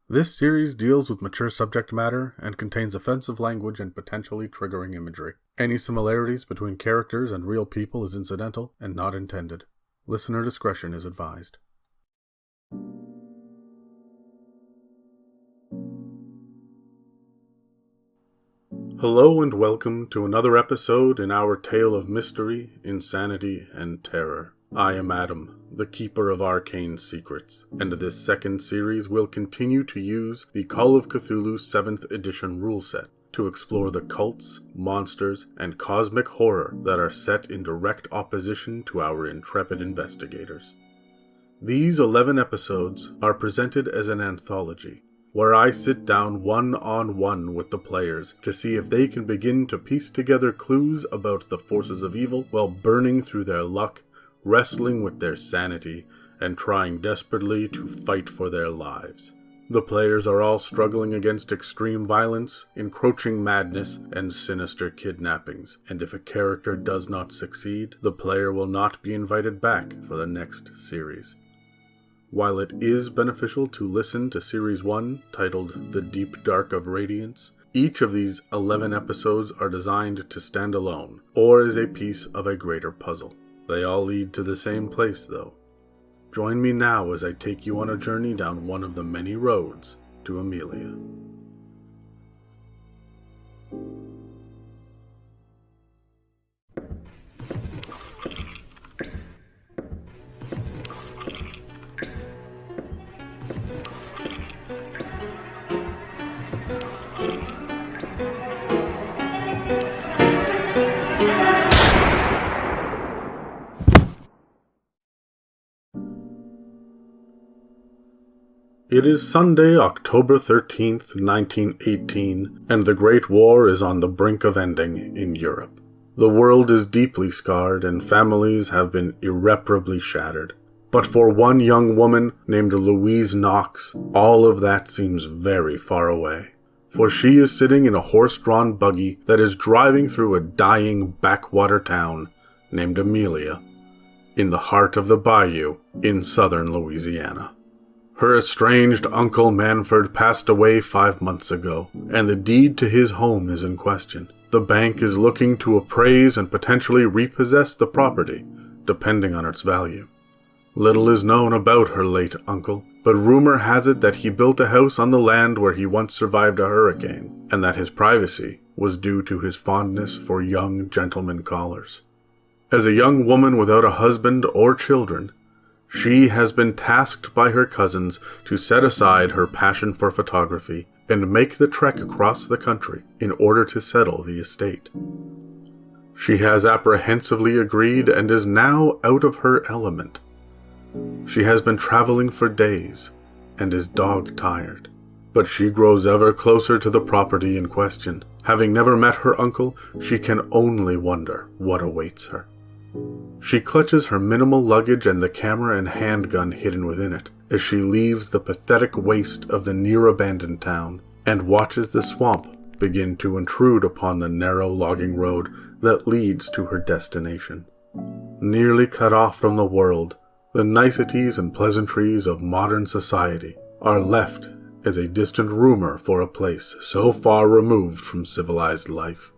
This series deals with mature subject matter and contains offensive language and potentially triggering imagery. Any similarities between characters and real people is incidental and not intended. Listener discretion is advised. Hello and welcome to another episode in our tale of mystery, insanity, and terror. I am Adam, the keeper of arcane secrets, and this second series will continue to use the Call of Cthulhu 7th edition rule set to explore the cults, monsters, and cosmic horror that are set in direct opposition to our intrepid investigators. These 11 episodes are presented as an anthology, where I sit down one-on-one with the players to see if they can begin to piece together clues about the forces of evil while burning through their luck, wrestling with their sanity, and trying desperately to fight for their lives. The players are all struggling against extreme violence, encroaching madness, and sinister kidnappings, and if a character does not succeed, the player will not be invited back for the next series. While it is beneficial to listen to Series 1, titled The Deep Dark of Radiance, each of these 11 episodes are designed to stand alone, or as a piece of a greater puzzle. They all lead to the same place, though. Join me now as I take you on a journey down one of the many roads to Amelia. It is Sunday, October 13th, 1918, and the Great War is on the brink of ending in Europe. The world is deeply scarred, and families have been irreparably shattered. But for one young woman named Louise Knox, all of that seems very far away. For she is sitting in a horse-drawn buggy that is driving through a dying backwater town named Amelia, in the heart of the bayou in southern Louisiana. Her estranged uncle Manford passed away 5 months ago, and the deed to his home is in question. The bank is looking to appraise and potentially repossess the property, depending on its value. Little is known about her late uncle, but rumor has it that he built a house on the land where he once survived a hurricane, and that his privacy was due to his fondness for young gentlemen callers. As a young woman without a husband or children, she has been tasked by her cousins to set aside her passion for photography and make the trek across the country in order to settle the estate. She has apprehensively agreed and is now out of her element. She has been traveling for days and is dog-tired, but she grows ever closer to the property in question. Having never met her uncle, she can only wonder what awaits her. She clutches her minimal luggage and the camera and handgun hidden within it as she leaves the pathetic waste of the near-abandoned town and watches the swamp begin to intrude upon the narrow logging road that leads to her destination. Nearly cut off from the world, the niceties and pleasantries of modern society are left as a distant rumor for a place so far removed from civilized life.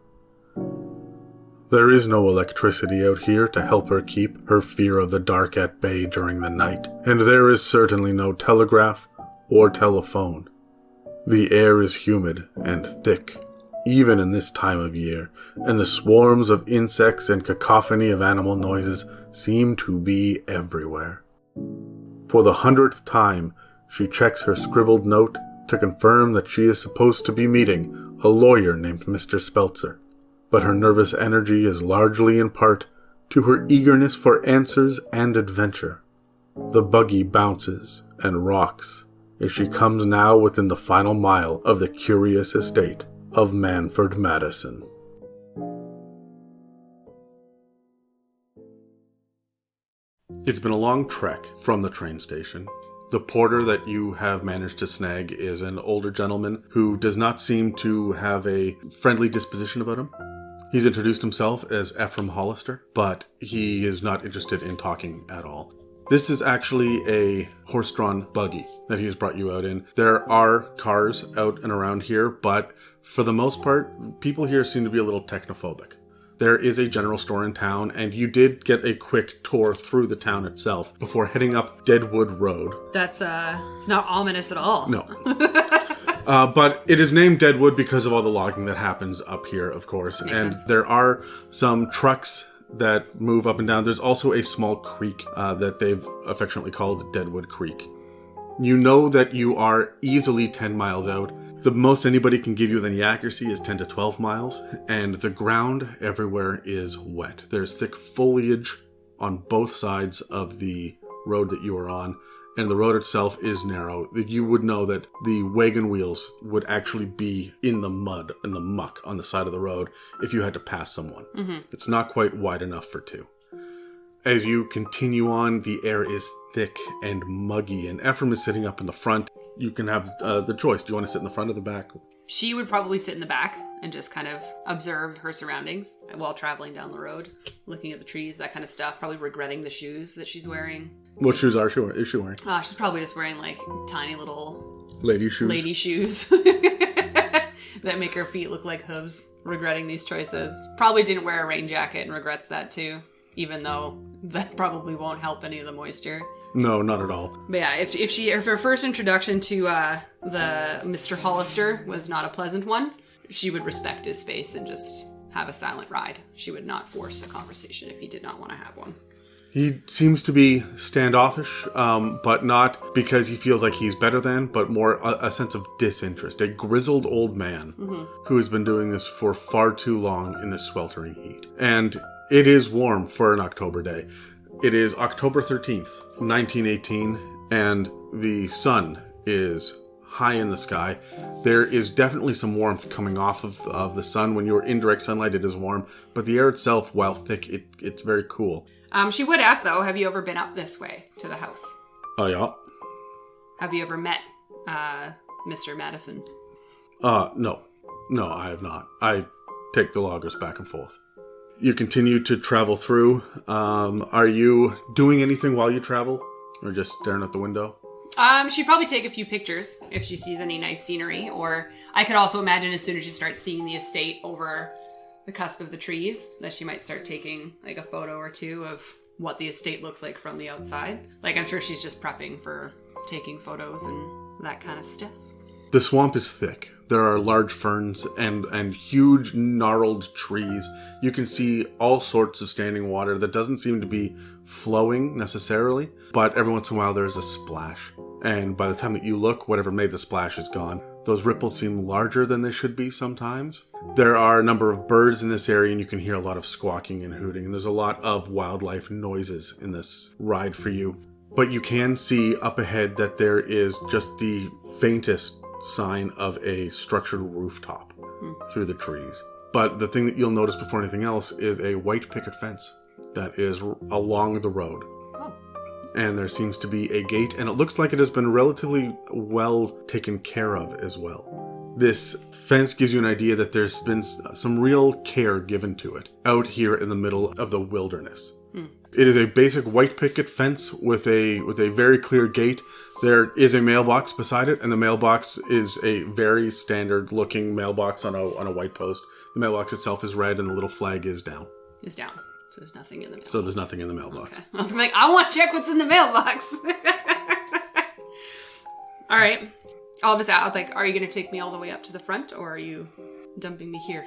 There is no electricity out here to help her keep her fear of the dark at bay during the night, and there is certainly no telegraph or telephone. The air is humid and thick, even in this time of year, and the swarms of insects and cacophony of animal noises seem to be everywhere. For the 100th time, she checks her scribbled note to confirm that she is supposed to be meeting a lawyer named Mr. Speltzer. But her nervous energy is largely in part to her eagerness for answers and adventure. The buggy bounces and rocks as she comes now within the final mile of the curious estate of Manford Madison. It's been a long trek from the train station. The porter that you have managed to snag is an older gentleman who does not seem to have a friendly disposition about him. He's introduced himself as Ephraim Hollister, but he is not interested in talking at all. This is actually a horse-drawn buggy that he has brought you out in. There are cars out and around here, but for the most part, people here seem to be a little technophobic. There is a general store in town, and you did get a quick tour through the town itself before heading up Deadwood Road. That's, it's not ominous at all. No. But it is named Deadwood because of all the logging that happens up here, of course. Makes and sense. There are some trucks that move up and down. There's also a small creek that they've affectionately called Deadwood Creek. You know that you are easily 10 miles out. The most anybody can give you with any accuracy is 10 to 12 miles, and the ground everywhere is wet. There's thick foliage on both sides of the road that you are on, and the road itself is narrow. You would know that the wagon wheels would actually be in the mud, in the muck on the side of the road if you had to pass someone. Mm-hmm. It's not quite wide enough for two. As you continue on, the air is thick and muggy, and Ephraim is sitting up in the front. You can have the choice. Do you want to sit in the front or the back? She would probably sit in the back and just kind of observe her surroundings while traveling down the road, looking at the trees, that kind of stuff, probably regretting the shoes that she's wearing. What shoes is she wearing? She's probably just wearing, like, tiny little... Lady shoes. Lady shoes. That make her feet look like hooves, regretting these choices. Probably didn't wear a rain jacket and regrets that, too, even though that probably won't help any of the moisture. No, not at all. But yeah, if her first introduction to the Mr. Hollister was not a pleasant one, she would respect his space and just have a silent ride. She would not force a conversation if he did not want to have one. He seems to be standoffish, but not because he feels like he's better than, but more a sense of disinterest. A grizzled old man who has been doing this for far too long in this sweltering heat. And it is warm for an October day. It is October 13th, 1918, and the sun is high in the sky. There is definitely some warmth coming off of the sun. When you're in direct sunlight, it is warm, but the air itself, while thick, it's very cool. She would ask, though, have you ever been up this way to the house? Oh, yeah. Have you ever met Mr. Madison? No. No, I have not. I take the loggers back and forth. You continue to travel through. Are you doing anything while you travel? Or just staring at the window? She'd probably take a few pictures if she sees any nice scenery. Or I could also imagine as soon as she starts seeing the estate over the cusp of the trees, that she might start taking like a photo or two of what the estate looks like from the outside. Like, I'm sure she's just prepping for taking photos and that kind of stuff. The swamp is thick. There are large ferns and huge gnarled trees. You can see all sorts of standing water that doesn't seem to be flowing necessarily, but every once in a while there's a splash. And by the time that you look, whatever made the splash is gone. Those ripples seem larger than they should be sometimes. There are a number of birds in this area, and you can hear a lot of squawking and hooting. And there's a lot of wildlife noises in this ride for you. But you can see up ahead that there is just the faintest sign of a structured rooftop through the trees. But the thing that you'll notice before anything else is a white picket fence that is along the road. And there seems to be a gate, and it looks like it has been relatively well taken care of as well. This fence gives you an idea that there's been some real care given to it out here in the middle of the wilderness. It is a basic white picket fence with a very clear gate. There is a mailbox beside it, and the mailbox is a very standard looking mailbox on a white post. The mailbox itself is red, and the little flag is down. Is down. So there's nothing in the mailbox. So there's nothing in the mailbox. Okay. I was like, I want to check what's in the mailbox. All right. I'll just ask, like, are you going to take me all the way up to the front, or are you dumping me here?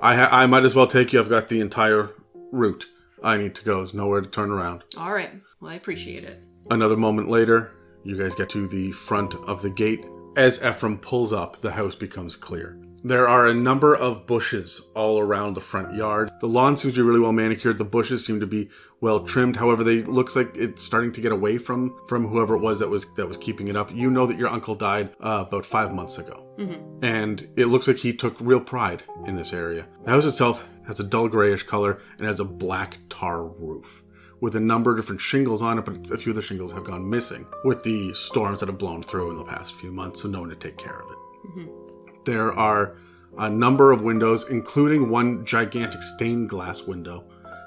I might as well take you. I've got the entire route I need to go. There's nowhere to turn around. All right. Well, I appreciate it. Another moment later, you guys get to the front of the gate. As Ephraim pulls up, the house becomes clear. There are a number of bushes all around the front yard. The lawn seems to be really well manicured. The bushes seem to be well trimmed. However, looks like it's starting to get away from whoever it was that was keeping it up. You know that your uncle died about 5 months ago. Mm-hmm. And it looks like he took real pride in this area. The house itself has a dull grayish color and has a black tar roof with a number of different shingles on it, but a few of the shingles have gone missing with the storms that have blown through in the past few months, so no one to take care of it. Mm-hmm. There are a number of windows, including one gigantic stained glass window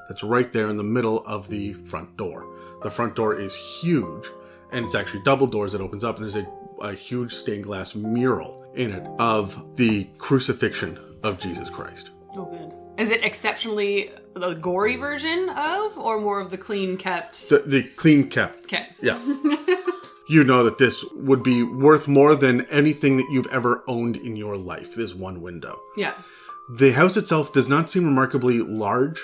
that's right there in the middle of the front door. The front door is huge, and it's actually double doors that opens up, and there's a huge stained glass mural in it of the crucifixion of Jesus Christ. Oh, good. Is it exceptionally the gory version of, or more of the clean kept? The clean kept. Okay. Yeah. You know that this would be worth more than anything that you've ever owned in your life, this one window. Yeah. The house itself does not seem remarkably large,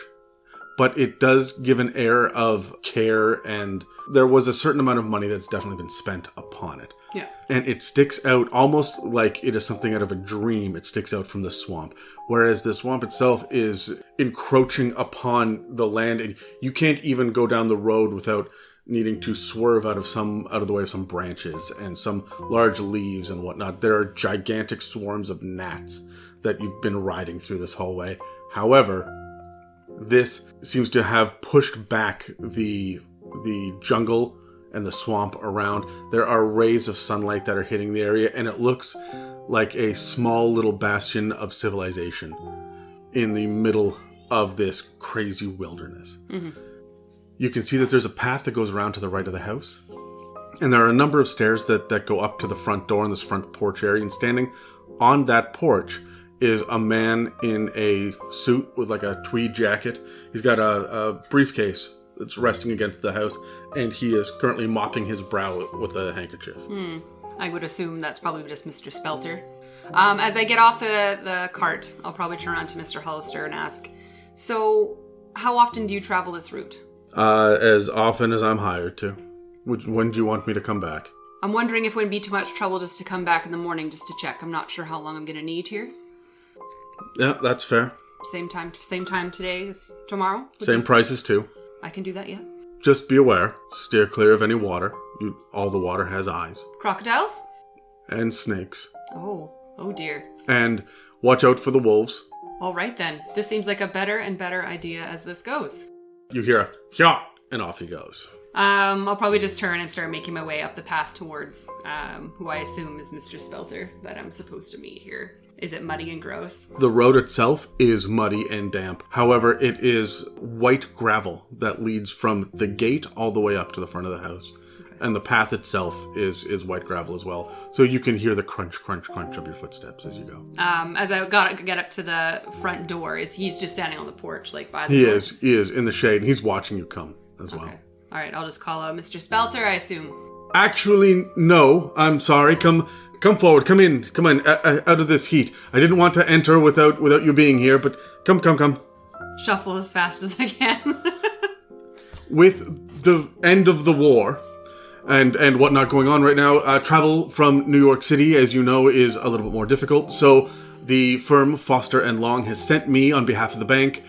but it does give an air of care, and there was a certain amount of money that's definitely been spent upon it. Yeah. And it sticks out almost like it is something out of a dream. It sticks out from the swamp, whereas the swamp itself is encroaching upon the land, and you can't even go down the road without needing to swerve out of the way of some branches and some large leaves and whatnot. There are gigantic swarms of gnats that you've been riding through this hallway. However, this seems to have pushed back the jungle and the swamp around. There are rays of sunlight that are hitting the area, and it looks like a small little bastion of civilization in the middle of this crazy wilderness. Mm-hmm. You can see that there's a path that goes around to the right of the house. And there are a number of stairs that go up to the front door in this front porch area. And standing on that porch is a man in a suit with like a tweed jacket. He's got a briefcase that's resting against the house. And he is currently mopping his brow with a handkerchief. I would assume that's probably just Mr. Spelter. As I get off the cart, I'll probably turn on to Mr. Hollister and ask, so how often do you travel this route? As often as I'm hired to. When do you want me to come back? I'm wondering if it would be too much trouble just to come back in the morning just to check. I'm not sure how long I'm going to need here. Yeah, that's fair. Same time today as tomorrow? Same prices too. I can do that, yeah. Just be aware. Steer clear of any water. All the water has eyes. Crocodiles? And snakes. Oh dear. And watch out for the wolves. All right then. This seems like a better and better idea as this goes. You hear a "yeah," and off he goes. I'll probably just turn and start making my way up the path towards who I assume is Mr. Spelter that I'm supposed to meet here. Is it muddy and gross? The road itself is muddy and damp. However, it is white gravel that leads from the gate all the way up to the front of the house. Okay. And the path itself is white gravel as well. So you can hear the crunch, crunch, crunch of your footsteps as you go. As I get up to the front door, he's just standing on the porch, like by the door? He is in the shade, and he's watching you come as well. All right, I'll just call out Mr. Spelter, I assume. Actually, no. I'm sorry. Come forward. Come in. Come on. Out of this heat. I didn't want to enter without you being here, but come. Shuffle as fast as I can. With the end of the war and whatnot going on right now, travel from New York City, as you know, is a little bit more difficult. So the firm Foster & Long has sent me on behalf of the bank.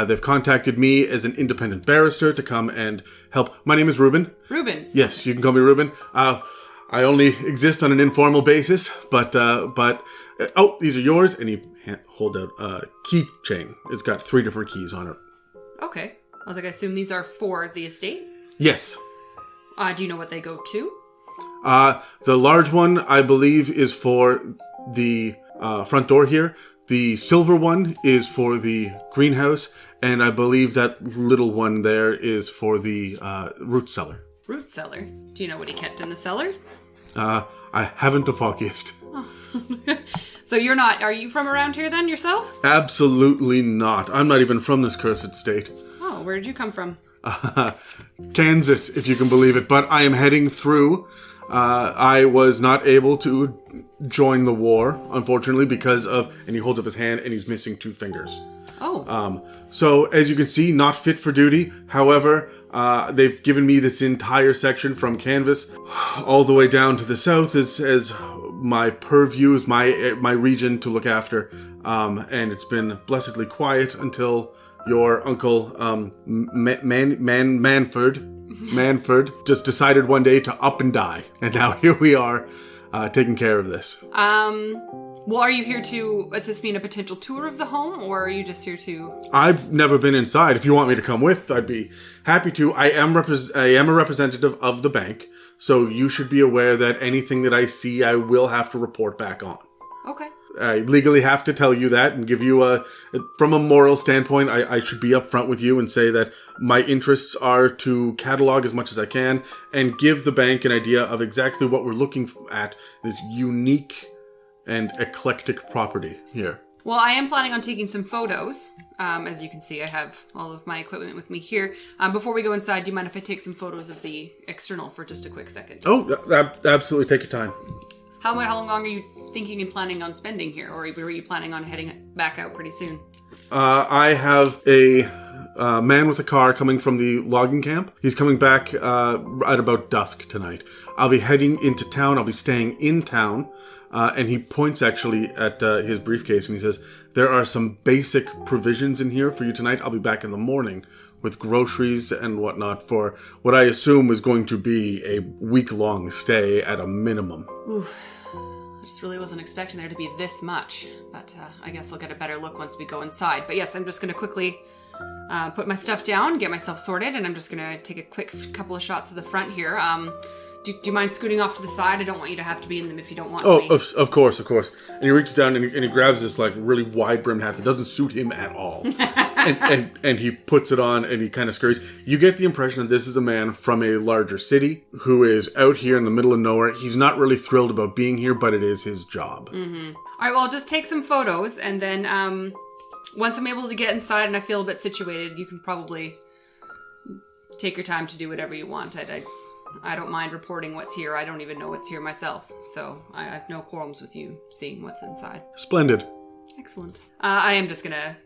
They've contacted me as an independent barrister to come and help. My name is Ruben. Ruben? Yes, you can call me Ruben. I only exist on an informal basis, but these are yours, and he hold out a keychain. It's got 3 different keys on it. Okay. I was like, I assume these are for the estate? Yes. Do you know what they go to? The large one, I believe, is for the front door here. The silver one is for the greenhouse, and I believe that little one there is for the root cellar. Root cellar? Do you know what he kept in the cellar? I haven't the foggiest. Oh. So are you from around here then, yourself? Absolutely not. I'm not even from this cursed state. Oh, where did you come from? Kansas, if you can believe it. But I am heading through. I was not able to join the war, unfortunately, because of... And he holds up his hand, and he's missing 2 fingers. Oh. So, as you can see, not fit for duty. However, they've given me this entire section from Canvas all the way down to the south as my purview, is my region to look after. And it's been blessedly quiet until your uncle, Manford, just decided one day to up and die. And now here we are, taking care of this. Well, are you here to assist me in a potential tour of the home, or are you just here to... I've never been inside. If you want me to come with, I'd be happy to. I am a representative of the bank, so you should be aware that anything that I see, I will have to report back on. Okay. I legally have to tell you that and give you from a moral standpoint, I should be upfront with you and say that my interests are to catalog as much as I can and give the bank an idea of exactly what we're looking at, this unique and eclectic property here. Well, I am planning on taking some photos. As you can see, I have all of my equipment with me here. Before we go inside, do you mind if I take some photos of the external for just a quick second? Oh, absolutely. Take your time. How long are you thinking and planning on spending here? Or were you planning on heading back out pretty soon? I have a man with a car coming from the logging camp. He's coming back at about dusk tonight. I'll be heading into town. I'll be staying in town. And he points actually at his briefcase and he says, there are some basic provisions in here for you tonight. I'll be back in the morning with groceries and whatnot for what I assume is going to be a week-long stay at a minimum. Oof. I just really wasn't expecting there to be this much. But I guess I'll get a better look once we go inside. But yes, I'm just going to quickly put my stuff down, get myself sorted, and I'm just going to take a quick couple of shots of the front here. Do you mind scooting off to the side? I don't want you to have to be in them if you don't want to be. Of course. And he reaches down and he grabs this like really wide brimmed hat that doesn't suit him at all. and he puts it on and he kind of scurries. You get the impression that this is a man from a larger city who is out here in the middle of nowhere. He's not really thrilled about being here, but it is his job. Mm-hmm. All right, well, I'll just take some photos and then once I'm able to get inside and I feel a bit situated, you can probably take your time to do whatever you want. I don't mind reporting what's here. I don't even know what's here myself. So I have no qualms with you seeing what's inside. Splendid. Excellent. I am just gonna...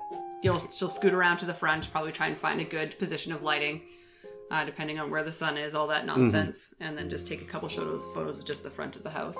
She'll scoot around to the front, probably try and find a good position of lighting, depending on where the sun is, all that nonsense. Mm-hmm. And then just take a couple photos of just the front of the house.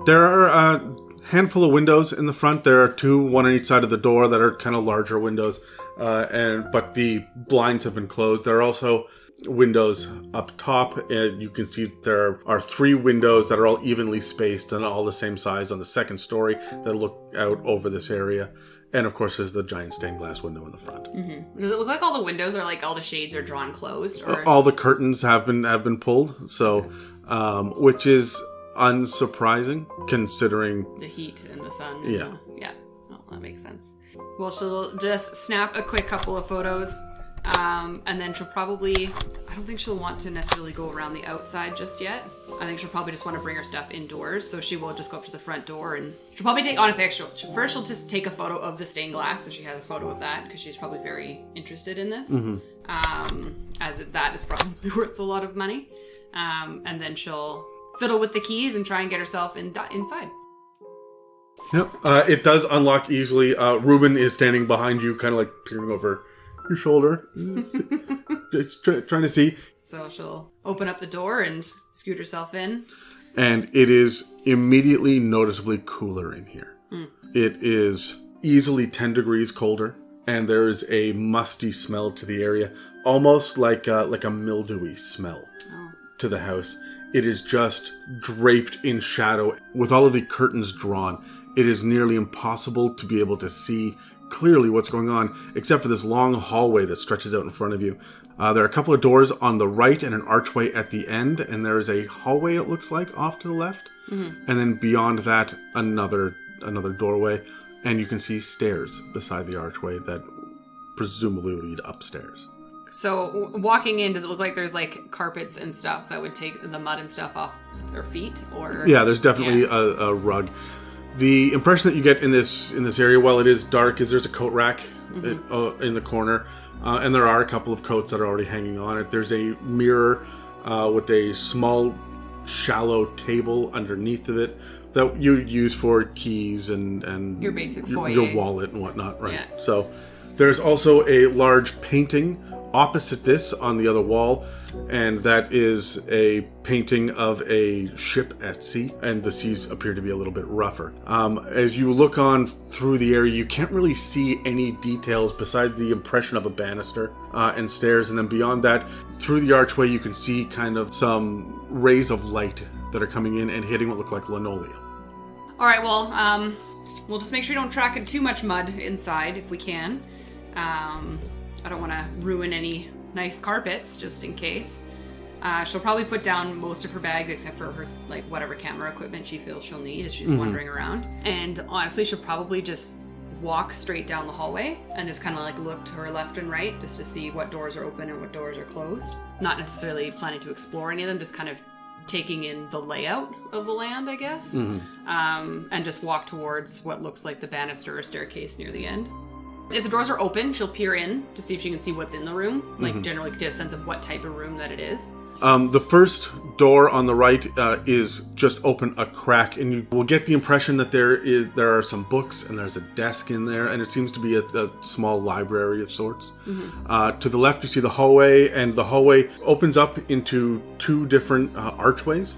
There are a handful of windows in the front. There are two, one on each side of the door that are kind of larger windows. But the blinds have been closed. There are also windows up top, and you can see there are 3 windows that are all evenly spaced and all the same size on the second story that look out over this area. And of course, there's the giant stained glass window in the front. Mm-hmm. Does it look like all the windows are like all the shades are drawn closed? Or all the curtains have been pulled, so which is unsurprising considering the heat and the sun. Yeah. Oh, that makes sense. Well, she'll just snap a quick couple of photos. And then she'll probably... I don't think she'll want to necessarily go around the outside just yet. I think she'll probably just want to bring her stuff indoors. So she will just go up to the front door and... She'll probably take... Honestly, actually, first she'll just take a photo of the stained glass. So she has a photo of that because she's probably very interested in this. Mm-hmm. That is probably worth a lot of money. And then she'll fiddle with the keys and try and get herself inside. Yep. It does unlock easily. Ruben is standing behind you, kind of like peering over your shoulder. It's trying to see. So she'll open up the door and scoot herself in. And it is immediately noticeably cooler in here. Mm. It is easily 10 degrees colder. And there is a musty smell to the area. Almost like a mildewy smell to the house. It is just draped in shadow. With all of the curtains drawn, it is nearly impossible to be able to see clearly what's going on, except for this long hallway that stretches out in front of you. There are a couple of doors on the right and an archway at the end, and there is a hallway, it looks like, off to the left. Mm-hmm. And then beyond that, another doorway, and you can see stairs beside the archway that presumably lead upstairs. So, walking in, does it look like there's, like, carpets and stuff that would take the mud and stuff off their feet? Or yeah, there's definitely a rug. The impression that you get in this area, while it is dark, is there's a coat rack in the corner, and there are a couple of coats that are already hanging on it. There's a mirror with a small, shallow table underneath of it that you use for keys and your basic foyer, your wallet and whatnot, right? Yeah. So there's also a large painting opposite this on the other wall, and that is a painting of a ship at sea, and the seas appear to be a little bit rougher. As you look on through the area, you can't really see any details beside the impression of a banister and stairs, and then beyond that, through the archway, you can see kind of some rays of light that are coming in and hitting what look like linoleum. All right, well, we'll just make sure we don't track too much mud inside if we can. I don't want to ruin any nice carpets, just in case. She'll probably put down most of her bags except for her, like, whatever camera equipment she feels she'll need as she's wandering around. And honestly, she'll probably just walk straight down the hallway and just kind of like look to her left and right just to see what doors are open and what doors are closed. Not necessarily planning to explore any of them, just kind of taking in the layout of the land, I guess. And just walk towards what looks like the banister or staircase near the end. If the doors are open, she'll peer in to see if she can see what's in the room, like generally get a sense of what type of room that it is. The first door on the right is just open a crack, and you will get the impression that there are some books and there's a desk in there, and it seems to be a small library of sorts. To the left, you see the hallway, and the hallway opens up into two different archways,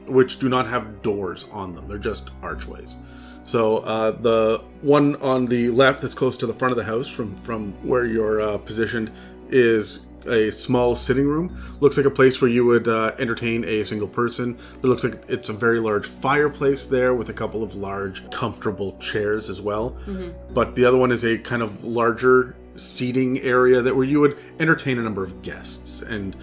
which do not have doors on them. They're just archways. So the one on the left that's close to the front of the house from where you're positioned is a small sitting room. Looks like a place where you would entertain a single person. It looks like it's a very large fireplace there with a couple of large, comfortable chairs as well. But the other one is a kind of larger seating area where you would entertain a number of guests. And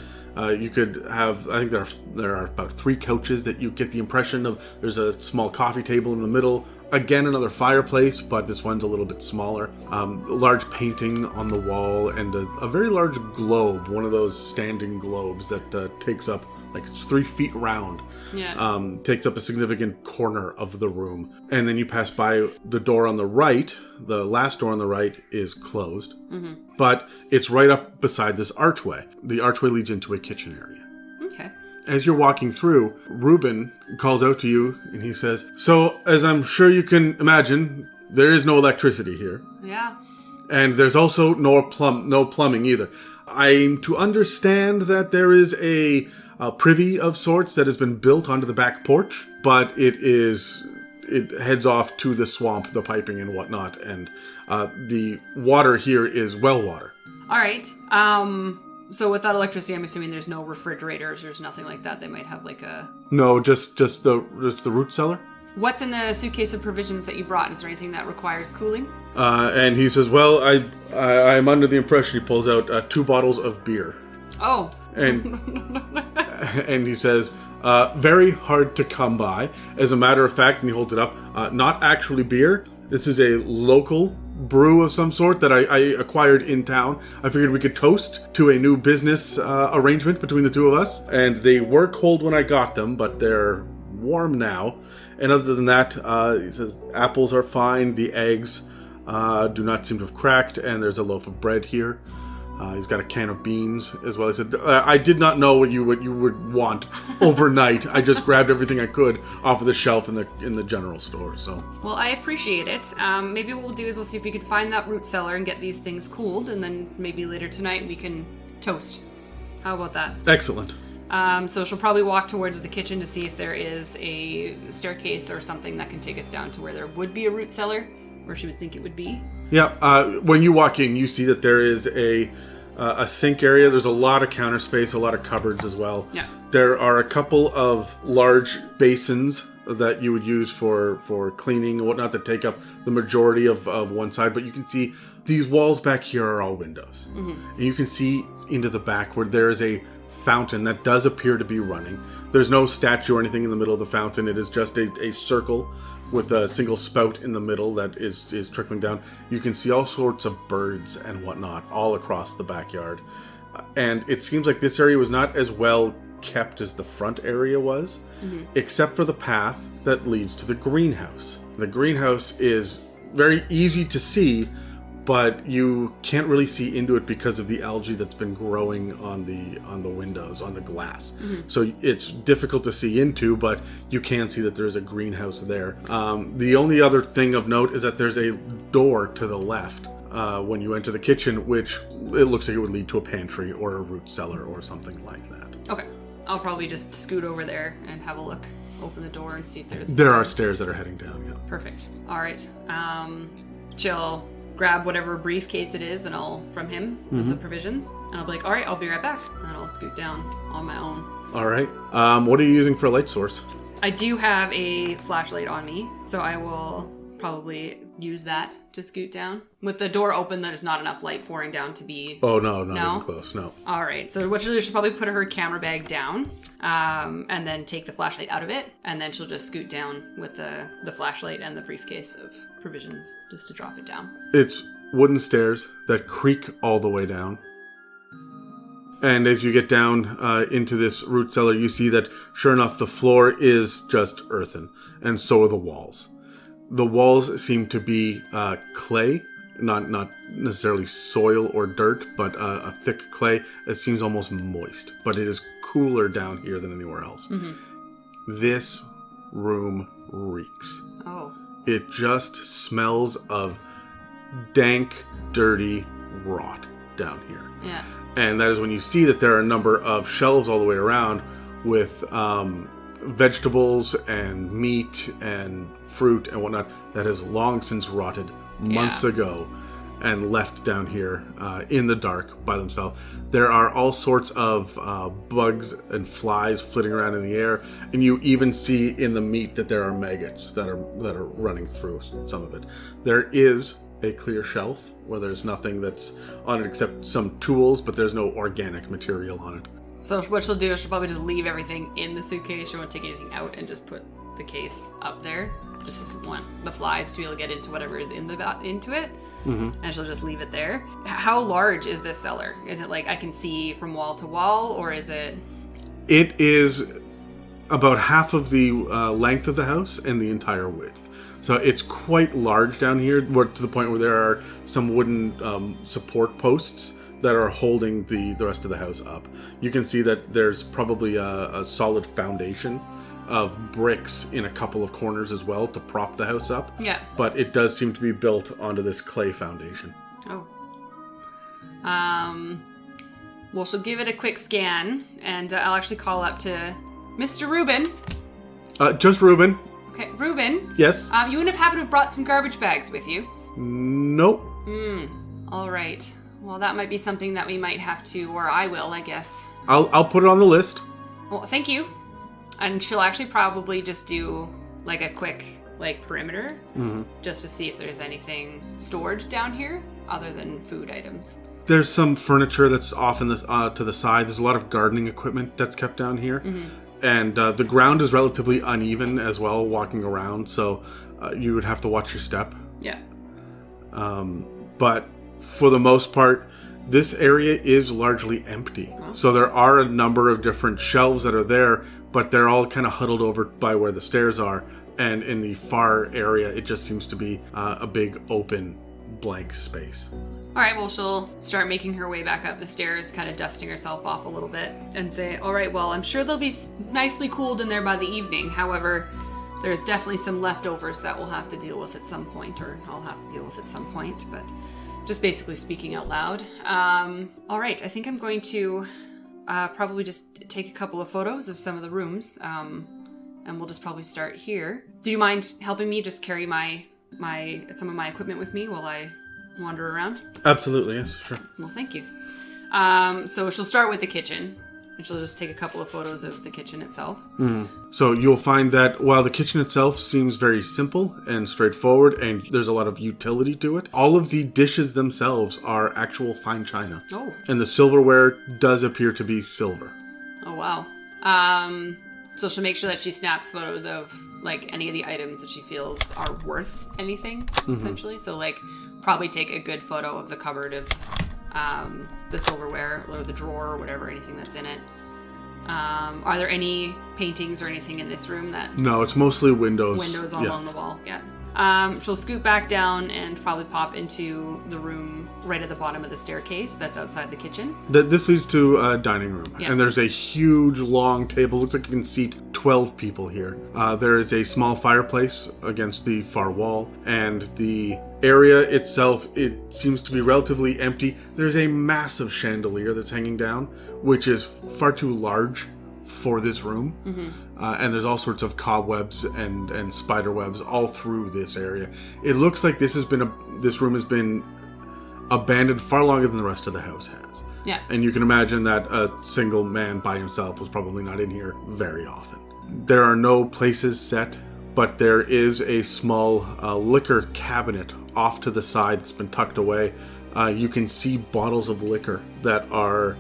you could have, I think there are about 3 couches that you get the impression of. There's a small coffee table in the middle. Again, another fireplace, but this one's a little bit smaller. A large painting on the wall and a very large globe, one of those standing globes that takes up like 3 feet round. Takes up a significant corner of the room. And then you pass by the door on the right. The last door on the right is closed, but it's right up beside this archway. The archway leads into a kitchen area. Okay. As you're walking through, Reuben calls out to you, and he says, "So, as I'm sure you can imagine, there is no electricity here. Yeah. And there's also no plumbing either. I'm to understand that there is a privy of sorts that has been built onto the back porch, but it heads off to the swamp, the piping and whatnot, and the water here is well water." All right. So without electricity, I'm assuming there's no refrigerators. There's nothing like that. They might have like a... No, just the root cellar. What's in the suitcase of provisions that you brought? Is there anything that requires cooling? And he says, "Well, I'm under the impression," he pulls out 2 bottles of beer. Oh. And he says, "Very hard to come by. As a matter of fact," and he holds it up, "not actually beer. This is a local brew of some sort that I acquired in town. I figured we could toast to a new business arrangement between the two of us. And they were cold when I got them, but they're warm now. And other than that," he says, "apples are fine. The eggs do not seem to have cracked. And there's a loaf of bread here. He's got a can of beans as well." He said, "I did not know what you would want overnight. I just grabbed everything I could off of the shelf in the general store." So, well, I appreciate it. Maybe what we'll do is we'll see if we can find that root cellar and get these things cooled, and then maybe later tonight we can toast. How about that? Excellent. So she'll probably walk towards the kitchen to see if there is a staircase or something that can take us down to where there would be a root cellar, where she would think it would be. Yeah, when you walk in, you see that there is a sink area. There's a lot of counter space, a lot of cupboards as well. Yeah. There are a couple of large basins that you would use for cleaning and whatnot that take up the majority of one side. But you can see these walls back here are all windows. And you can see into the back where there is a fountain that does appear to be running. There's no statue or anything in the middle of the fountain. It is just a circle with a single spout in the middle that is trickling down. You can see all sorts of birds and whatnot all across the backyard. And it seems like this area was not as well kept as the front area was, except for the path that leads to the greenhouse. The greenhouse is very easy to see, but you can't really see into it because of the algae that's been growing on the windows, on the glass. So it's difficult to see into, but you can see that there's a greenhouse there. The only other thing of note is that there's a door to the left when you enter the kitchen, which it looks like it would lead to a pantry or a root cellar or something like that. Okay. I'll probably just scoot over there and have a look. Open the door and see if there's... There are stairs that are heading down, yeah. Perfect. All right. She'll grab whatever briefcase it is from him with the provisions, and I'll be like, "All right, I'll be right back," and I'll scoot down on my own. All right. What are you using for a light source? I do have a flashlight on me, so I will probably use that to scoot down. With the door open, there's not enough light pouring down to be... Oh, no, not even close, no. All right, so what she'll do, she'll probably put her camera bag down and then take the flashlight out of it, and then she'll just scoot down with the flashlight and the briefcase of provisions just to drop it down. It's wooden stairs that creak all the way down. And as you get down into this root cellar, you see that, sure enough, the floor is just earthen, and so are the walls. The walls seem to be clay, not necessarily soil or dirt, but a thick clay that seems almost moist. But it is cooler down here than anywhere else. Mm-hmm. This room reeks. Oh. It just smells of dank, dirty rot down here. Yeah. And that is when you see that there are a number of shelves all the way around with vegetables and meat and fruit and whatnot that has long since rotted months ago and left down here in the dark by themselves. There are all sorts of bugs and flies flitting around in the air, and you even see in the meat that there are maggots that are running through some of it. There is a clear shelf where there's nothing that's on it except some tools, but there's no organic material on it. So what she'll do is she'll probably just leave everything in the suitcase. She won't take anything out and just put the case up there. Just doesn't want the flies to be able to get into whatever is into it. Mm-hmm. And she'll just leave it there. How large is this cellar? Is it like I can see from wall to wall, or is it... It is about half of the length of the house and the entire width. So it's quite large down here, to the point where there are some wooden support posts that are holding the rest of the house up. You can see that there's probably a solid foundation of bricks in a couple of corners as well to prop the house up. Yeah. But it does seem to be built onto this clay foundation. Oh. Well, she'll give it a quick scan, and I'll actually call up to Mr. Reuben. Just Reuben. Okay, Reuben. Yes? You wouldn't have happened to have brought some garbage bags with you? Nope. All right. Well, that might be something that we might have to, or I will, I guess. I'll put it on the list. Well, thank you. And she'll actually probably just do, like, a quick, perimeter, just to see if there's anything stored down here, other than food items. There's some furniture that's off in the to the side. There's a lot of gardening equipment that's kept down here. Mm-hmm. And the ground is relatively uneven as well, walking around, so you would have to watch your step. Yeah. But for the most part, this area is largely empty. Wow. So there are a number of different shelves that are there, but they're all kind of huddled over by where the stairs are. And in the far area, it just seems to be a big open blank space. All right, well, she'll start making her way back up the stairs, kind of dusting herself off a little bit, and say, all right, well, I'm sure they'll be nicely cooled in there by the evening. However, there's definitely some leftovers that we'll have to deal with at some point, or I'll have to deal with at some point, but just basically speaking out loud. All right, I think I'm going to probably just take a couple of photos of some of the rooms, and we'll just probably start here. Do you mind helping me just carry some of my equipment with me while I wander around? Absolutely, yes, sure. Well, thank you. So she'll start with the kitchen, and she'll just take a couple of photos of the kitchen itself. So you'll find that while the kitchen itself seems very simple and straightforward, and there's a lot of utility to it, all of the dishes themselves are actual fine china. Oh. And the silverware does appear to be silver. Oh, wow. So she'll make sure that she snaps photos of, any of the items that she feels are worth anything, essentially. So, probably take a good photo of the cupboard of the silverware or the drawer or whatever, anything that's in it. Are there any paintings or anything in this room that... No, it's mostly windows. Windows all along the wall, yeah. She'll scoot back down and probably pop into the room right at the bottom of the staircase that's outside the kitchen. This leads to a dining room, yeah. And there's a huge, long table. Looks like you can seat 12 people here. There is a small fireplace against the far wall, and the area itself, it seems to be relatively empty. There's a massive chandelier that's hanging down, which is far too large for this room. And there's all sorts of cobwebs and spider webs all through this area. It looks like this room has been abandoned far longer than the rest of the house has. Yeah. And you can imagine that a single man by himself was probably not in here very often. There are no places set but there is a small liquor cabinet off to the side that's been tucked away. You can see bottles of liquor that are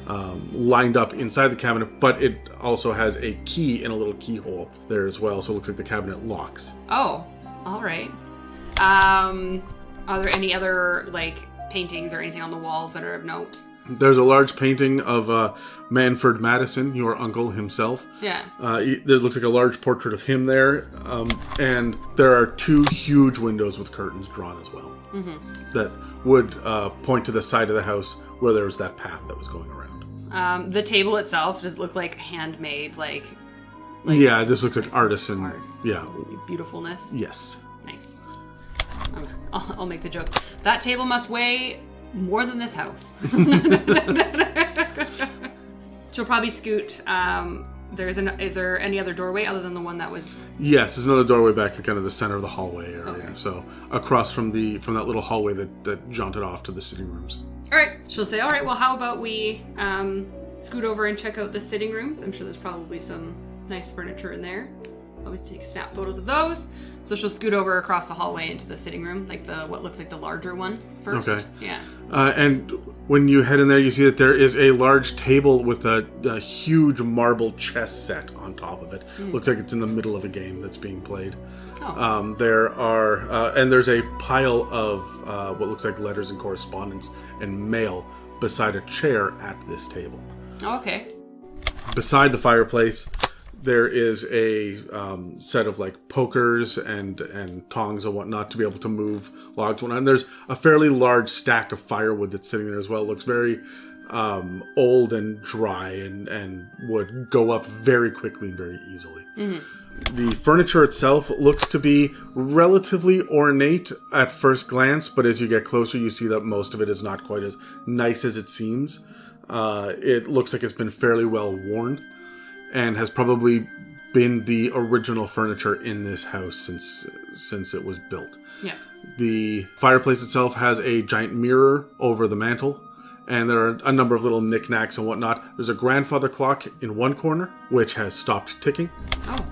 lined up inside the cabinet, but it also has a key in a little keyhole there as well, so it looks like the cabinet locks. Oh, all right. Are there any other, paintings or anything on the walls that are of note? There's a large painting of Manford Madison, your uncle himself. Yeah. There looks like a large portrait of him there, and there are 2 huge windows with curtains drawn as well. Mm-hmm. That would point to the side of the house where there was that path that was going around. The table itself, does it look like handmade, yeah, this looks like artisan. Art. Yeah. Beautifulness? Yes. Nice. I'll make the joke. That table must weigh more than this house. She'll probably scoot. Is there any other doorway other than the one that was... Yes, there's another doorway back to kind of the center of the hallway area. Okay. So across from that little hallway that jaunted off to the sitting rooms. All right. She'll say, all right, well, how about we scoot over and check out the sitting rooms? I'm sure there's probably some nice furniture in there. Always take snap photos of those. So she'll scoot over across the hallway into the sitting room, what looks like the larger one first. Okay. Yeah. And when you head in there, you see that there is a large table with a huge marble chess set on top of it. Looks like it's in the middle of a game that's being played. Oh. There's a pile of what looks like letters and correspondence and mail beside a chair at this table. Oh, okay. Beside the fireplace, there is a set of pokers and tongs and whatnot to be able to move logs and whatnot. And there's a fairly large stack of firewood that's sitting there as well. It looks very old and dry and would go up very quickly and very easily. Mm-hmm. The furniture itself looks to be relatively ornate at first glance, but as you get closer, you see that most of it is not quite as nice as it seems. It looks like it's been fairly well worn, and has probably been the original furniture in this house since it was built. Yeah. The fireplace itself has a giant mirror over the mantle, and there are a number of little knickknacks and whatnot. There's a grandfather clock in one corner, which has stopped ticking. Oh.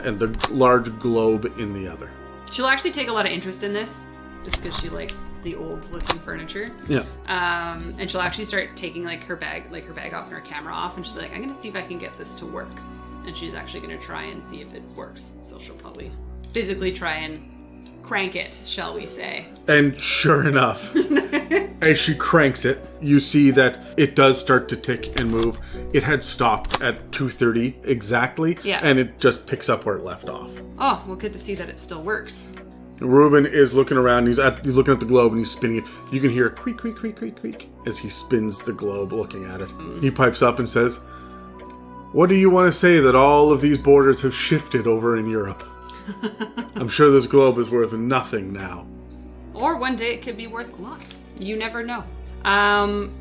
And the large globe in the other. She'll actually take a lot of interest in this, just because she likes the old-looking furniture. Yeah. And she'll actually start taking her bag off and her camera off, and she'll be like, I'm going to see if I can get this to work. And she's actually going to try and see if it works. So she'll probably physically try and crank it, shall we say. And sure enough, as she cranks it, you see that it does start to tick and move. It had stopped at 2:30 exactly, yeah. And it just picks up where it left off. Oh, well, good to see that it still works. Reuben is looking around. He's looking at the globe and he's spinning it. You can hear a creak, creak, creak, creak, creak as he spins the globe looking at it. He pipes up and says, "What do you want to say that all of these borders have shifted over in Europe? I'm sure this globe is worth nothing now." Or one day it could be worth a lot. You never know.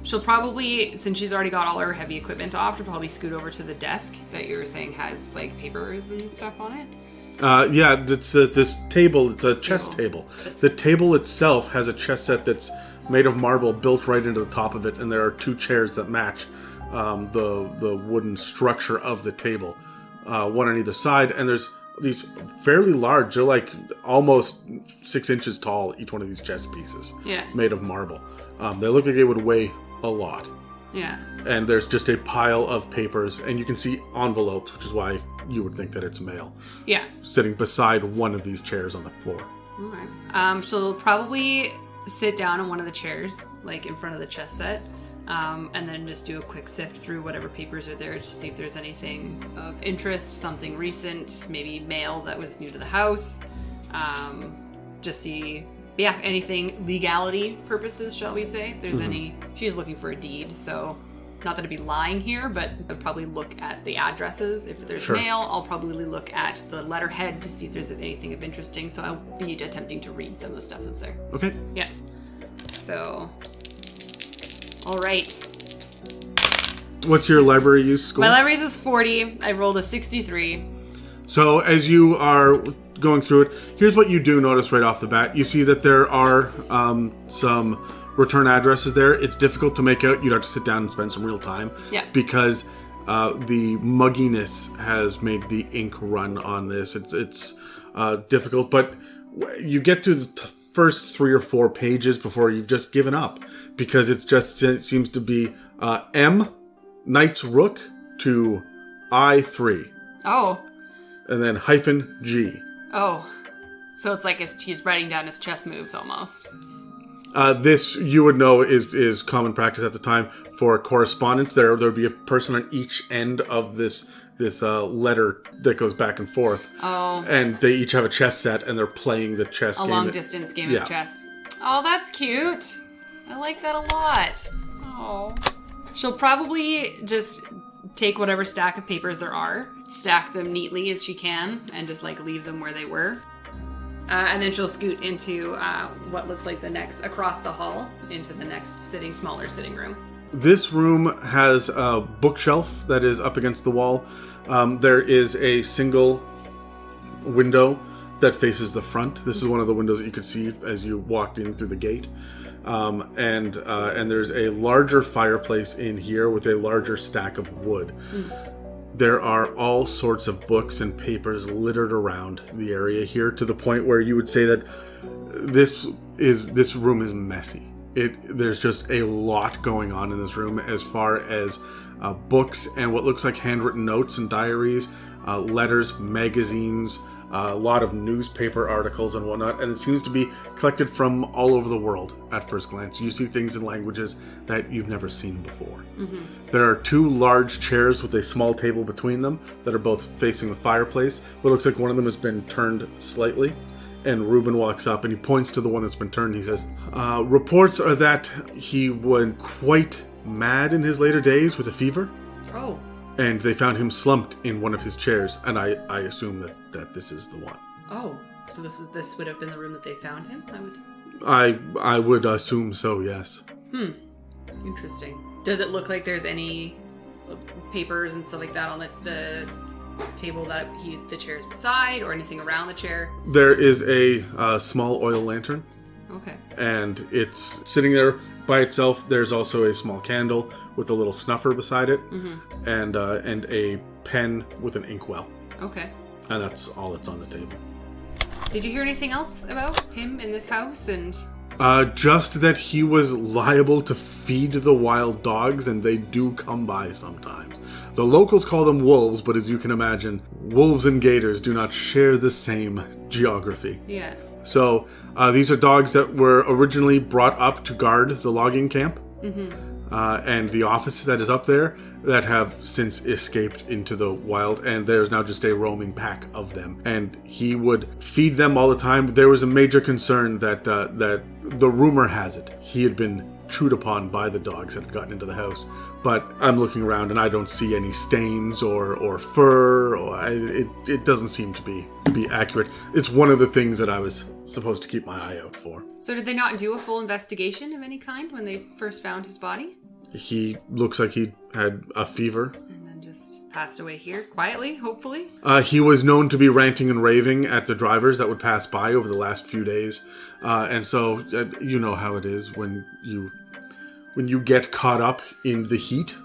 She'll probably, since she's already got all her heavy equipment off, she'll probably scoot over to the desk that you were saying has papers and stuff on it. Yeah, it's this table. It's a chess table. The table itself has a chess set that's made of marble built right into the top of it, and there are 2 chairs that match the wooden structure of the table, one on either side. And there's these fairly large. They're almost 6 inches tall. Each one of these chess pieces, yeah, made of marble. They look like they would weigh a lot. Yeah. And there's just a pile of papers, and you can see envelopes, which is why you would think that it's mail. Yeah. Sitting beside one of these chairs on the floor. Okay. She'll probably sit down on one of the chairs, in front of the chess set, and then just do a quick sift through whatever papers are there to see if there's anything of interest, something recent, maybe mail that was new to the house. Just see... Yeah, anything legality purposes, shall we say. If there's any... She's looking for a deed, so... Not that I'd be lying here, but I'd probably look at the addresses. If there's mail, I'll probably look at the letterhead to see if there's anything of interesting. So I'll be attempting to read some of the stuff that's there. Okay. Yeah. So... All right. What's your library use score? My library's is 40. I rolled a 63. So as you are... going through it, here's what you do notice right off the bat. You see that there are some return addresses there. It's difficult to make out. You'd have to sit down and spend some real time. Yeah. Because the mugginess has made the ink run on this. It's difficult, but you get to the first 3 or 4 pages before you've just given up, because it seems to be M, Knight's Rook, to I3. Oh. And then hyphen G. Oh. So it's like he's writing down his chess moves almost. This, you would know, is common practice at the time for correspondence. There would be a person on each end of this letter that goes back and forth. Oh. And they each have a chess set, and they're playing the chess game. A long-distance game of chess. Oh, that's cute. I like that a lot. Oh. She'll probably just take whatever stack of papers there are, stack them neatly as she can, and just, leave them where they were. And then she'll scoot into what looks like across the hall, into the next smaller sitting room. This room has a bookshelf that is up against the wall. There is a single window that faces the front. This is one of the windows that you could see as you walked in through the gate. And there's a larger fireplace in here with a larger stack of wood. There are all sorts of books and papers littered around the area here, to the point where you would say that this room is messy. There's just a lot going on in this room as far as books and what looks like handwritten notes and diaries, letters, magazines, a lot of newspaper articles and whatnot, and it seems to be collected from all over the world at first glance. You see things in languages that you've never seen before. Mm-hmm. There are 2 large chairs with a small table between them that are both facing the fireplace. What looks like one of them has been turned slightly, and Reuben walks up and he points to the one that's been turned. He says, reports are that he went quite mad in his later days with a fever. Oh. And they found him slumped in one of his chairs, and I assume that this is the one. Oh, so this would have been the room that they found him? I would assume so, yes. Interesting. Does it look like there's any papers and stuff like that on the table that the chair's beside, or anything around the chair? There is a small oil lantern. Okay. And it's sitting there by itself. There's also a small candle with a little snuffer beside it, and a pen with an inkwell. Okay. And that's all that's on the table. Did you hear anything else about him in this house? And just that he was liable to feed the wild dogs, and they do come by sometimes. The locals call them wolves, but as you can imagine, wolves and gators do not share the same geography. Yeah. So these are dogs that were originally brought up to guard the logging camp, and the office that is up there, that have since escaped into the wild, and there's now just a roaming pack of them. And he would feed them all the time. There was a major concern that the rumor has it he had been chewed upon by the dogs that had gotten into the house. But I'm looking around and I don't see any stains or fur. It doesn't seem to be accurate. It's one of the things that I was supposed to keep my eye out for. So did they not do a full investigation of any kind when they first found his body? He looks like he had a fever. And then just passed away here, quietly, hopefully? He was known to be ranting and raving at the drivers that would pass by over the last few days. And so, you know how it is when you get caught up in the heat.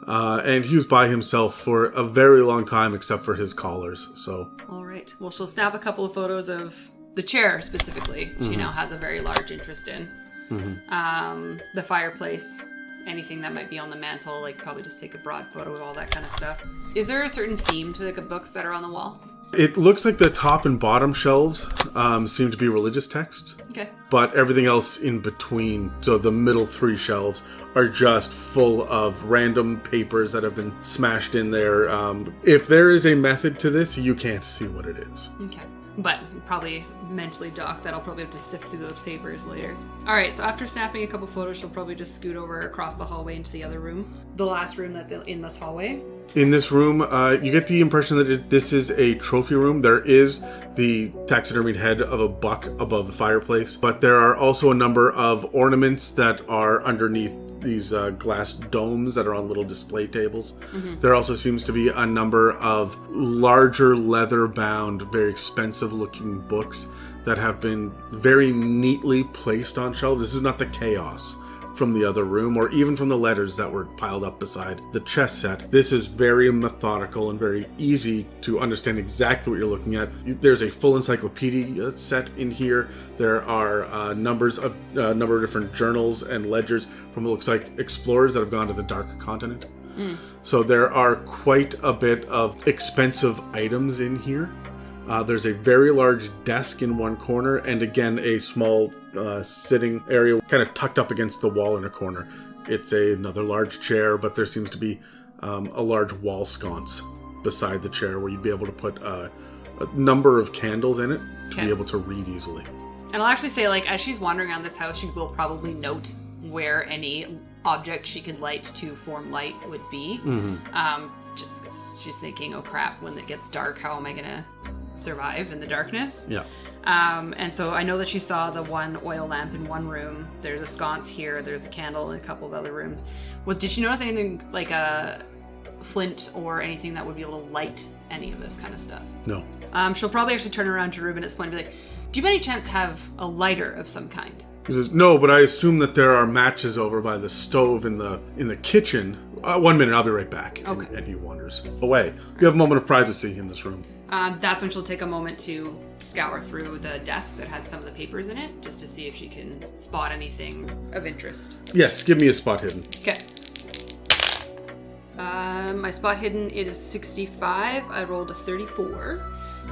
And he was by himself for a very long time, except for his callers. So, all right. Well, she'll snap a couple of photos of the chair specifically. She now has a very large interest in. The fireplace, anything that might be on the mantle, probably just take a broad photo of all that kind of stuff. Is there a certain theme to the books that are on the wall? It looks like the top and bottom shelves seem to be religious texts. Okay. But everything else in between, so the middle 3 shelves, are just full of random papers that have been smashed in there. If there is a method to this, you can't see what it is. Okay. But probably mentally docked that I'll probably have to sift through those papers later. Alright, so after snapping a couple photos, she'll probably just scoot over across the hallway into the other room. The last room that's in this hallway. In this room, you get the impression that this is a trophy room. There is the taxidermied head of a buck above the fireplace, but there are also a number of ornaments that are underneath these glass domes that are on little display tables. There also seems to be a number of larger leather-bound, very expensive-looking books that have been very neatly placed on shelves. This is not the chaos from the other room, or even from the letters that were piled up beside the chess set. This is very methodical and very easy to understand exactly what you're looking at. There's a full encyclopedia set in here. There are a number of different journals and ledgers from what looks like explorers that have gone to the Dark Continent. So there are quite a bit of expensive items in here. There's a very large desk in one corner, and again a small sitting area kind of tucked up against the wall in a corner. It's another large chair, but there seems to be a large wall sconce beside the chair where you'd be able to put a number of candles in it to be able to read easily. And I'll actually say, like, as she's wandering around this house, she will probably note where any object she could light to form light would be. Just because she's thinking, oh crap, when it gets dark, how am I going to survive in the darkness? Yeah. And so I know that she saw the one oil lamp in one room. There's a sconce here. There's a candle in a couple of other rooms. Did she notice anything like a flint or anything that would be able to light any of this kind of stuff? No. She'll probably actually turn around to Ruben at this point and be like, do you by any chance have a lighter of some kind? He says, no, but I assume that there are matches over by the stove in the kitchen. 1 minute, I'll be right back. Okay. And he wanders away. You have a moment of privacy in this room. That's when she'll take a moment to scour through the desk that has some of the papers in it, just to see if she can spot anything of interest. Yes, give me a spot hidden. Okay. My spot hidden is 65. I rolled a 34,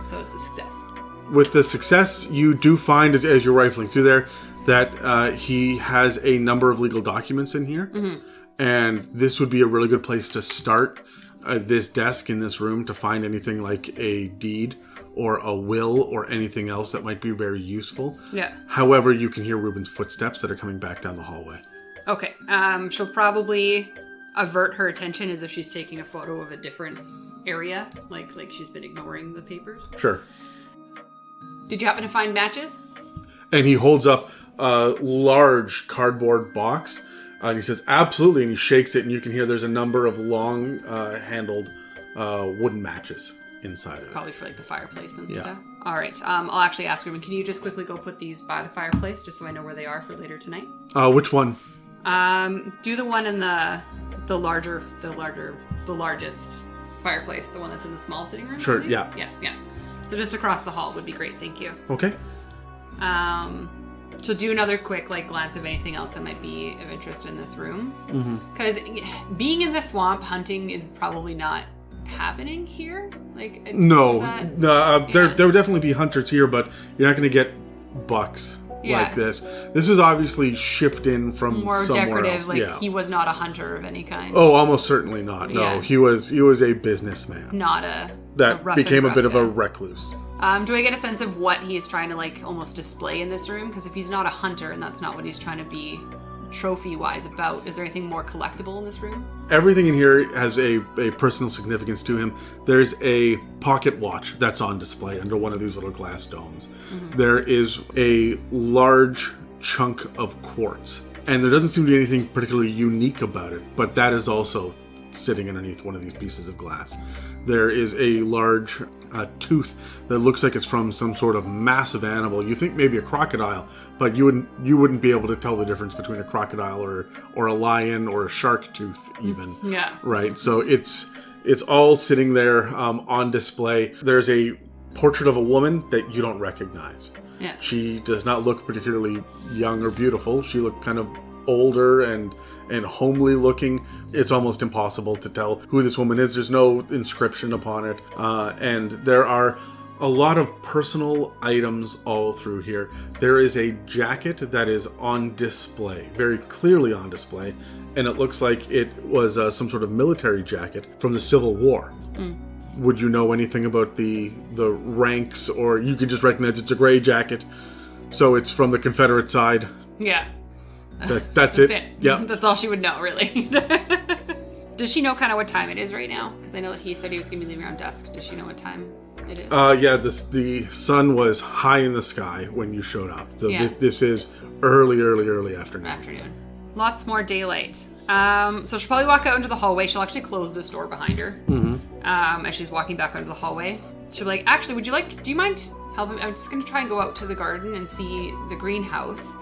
so it's a success. With the success, you do find, as you're rifling through there, that he has a number of legal documents in here. And this would be a really good place to start this desk in this room to find anything like a deed or a will or anything else that might be very useful. Yeah. However, you can hear Ruben's footsteps that are coming back down the hallway. Okay. She'll probably avert her attention as if she's taking a photo of a different area, like she's been ignoring the papers. Sure. Did you happen to find matches? And he holds up a large cardboard box. And he says, absolutely. And he shakes it, and you can hear there's a number of long handled wooden matches inside of it. Probably for like the fireplace and stuff. All right. I'll actually ask Ruben, can you just quickly go put these by the fireplace just so I know where they are for later tonight? Which one? Do the one in the largest fireplace, the one that's in the small sitting room? Sure, maybe? Yeah. So just across the hall would be great, thank you. Okay. So do another quick glance of anything else that might be of interest in this room. Because being in the swamp, hunting is probably not happening here. No. There would definitely be hunters here, but you're not going to get bucks like this. This is obviously shipped in from more somewhere decorative. else. He was not a hunter of any kind. Oh, almost certainly not. No, Yeah. he was a businessman. Not a That rough became and a bit rough of a guy. recluse. Do I get a sense of what he's trying to almost display in this room? Because if he's not a hunter and that's not what he's trying to be trophy-wise about, is there anything more collectible in this room? Everything in here has a personal significance to him. There's a pocket watch that's on display under one of these little glass domes. There is a large chunk of quartz. And there doesn't seem to be anything particularly unique about it, but that is also sitting underneath one of these pieces of glass. There is a large tooth that looks like it's from some sort of massive animal. You think maybe a crocodile, but you wouldn't be able to tell the difference between a crocodile or a lion or a shark tooth even. Yeah. Right. So it's all sitting there on display. There's a portrait of a woman that you don't recognize. Yeah. She does not look particularly young or beautiful. She looked kind of older and homely looking. It's almost impossible to tell who this woman is. There's no inscription upon it. And there are a lot of personal items all through here. There is a jacket that is on display, very clearly on display, and it looks like it was some sort of military jacket from the Civil War. Would you know anything about the ranks, or you could just recognize it's a gray jacket, so it's from the Confederate side? Yeah. That's it. Yeah. That's all she would know, really. Does she know kind of what time it is right now? Because I know that he said he was going to be leaving around dusk. Does she know what time it is? The sun was high in the sky when you showed up. So this is early afternoon. Lots more daylight. So she'll probably walk out into the hallway. She'll actually close this door behind her. As she's walking back out of the hallway. She'll be like, actually, do you mind helping? I'm just going to try and go out to the garden and see the greenhouse.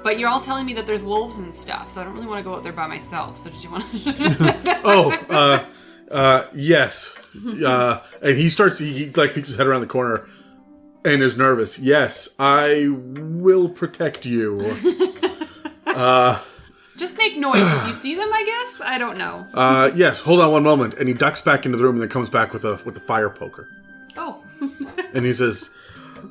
But you're all telling me that there's wolves and stuff, so I don't really want to go out there by myself. So did you want to... Yes. And he peeks his head around the corner and is nervous. Yes, I will protect you. Just make noise if you see them, I guess? I don't know. Yes, hold on one moment. And he ducks back into the room and then comes back with a fire poker. Oh. And he says,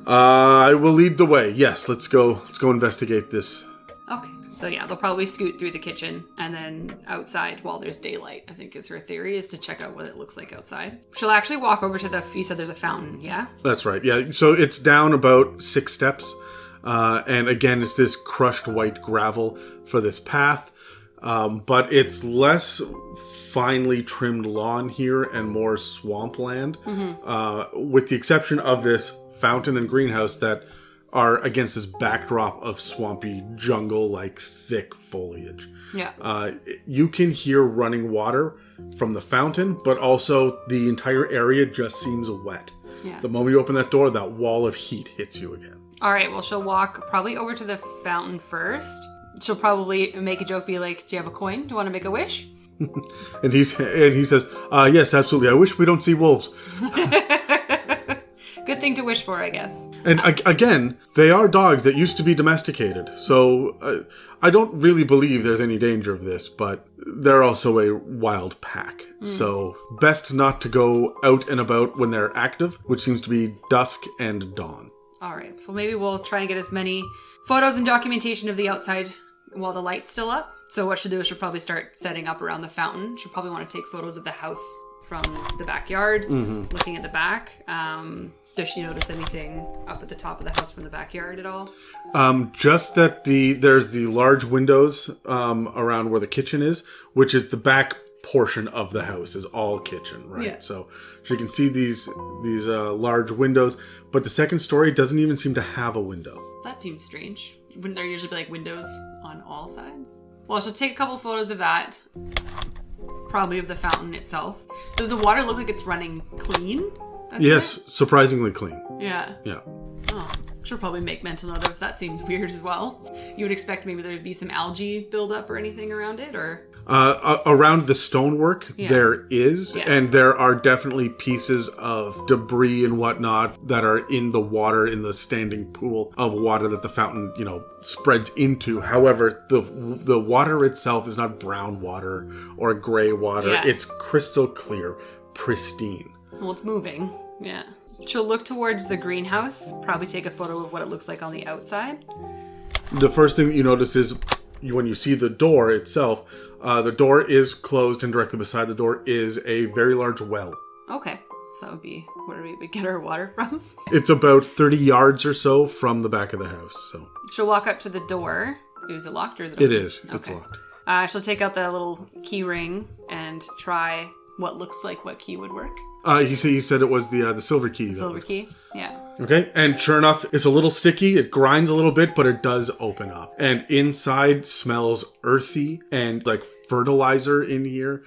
I will lead the way. Yes, let's go investigate this. Okay. So yeah, they'll probably scoot through the kitchen and then outside while there's daylight, I think is her theory, is to check out what it looks like outside. She'll actually walk over to you said there's a fountain, yeah? That's right, yeah. So it's down about 6 steps. And again, it's this crushed white gravel for this path. But it's less finely trimmed lawn here and more swampland. With the exception of this fountain and greenhouse that are against this backdrop of swampy jungle, like thick foliage. Yeah. You can hear running water from the fountain, but also the entire area just seems wet. Yeah. The moment you open that door, that wall of heat hits you again. All right, well, she'll walk probably over to the fountain first. She'll probably make a joke, be like, do you have a coin? Do you want to make a wish? And he says, yes, absolutely. I wish we don't see wolves. Good thing to wish for, I guess. And again, they are dogs that used to be domesticated. So I don't really believe there's any danger of this, but they're also a wild pack. So best not to go out and about when they're active, which seems to be dusk and dawn. All right, so maybe we'll try and get as many photos and documentation of the outside while the light's still up. So what she'll do is she'll probably start setting up around the fountain. She'll probably want to take photos of the house from the backyard, looking at the back. Does she notice anything up at the top of the house from the backyard at all? Just that there's the large windows around where the kitchen is, which is the back portion of the house is all kitchen, right? Yeah. So she can see these large windows, but the second story doesn't even seem to have a window. That seems strange. Wouldn't there usually be like windows on all sides? Well, she'll take a couple photos of that. Probably of the fountain itself. Does the water look like it's running clean? Yes, surprisingly clean. Yeah. Yeah. Oh, she'll probably make mental note of. That seems weird as well. You would expect maybe there would be some algae buildup or anything around it, or... Around the stonework, there is, Yeah. and there are definitely pieces of debris and whatnot that are in the water, in the standing pool of water that the fountain, spreads into. However, the water itself is not brown water or gray water. Yeah. It's crystal clear, pristine. Well, it's moving. Yeah. She'll look towards the greenhouse, probably take a photo of what it looks like on the outside. The first thing that you notice is when you see the door itself, the door is closed, and directly beside the door is a very large well. Okay. So that would be where we would get our water from. It's about 30 yards or so from the back of the house. So She'll walk up to the door. Is it locked or is it open? It is. Okay. It's locked. She'll take out the little key ring and try what looks like what key would work. He said it was the silver key. Silver key? Yeah. Okay, and sure enough, it's a little sticky. It grinds a little bit, but it does open up. And inside smells earthy and like fertilizer in here.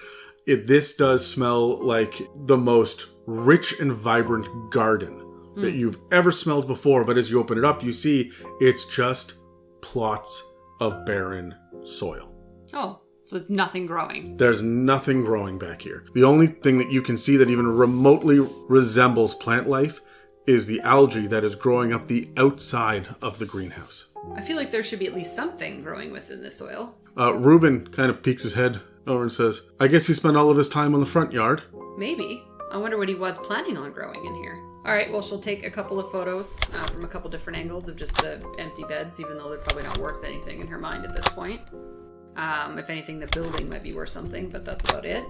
This does smell like the most rich and vibrant garden that you've ever smelled before. But as you open it up, you see it's just plots of barren soil. Oh, so it's nothing growing. There's nothing growing back here. The only thing that you can see that even remotely resembles plant life is the algae that is growing up the outside of the greenhouse. I feel like there should be at least something growing within the soil. Reuben kind of peeks his head over and says, I guess he spent all of his time on the front yard. Maybe. I wonder what he was planning on growing in here. All right, well, she'll take a couple of photos from a couple different angles of just the empty beds, even though they're probably not worth anything in her mind at this point. If anything, the building might be worth something, but that's about it.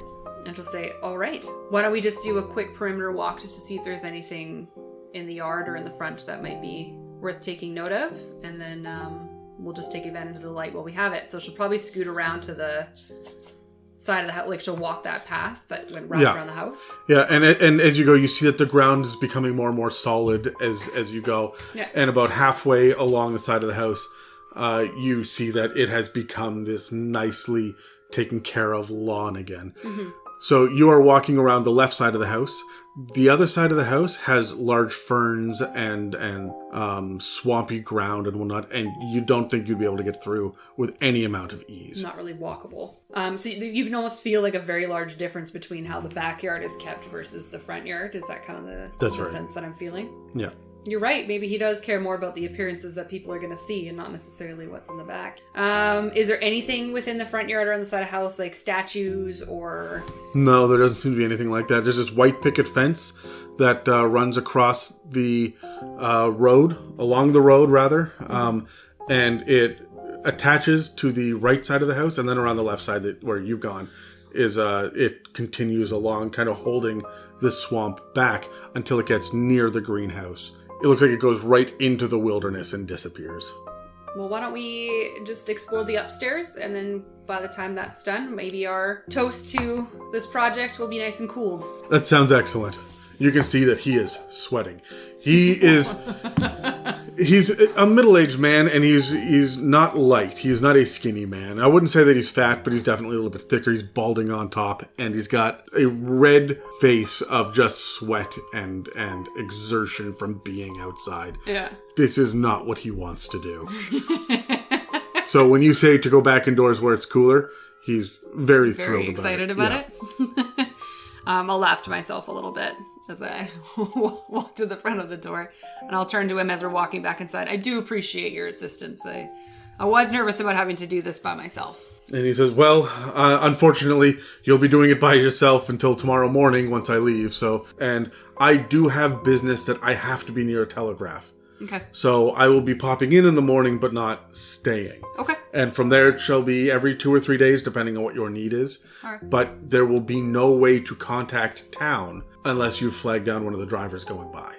And she'll say, all right, why don't we just do a quick perimeter walk just to see if there's anything in the yard or in the front that might be worth taking note of, and then we'll just take advantage of the light while we have it. So she'll probably scoot around to the side of the house, like she'll walk that path that went right around the house. Yeah, and as you go, you see that the ground is becoming more and more solid as you go. Yeah. And about halfway along the side of the house, you see that it has become this nicely taken care of lawn again. Mm-hmm. So you are walking around the left side of the house. The other side of the house has large ferns and swampy ground and whatnot, and you don't think you'd be able to get through with any amount of ease. Not really walkable. So you can almost feel like a very large difference between how the backyard is kept versus the front yard. Is that kind of the sense that I'm feeling? Yeah. You're right. Maybe he does care more about the appearances that people are going to see and not necessarily what's in the back. Is there anything within the front yard or on the side of the house, like statues or... No, there doesn't seem to be anything like that. There's this white picket fence that runs across the along the road, rather. And it attaches to the right side of the house, and then around the left side where you've gone is it continues along, kind of holding this swamp back until it gets near the greenhouse. It looks like it goes right into the wilderness and disappears. Well, why don't we just explore the upstairs, and then by the time that's done, maybe our toast to this project will be nice and cooled. That sounds excellent. You can see that he is sweating. He's a middle-aged man, and he's not light. He's not a skinny man. I wouldn't say that he's fat, but he's definitely a little bit thicker. He's balding on top, and he's got a red face of just sweat and exertion from being outside. Yeah. This is not what he wants to do. So when you say to go back indoors where it's cooler, he's very thrilled about it. Excited about it. I'll laugh to myself a little bit as I walk to the front of the door, and I'll turn to him as we're walking back inside. I do appreciate your assistance. I was nervous about having to do this by myself. And he says, well, unfortunately, you'll be doing it by yourself until tomorrow morning once I leave. And I do have business that I have to be near a telegraph. Okay. So I will be popping in the morning, but not staying. Okay. And from there, it shall be every 2 or 3 days, depending on what your need is. All right. But there will be no way to contact town unless you flag down one of the drivers going by.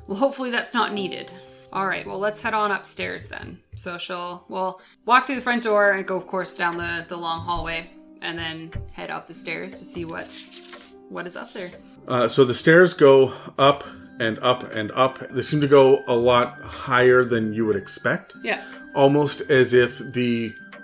Well, hopefully that's not needed. All right, well, let's head on upstairs then. So we'll walk through the front door and go, of course, down the long hallway, and then head up the stairs to see what is up there. So the stairs go up and up and up. They seem to go a lot higher than you would expect. Yeah. Almost as if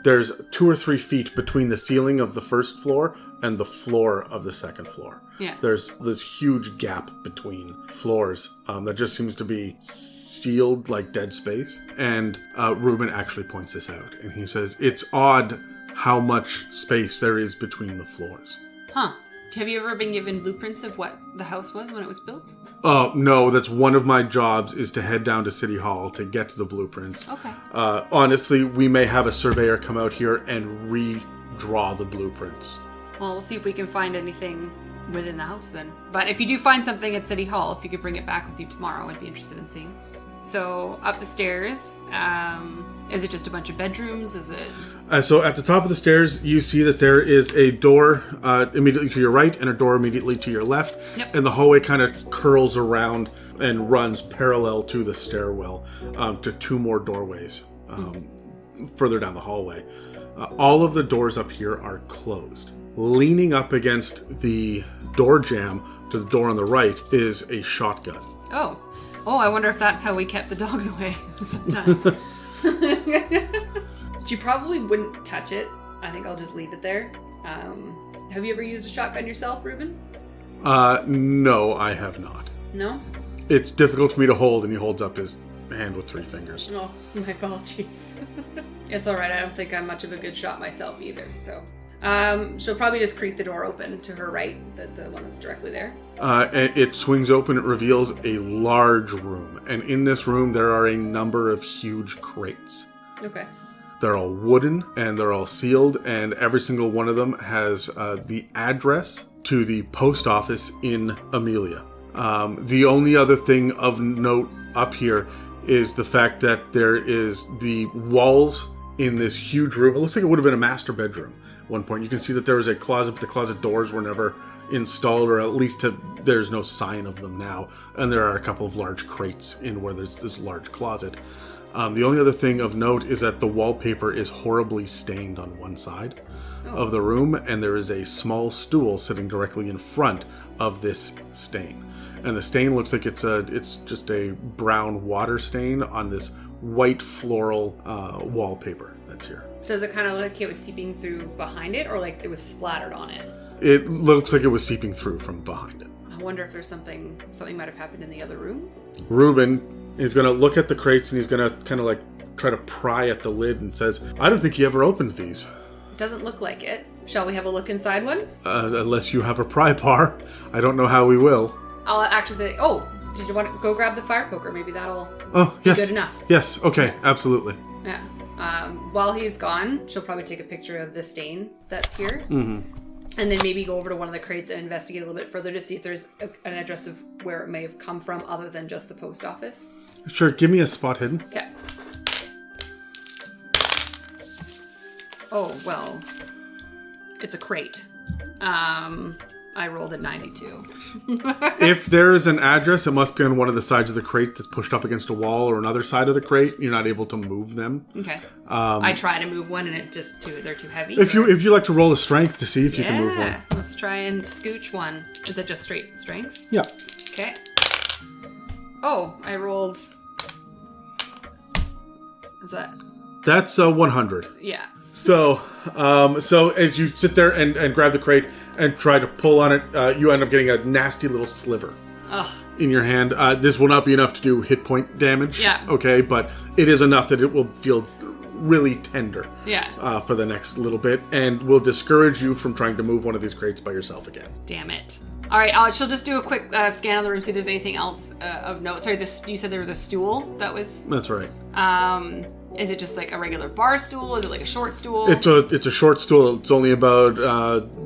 there's 2 or 3 feet between the ceiling of the first floor and the floor of the second floor. Yeah. There's this huge gap between floors that just seems to be sealed like dead space. And Ruben actually points this out. And he says, it's odd how much space there is between the floors. Huh. Have you ever been given blueprints of what the house was when it was built? No, that's one of my jobs is to head down to City Hall to get to the blueprints. Okay. Honestly, we may have a surveyor come out here and redraw the blueprints. Well, we'll see if we can find anything within the house then. But if you do find something at City Hall, if you could bring it back with you tomorrow, I'd be interested in seeing. So, up the stairs, is it just a bunch of bedrooms? Is it... So, at the top of the stairs, you see that there is a door immediately to your right and a door immediately to your left. Yep. And the hallway kind of curls around and runs parallel to the stairwell to 2 more doorways further down the hallway. All of the doors up here are closed. Leaning up against the door jamb to the door on the right is a shotgun. Oh, I wonder if that's how we kept the dogs away sometimes. You probably wouldn't touch it. I think I'll just leave it there. Have you ever used a shotgun yourself, Ruben? No, I have not. No? It's difficult for me to hold, and he holds up his hand with 3 fingers. Oh, my apologies. It's alright, I don't think I'm much of a good shot myself either, so... she'll probably just creak the door open to her right, the one that's directly there. It swings open, it reveals a large room. And in this room, there are a number of huge crates. Okay. They're all wooden, and they're all sealed, and every single one of them has the address to the post office in Amelia. The only other thing of note up here is the fact that there is the walls in this huge room. It looks like it would have been a master bedroom. One point you can see that there was a closet, but the closet doors were never installed, or at least there's no sign of them now, and there are a couple of large crates in where there's this large closet. The only other thing of note is that the wallpaper is horribly stained on one side of the room, and there is a small stool sitting directly in front of this stain, and the stain looks like it's just a brown water stain on this white floral wallpaper that's here. Does it kind of look like it was seeping through behind it, or like it was splattered on it? It looks like it was seeping through from behind it. I wonder if there's something might have happened in the other room. Reuben is going to look at the crates and he's going to kind of like try to pry at the lid and says, I don't think he ever opened these. Doesn't look like it. Shall we have a look inside one? Unless you have a pry bar. I don't know how we will. I'll actually say, did you want to go grab the fire poker? Maybe that'll be good enough. Yes, okay, absolutely. Yeah. While he's gone, she'll probably take a picture of the stain that's here. Mm-hmm. And then maybe go over to one of the crates and investigate a little bit further to see if there's an address of where it may have come from other than just the post office. Sure, give me a spot hidden. Yeah. Oh, well, it's a crate. I rolled a 92. If there is an address, it must be on one of the sides of the crate that's pushed up against a wall or another side of the crate. You're not able to move them. Okay. I try to move one and they're too heavy. If you like to roll a strength to see if you can move one. Let's try and scooch one. Is it just straight strength? Yeah. Okay. Oh, I rolled... Is that... That's 100. Yeah. So as you sit there and grab the crate and try to pull on it, you end up getting a nasty little sliver in your hand. This will not be enough to do hit point damage. Yeah. Okay, but it is enough that it will feel really tender. Yeah. For the next little bit, and will discourage you from trying to move one of these crates by yourself again. Damn it. All right, she'll just do a quick scan of the room, see if there's anything else of note. Sorry, you said there was a stool that was... That's right. Is it just like a regular bar stool? Is it like a short stool? It's a short stool. It's only about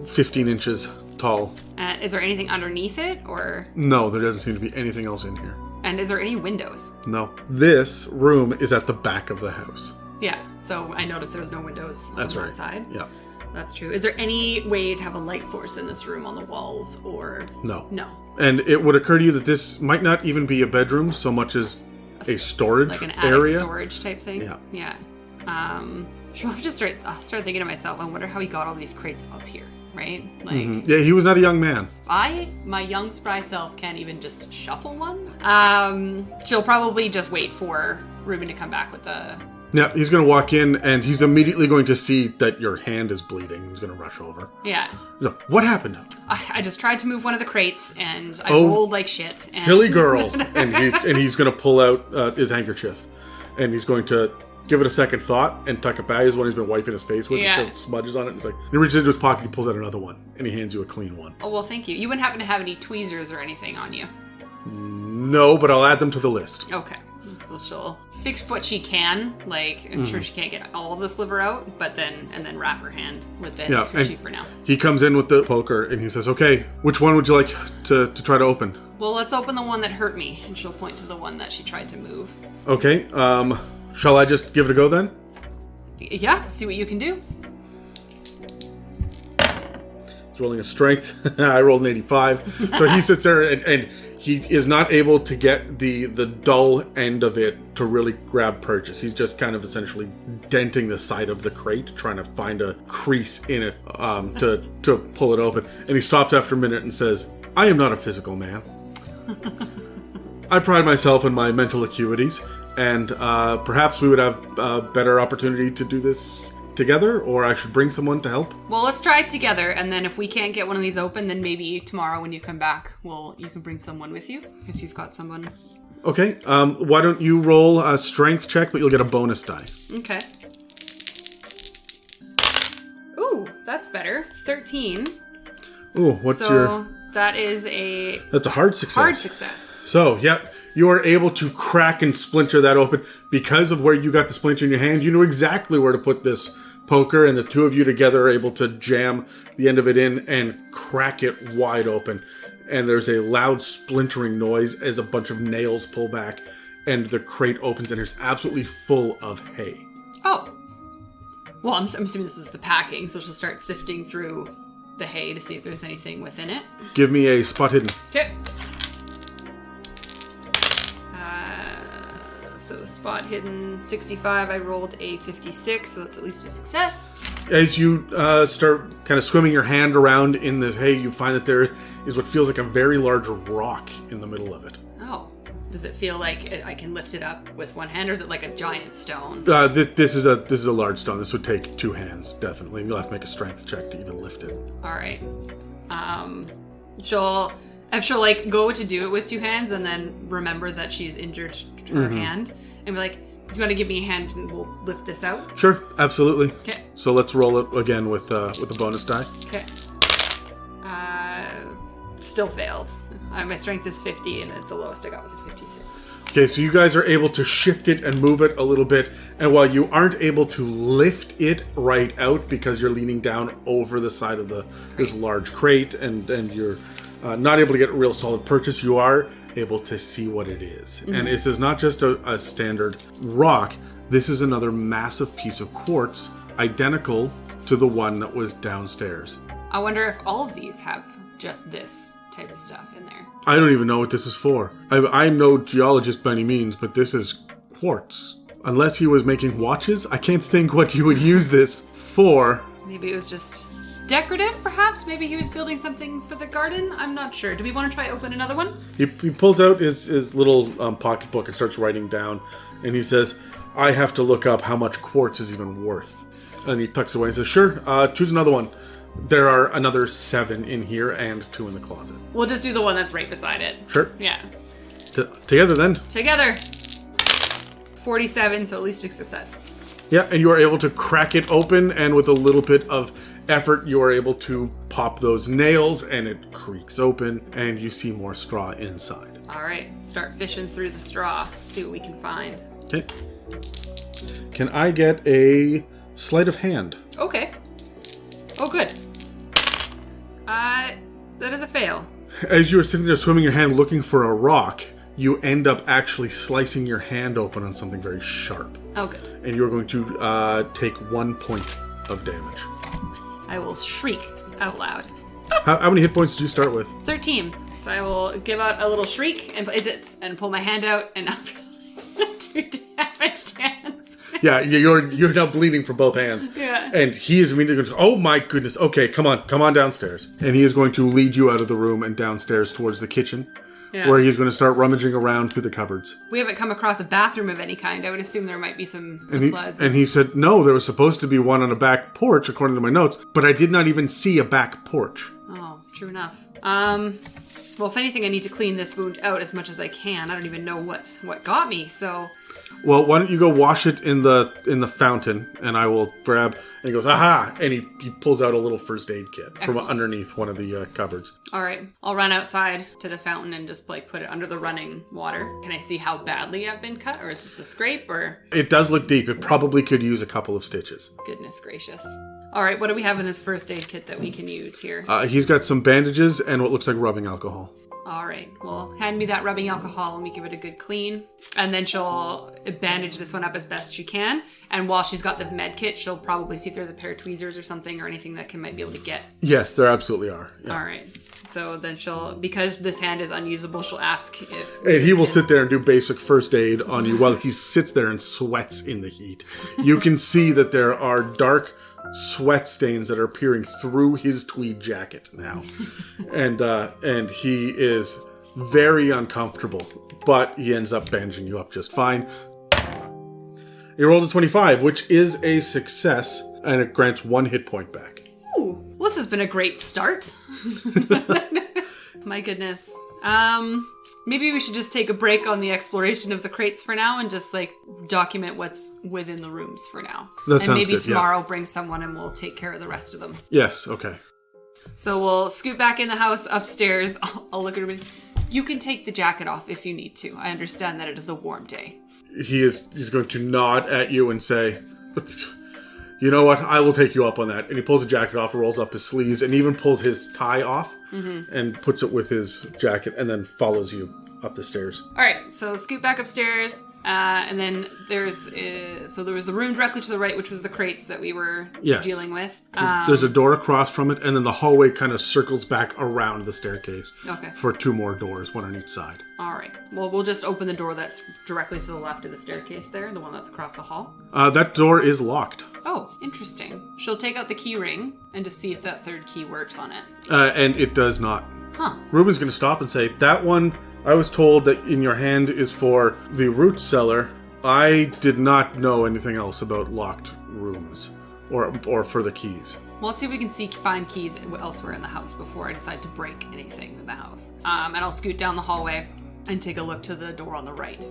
15 inches tall. Is there anything underneath it, or? No, there doesn't seem to be anything else in here. And is there any windows? No. This room is at the back of the house. Yeah, so I noticed there's no windows on that side. Yeah. That's true. Is there any way to have a light source in this room on the walls, or? No. No. And it would occur to you that this might not even be a bedroom so much as a storage like an attic area. Storage type thing. Yeah. Should I just start thinking to myself, I wonder how he got all these crates up here, right? Like, yeah, he was not a young man. My young spry self can't even just shuffle one. She'll probably just wait for Reuben to come back with the... Yeah, he's going to walk in, and he's immediately going to see that your hand is bleeding. He's going to rush over. Yeah. No, what happened? I just tried to move one of the crates, and I rolled like shit. And... Silly girl. and he's going to pull out his handkerchief, and he's going to give it a second thought and tuck it back. This is one he's been wiping his face with. Yeah. It smudges on it. It's like, he reaches into his pocket, he pulls out another one, and he hands you a clean one. Oh, well, thank you. You wouldn't happen to have any tweezers or anything on you? No, but I'll add them to the list. Okay. So she'll fix what she can, like, I'm sure she can't get all of the sliver out, but then wrap her hand with the handkerchief for now. He comes in with the poker and he says, okay, which one would you like to try to open? Well, let's open the one that hurt me, and she'll point to the one that she tried to move. Okay, shall I just give it a go then? Yeah, see what you can do. He's rolling a strength. I rolled an 85. So he sits there and he is not able to get the dull end of it to really grab purchase. He's just kind of essentially denting the side of the crate, trying to find a crease in it to pull it open. And he stops after a minute and says, I am not a physical man. I pride myself in my mental acuities, and perhaps we would have a better opportunity to do this together, or I should bring someone to help. Well, let's try it together, and then if we can't get one of these open, then maybe tomorrow when you come back, you can bring someone with you, if you've got someone. Okay, why don't you roll a strength check, but you'll get a bonus die. Okay. Ooh, that's better. 13. Ooh, that's a hard success. Hard success. So, yeah, you are able to crack and splinter that open. Because of where you got the splinter in your hand, you knew exactly where to put this poker, and the two of you together are able to jam the end of it in and crack it wide open. And there's a loud splintering noise as a bunch of nails pull back, and the crate opens, and it's absolutely full of hay. Oh. Well, I'm assuming this is the packing, so she'll start sifting through the hay to see if there's anything within it. Give me a spot hidden. Okay. So spot hidden 65, I rolled a 56, so that's at least a success. As you start kind of swimming your hand around in this hay, you find that there is what feels like a very large rock in the middle of it. Oh. Does it feel like I can lift it up with one hand, or is it like a giant stone? This is a large stone. This would take two hands, definitely. You'll have to make a strength check to even lift it. All right. She'll And she'll, like, go to do it with 2 hands and then remember that she's injured her hand. And be like, you want to give me a hand and we'll lift this out? Sure, absolutely. Okay. So let's roll it again with a bonus die. Okay. Still failed. My strength is 50, and the lowest I got was a 56. Okay, so you guys are able to shift it and move it a little bit, and while you aren't able to lift it right out because you're leaning down over the side of this large crate, and you're not able to get a real solid purchase, you are able to see what it is. And this is not just a standard rock. This is another massive piece of quartz, identical to the one that was downstairs. I wonder if all of these have just this type of stuff in there. I don't even know what this is for. I'm no geologist by any means, but this is quartz. Unless he was making watches, I can't think what you would use this for. Maybe it was just decorative, perhaps? Maybe he was building something for the garden? I'm not sure. Do we want to try open another one? He pulls out his little pocketbook and starts writing down, and he says, I have to look up how much quartz is even worth. And he tucks away and says, sure, choose another one. There are another 7 in here and 2 in the closet. We'll just do the one that's right beside it. Sure. Yeah. Together then. Together. 47, so at least a success. Yeah, and you are able to crack it open, and with a little bit of effort, you are able to pop those nails, and it creaks open, and you see more straw inside. All right, start fishing through the straw. See what we can find. Okay. Can I get a sleight of hand? Okay. Oh, good. That is a fail. As you are sitting there swimming your hand looking for a rock, you end up actually slicing your hand open on something very sharp. Oh, good. And you're going to take 1 point of damage. I will shriek out loud. How many hit points did you start with? 13. So I will give out a little shriek and pull my hand out and I'll 2 damaged hands. Yeah, you're now bleeding from both hands. Yeah. And he is immediately going to, oh my goodness, okay, come on downstairs. And he is going to lead you out of the room and downstairs towards the kitchen, where he's going to start rummaging around through the cupboards. We haven't come across a bathroom of any kind. I would assume there might be some supplies. And he said, no, there was supposed to be one on a back porch, according to my notes, but I did not even see a back porch. Oh, true enough. Well, if anything, I need to clean this wound out as much as I can. I don't even know what got me, so... Well, why don't you go wash it in the fountain, and I will grab... And he goes, aha! And he pulls out a little first aid kit from underneath one of the cupboards. All right. I'll run outside to the fountain and just, put it under the running water. Can I see how badly I've been cut, or is it just a scrape, or... It does look deep. It probably could use a couple of stitches. Goodness gracious. All right, what do we have in this first aid kit that we can use here? He's got some bandages and what looks like rubbing alcohol. All right, well, hand me that rubbing alcohol and we give it a good clean. And then she'll bandage this one up as best she can. And while she's got the med kit, she'll probably see if there's a pair of tweezers or something or anything that might be able to get. Yes, there absolutely are. Yeah. All right. So then because this hand is unusable, she'll ask if... And he will sit there and do basic first aid on you while he sits there and sweats in the heat. You can see that there are dark sweat stains that are peering through his tweed jacket now. And he is very uncomfortable, but he ends up bandaging you up just fine. You rolled a 25, which is a success, and it grants 1 hit point back. Ooh, well, this has been a great start. My goodness. Maybe we should just take a break on the exploration of the crates for now and just document what's within the rooms for now. That sounds good. And maybe tomorrow bring someone and we'll take care of the rest of them. Yes, okay. So we'll scoot back in the house upstairs. I'll look at her. You can take the jacket off if you need to. I understand that it is a warm day. He's going to nod at you and say, you know what, I will take you up on that. And he pulls the jacket off, rolls up his sleeves, and even pulls his tie off and puts it with his jacket and then follows you up the stairs. All right, so scoot back upstairs. And then there was the room directly to the right, which was the crates that we were dealing with. There's a door across from it, and then the hallway kind of circles back around the staircase for 2 more doors, one on each side. All right. Well, we'll just open the door that's directly to the left of the staircase there, the one that's across the hall. That door is locked. Oh, interesting. She'll take out the key ring and just see if that 3rd key works on it. And it does not. Huh. Ruben's going to stop and say, that one... I was told that in your hand is for the root cellar. I did not know anything else about locked rooms or for the keys. Well, let's see if we can find keys elsewhere in the house before I decide to break anything in the house. And I'll scoot down the hallway and take a look to the door on the right.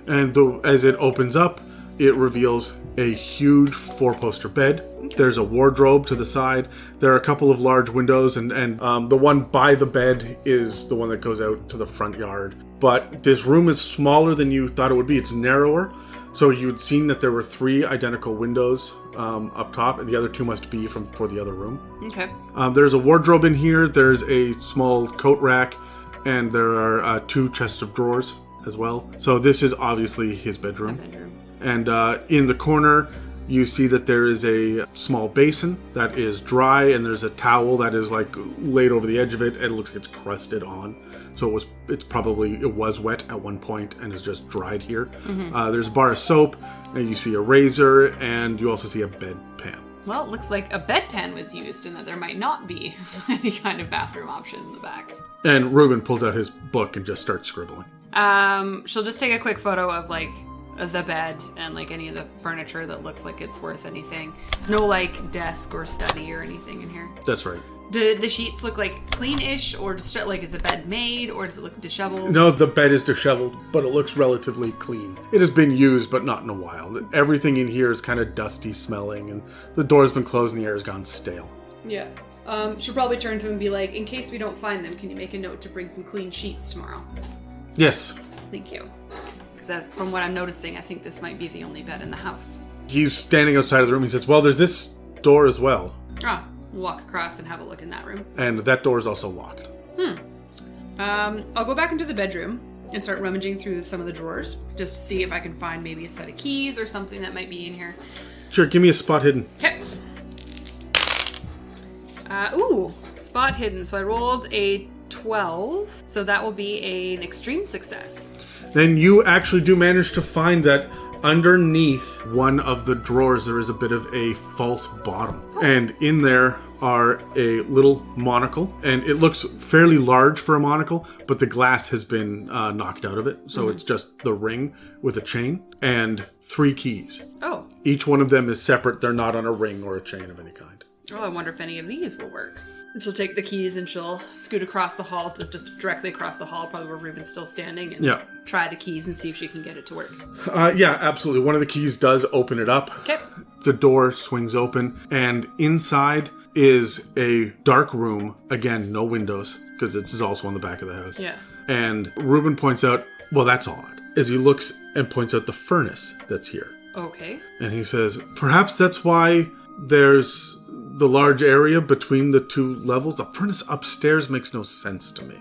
And as it opens up, it reveals a huge 4-poster bed. Okay. There's a wardrobe to the side. There are a couple of large windows, and the one by the bed is the one that goes out to the front yard. But this room is smaller than you thought it would be. It's narrower. So you'd seen that there were 3 identical windows up top, and the other 2 must be for the other room. Okay. There's a wardrobe in here. There's a small coat rack, and there are 2 chests of drawers as well. So this is obviously his bedroom. And in the corner, you see that there is a small basin that is dry, and there's a towel that is like laid over the edge of it, and it looks like it's crusted on. So it was wet at one point and is just dried here. Mm-hmm. There's a bar of soap, and you see a razor, and you also see a bedpan. Well, it looks like a bedpan was used, and that there might not be any kind of bathroom option in the back. And Reuben pulls out his book and just starts scribbling. She'll just take a quick photo of like the bed and like any of the furniture that looks like it's worth anything. No like desk or study or anything in here. That's right. Do the sheets look like clean-ish, or just like is the bed made, or does it look disheveled? No, the bed is disheveled, but it looks relatively clean. It has been used, but not in a while. Everything in here is kind of dusty smelling, and the door's been closed and the air has gone stale. Yeah. She'll probably turn to him and be like, in case we don't find them, can you make a note to bring some clean sheets tomorrow? Yes. Thank you. Because from what I'm noticing, I think this might be the only bed in the house. He's standing outside of the room. He says, well, there's this door as well. We'll walk across and have a look in that room. And that door is also locked. I'll go back into the bedroom and start rummaging through some of the drawers, just to see if I can find maybe a set of keys or something that might be in here. Sure, give me a spot hidden. Okay. Spot hidden. So I rolled a 12, so that will be an extreme success. Then you actually do manage to find that underneath one of the drawers there is a bit of a false bottom. Oh. And in there are a little monocle, and it looks fairly large for a monocle, but the glass has been knocked out of it, so it's just the ring with a chain and 3 keys. Oh. Each one of them is separate. They're not on a ring or a chain of any kind. Oh, I wonder if any of these will work. And she'll take the keys and she'll scoot across the hall, just directly across the hall, probably where Ruben's still standing, and try the keys and see if she can get it to work. Yeah, absolutely. One of the keys does open it up. Okay. The door swings open, and inside is a dark room. Again, no windows, because this is also on the back of the house. Yeah. And Ruben points out, well, that's odd, as he looks and points out the furnace that's here. Okay. And he says, perhaps that's why there's the large area between the 2 levels. The furnace upstairs makes no sense to me.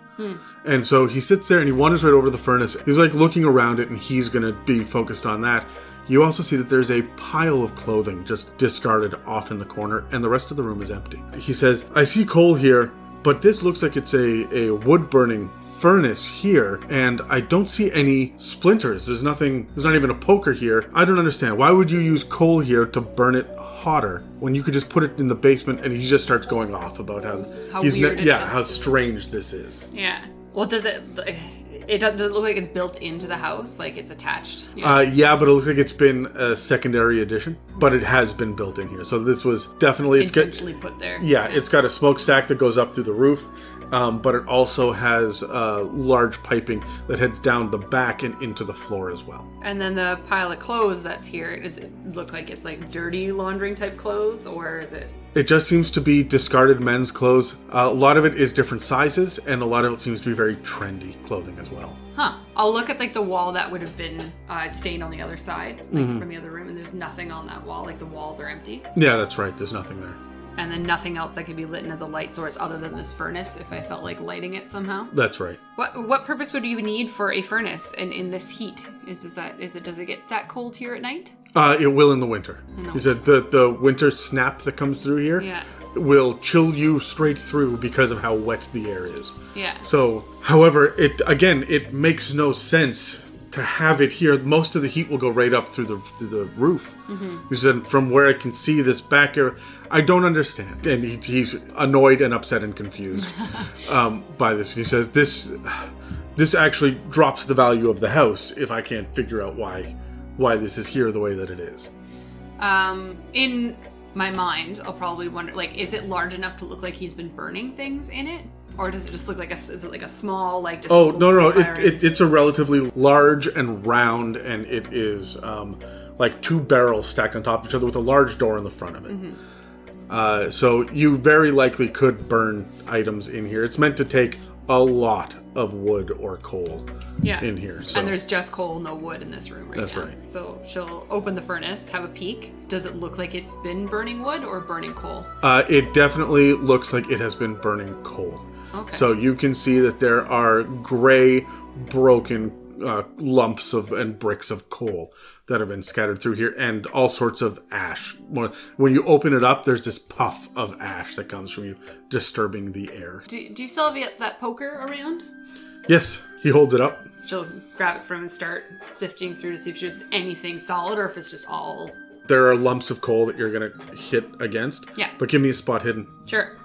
And so he sits there and he wanders right over to the furnace. He's like looking around it, and he's going to be focused on that. You also see that there's a pile of clothing just discarded off in the corner, and the rest of the room is empty. He says, I see coal here, but this looks like it's a wood-burning furnace here, and I don't see any splinters. There's not even a poker here. I don't understand. Why would you use coal here to burn it hotter when you could just put it in the basement? And he just starts going off about how weird how strange this is. Yeah. Well, does it look like it's built into the house, like it's attached? Yeah, but it looks like it's been a secondary addition, but it has been built in here. So this was definitely intentionally put there. Yeah, it's got a smokestack that goes up through the roof. But it also has large piping that heads down the back and into the floor as well. And then the pile of clothes that's here, does it look like it's like dirty laundering type clothes, or is it? It just seems to be discarded men's clothes. A lot of it is different sizes, and a lot of it seems to be very trendy clothing as well. Huh. I'll look at like the wall that would have been stained on the other side, from the other room, and there's nothing on that wall. Like the walls are empty. Yeah, that's right. There's nothing there. And then nothing else that could be lit as a light source other than this furnace if I felt like lighting it somehow. That's right. What purpose would you need for a furnace in this heat? Does it get that cold here at night? It will in the winter. He said the winter snap that comes through here will chill you straight through because of how wet the air is. Yeah. So, however, it makes no sense to have it here. Most of the heat will go right up through the roof. He said, from where I can see this back area, I don't understand. And he's annoyed and upset and confused by this. He says, this actually drops the value of the house if I can't figure out why this is here the way that it is. my mind, I'll probably wonder, like, is it large enough to look like he's been burning things in it? Or does it just look like is it like a small, like, just... Oh, no. It's a relatively large and round, and it is like 2 barrels stacked on top of each other with a large door in the front of it. Mm-hmm. So you very likely could burn items in here. It's meant to take a lot of wood or coal in here. So. And there's just coal, no wood in this room That's now. right. So she'll open the furnace, have a peek. Does it look like it's been burning wood or burning coal? It definitely looks like it has been burning coal. Okay. So you can see that there are gray, broken lumps and bricks of coal that have been scattered through here, and all sorts of ash. When you open it up, there's this puff of ash that comes from you, disturbing the air. Do you still have that poker around? Yes, he holds it up. She'll grab it from and start sifting through to see if there's anything solid or if it's just all... There are lumps of coal that you're going to hit against. Yeah. But give me a spot hidden. Sure.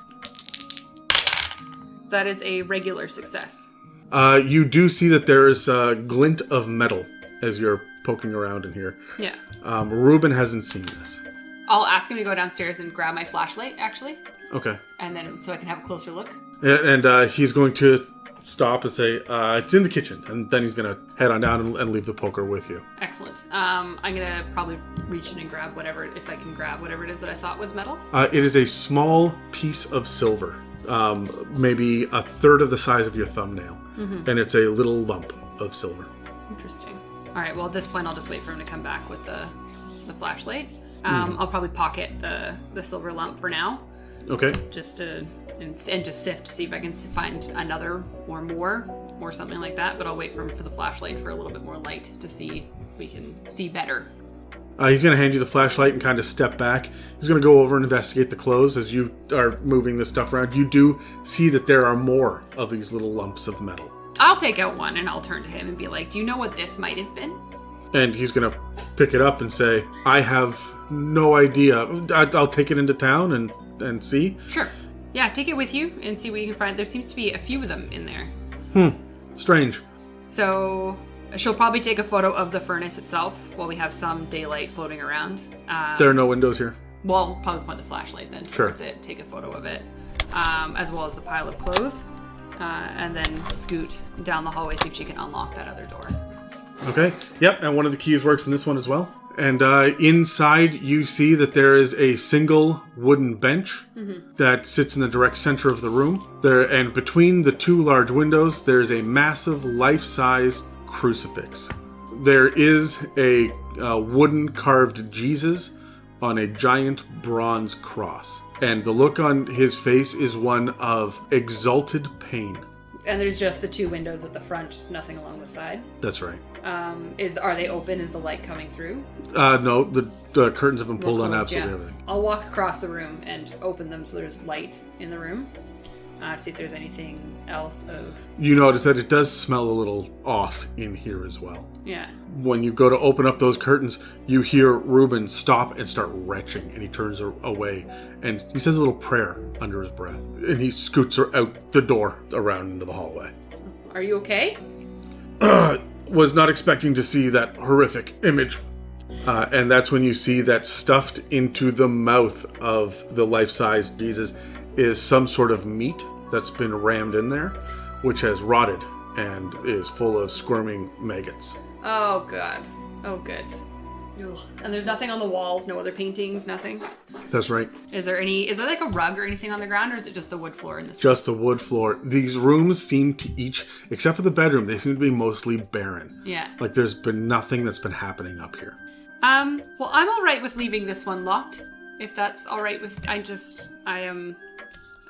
That is a regular success. You do see that there is a glint of metal as you're poking around in here. Yeah. Reuben hasn't seen this. I'll ask him to go downstairs and grab my flashlight, actually. Okay. And then, so I can have a closer look. And he's going to stop and say, it's in the kitchen. And then he's going to head on down and leave the poker with you. Excellent. I'm going to probably reach in and grab whatever, if I can grab whatever it is that I thought was metal. It is a small piece of silver. Maybe a third of the size of your thumbnail. Mm-hmm. And it's a little lump of silver. Interesting. All right, well, at this point, I'll just wait for him to come back with the flashlight. I'll probably pocket the silver lump for now. Okay. Just to and just sift to see if I can find another or more or something like that. But I'll wait for the flashlight for a little bit more light to see if we can see better. He's going to hand you the flashlight and kind of step back. He's going to go over and investigate the clothes as you are moving this stuff around. You do see that there are more of these little lumps of metal. I'll take out one and I'll turn to him and be like, do you know what this might have been? And he's going to pick it up and say, I have no idea. I'll take it into town and see. Sure. Yeah, take it with you and see what you can find. There seems to be a few of them in there. Strange. So she'll probably take a photo of the furnace itself while we have some daylight floating around. There are no windows here. Well, probably point the flashlight then towards it, take a photo of it, as well as the pile of clothes, and then scoot down the hallway, see if she can unlock that other door. Okay. Yep, and one of the keys works in this one as well. And inside, you see that there is a single wooden bench that sits in the direct center of the room. And between the 2 large windows, there is a massive life-size crucifix. There is a wooden carved Jesus on a giant bronze cross. And the look on his face is one of exalted pain. And there's just the 2 windows at the front, nothing along the side. That's right. Are they open? Is the light coming through? No, the curtains have been pulled on absolutely everything. I'll walk across the room and open them so there's light in the room. See if there's anything else of... You notice that it does smell a little off in here as well. Yeah. When you go to open up those curtains, you hear Reuben stop and start retching, and he turns away, and he says a little prayer under his breath, and he scoots her out the door around into the hallway. Are you okay? Was not expecting to see that horrific image. And that's when you see that stuffed into the mouth of the life-size Jesus is some sort of meat that's been rammed in there, which has rotted and is full of squirming maggots. Oh, God. Oh, good. Ugh. And there's nothing on the walls, no other paintings, nothing? That's right. Is there like a rug or anything on the ground, or is it just the wood floor in this room? Just the wood floor. These rooms seem to each, except for the bedroom, they seem to be mostly barren. Yeah. Like there's been nothing that's been happening up here. Well, I'm all right with leaving this one locked. If that's all right with...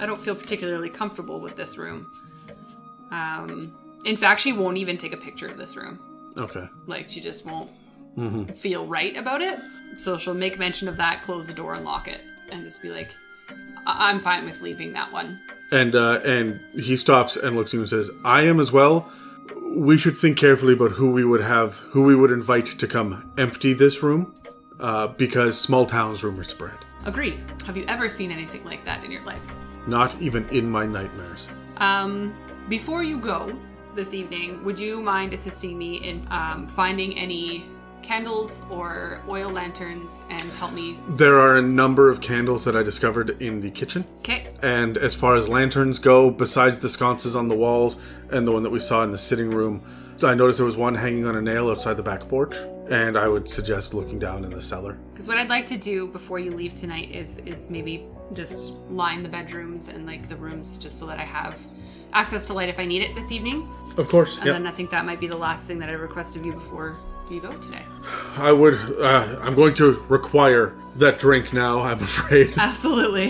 I don't feel particularly comfortable with this room. In fact, she won't even take a picture of this room. Okay. Like, she just won't feel right about it. So she'll make mention of that, close the door and lock it. And just be like, I'm fine with leaving that one. And he stops and looks at you and says, I am as well. We should think carefully about who we would invite to come empty this room. Because small towns rumors spread. Agreed. Have you ever seen anything like that in your life? Not even in my nightmares. Before you go this evening, would you mind assisting me in finding any candles or oil lanterns and help me? There are a number of candles that I discovered in the kitchen. Okay. And as far as lanterns go, besides the sconces on the walls and the one that we saw in the sitting room, I noticed there was one hanging on a nail outside the back porch. And I would suggest looking down in the cellar. Because what I'd like to do before you leave tonight is maybe just line the bedrooms and like the rooms just so that I have access to light if I need it this evening. Of course, And then I think that might be the last thing that I request of you before you go today. I'm going to require that drink now, I'm afraid. Absolutely.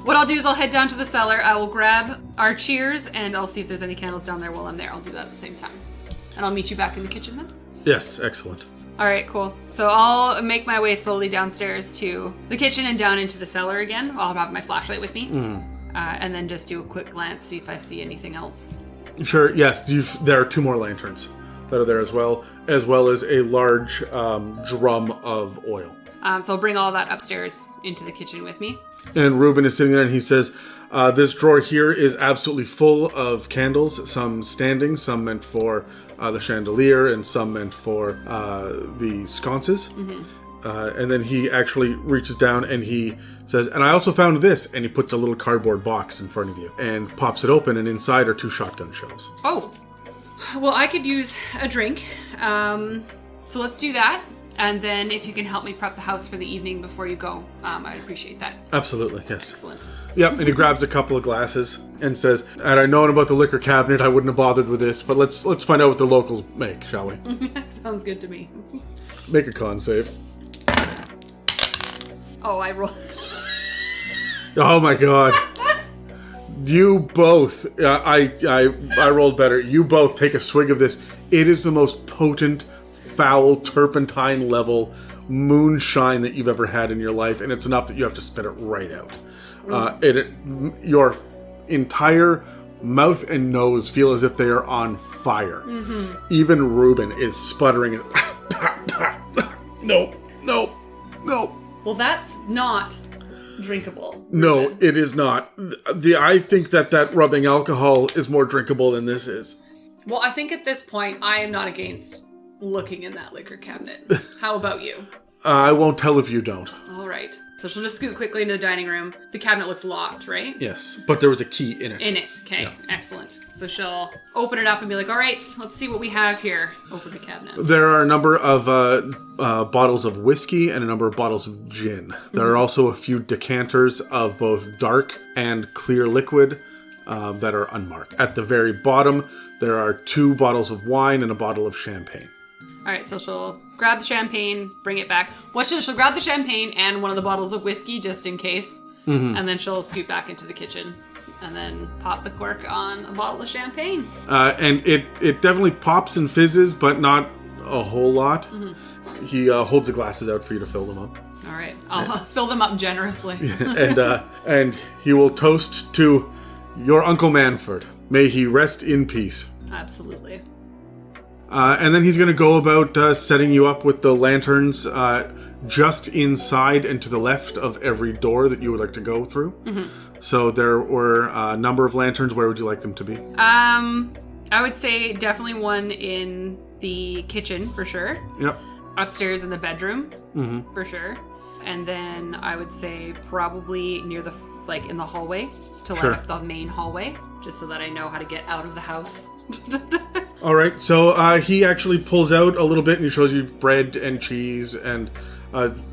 What I'll do is I'll head down to the cellar. I will grab our cheers and I'll see if there's any candles down there while I'm there. I'll do that at the same time. And I'll meet you back in the kitchen then. Yes, excellent. All right, cool. So I'll make my way slowly downstairs to the kitchen and down into the cellar again. I'll have my flashlight with me. And then just do a quick glance, see if I see anything else. Sure, yes. There are 2 more lanterns that are there as well as a large drum of oil. So I'll bring all that upstairs into the kitchen with me. And Ruben is sitting there and he says, this drawer here is absolutely full of candles, some standing, some meant for the chandelier, and some meant for the sconces. And then he actually reaches down and he says, and I also found this, and he puts a little cardboard box in front of you and pops it open, and inside are 2 shotgun shells. Oh, well, I could use a drink. So let's do that. And then if you can help me prep the house for the evening before you go, I'd appreciate that. Absolutely, yes. Excellent. Yep, and he grabs a couple of glasses and says, had I known about the liquor cabinet, I wouldn't have bothered with this, but let's find out what the locals make, shall we? Sounds good to me. Make a con save. Oh, I roll. Oh my god. You both, I rolled better. You both take a swig of this. It is the most potent, foul, turpentine level moonshine that you've ever had in your life, and it's enough that you have to spit it right out. Your entire mouth and nose feel as if they are on fire. Even Ruben is sputtering. No. Well, that's not drinkable. No, it is not. I think that rubbing alcohol is more drinkable than this is. Well, I think at this point, I am not against looking in that liquor cabinet. How about you? I won't tell if you don't. All right. So she'll just scoot quickly into the dining room. The cabinet looks locked, right? Yes, but there was a key in it. In it. Okay, yeah. Excellent. So she'll open it up and be like, all right, let's see what we have here. Open the cabinet. There are a number of bottles of whiskey and a number of bottles of gin. There are also a few decanters of both dark and clear liquid that are unmarked. At the very bottom, there are 2 bottles of wine and a bottle of champagne. All right, so she'll grab the champagne, bring it back. She'll grab the champagne and one of the bottles of whiskey just in case. And then she'll scoot back into the kitchen and then pop the cork on a bottle of champagne. And it definitely pops and fizzes, but not a whole lot. He holds the glasses out for you to fill them up. All right, I'll fill them up generously. And he will toast to your Uncle Manford. May he rest in peace. Absolutely. And then he's going to go about setting you up with the lanterns just inside and to the left of every door that you would like to go through. So there were a number of lanterns. Where would you like them to be? I would say definitely one in the kitchen for sure. Yep. Upstairs in the bedroom for sure. And then I would say probably near in the hallway to light up the main hallway, just so that I know how to get out of the house. All right, so he actually pulls out a little bit and he shows you bread and cheese and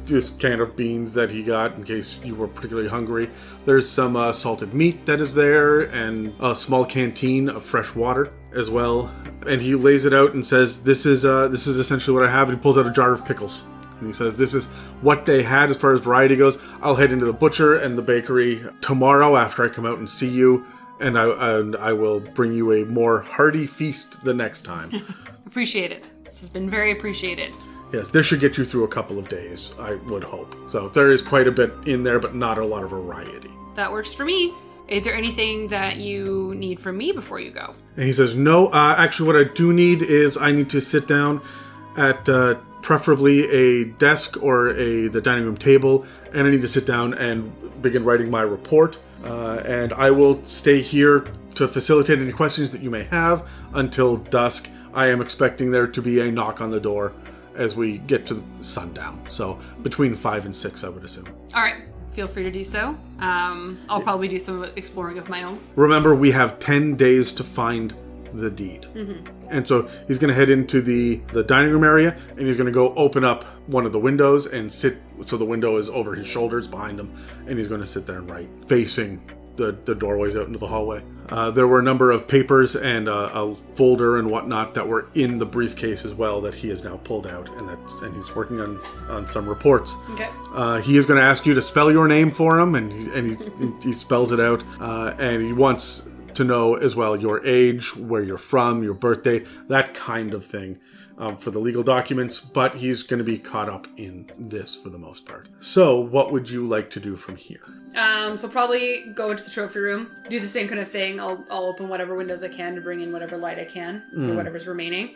this can of beans that he got in case you were particularly hungry. There's some salted meat that is there and a small canteen of fresh water as well. And he lays it out and says, this is essentially what I have. And he pulls out a jar of pickles. And he says, this is what they had as far as variety goes. I'll head into the butcher and the bakery tomorrow after I come out and see you. And I will bring you a more hearty feast the next time. Appreciate it. This has been very appreciated. Yes, this should get you through a couple of days, I would hope. So there is quite a bit in there, but not a lot of variety. That works for me. Is there anything that you need from me before you go? And he says, no, actually what I do need is I need to sit down at preferably a desk or the dining room table, and I need to sit down and begin writing my report. And I will stay here to facilitate any questions that you may have until dusk. I am expecting there to be a knock on the door as we get to sundown. So between 5 and 6, I would assume. All right. Feel free to do so. I'll probably do some exploring of my own. Remember, we have 10 days to find the deed. And so he's going to head into the dining room area, and he's going to go open up one of the windows and sit, so the window is over his shoulders behind him, and he's going to sit there and write, facing the doorways out into the hallway. There were a number of papers and a folder and whatnot that were in the briefcase as well that he has now pulled out, and he's working on some reports. Okay. He is going to ask you to spell your name for him, and he spells it out, and he wants to know as well your age, where you're from, your birthday, that kind of thing, for the legal documents, but he's going to be caught up in this for the most part. So what would you like to do from here? So probably go into the trophy room, do the same kind of thing. I'll open whatever windows I can to bring in whatever light I can, or whatever's remaining.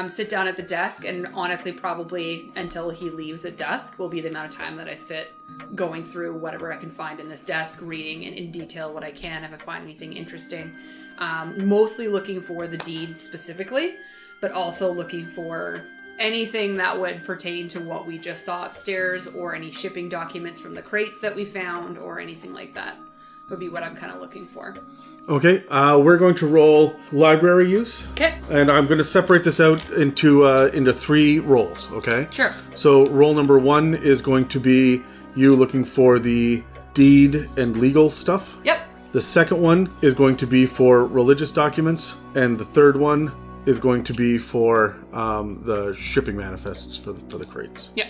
Sit down at the desk, and honestly, probably until he leaves at dusk will be the amount of time that I sit going through whatever I can find in this desk, reading in detail what I can if I find anything interesting. Mostly looking for the deed specifically, but also looking for anything that would pertain to what we just saw upstairs, or any shipping documents from the crates that we found, or anything like that would be what I'm kind of looking for. Okay, we're going to roll library use. Okay. And I'm going to separate this out into 3 rolls, okay? Sure. So roll number 1 is going to be you looking for the deed and legal stuff. Yep. The second one is going to be for religious documents, and the third one is going to be for the shipping manifests for the crates. Yep.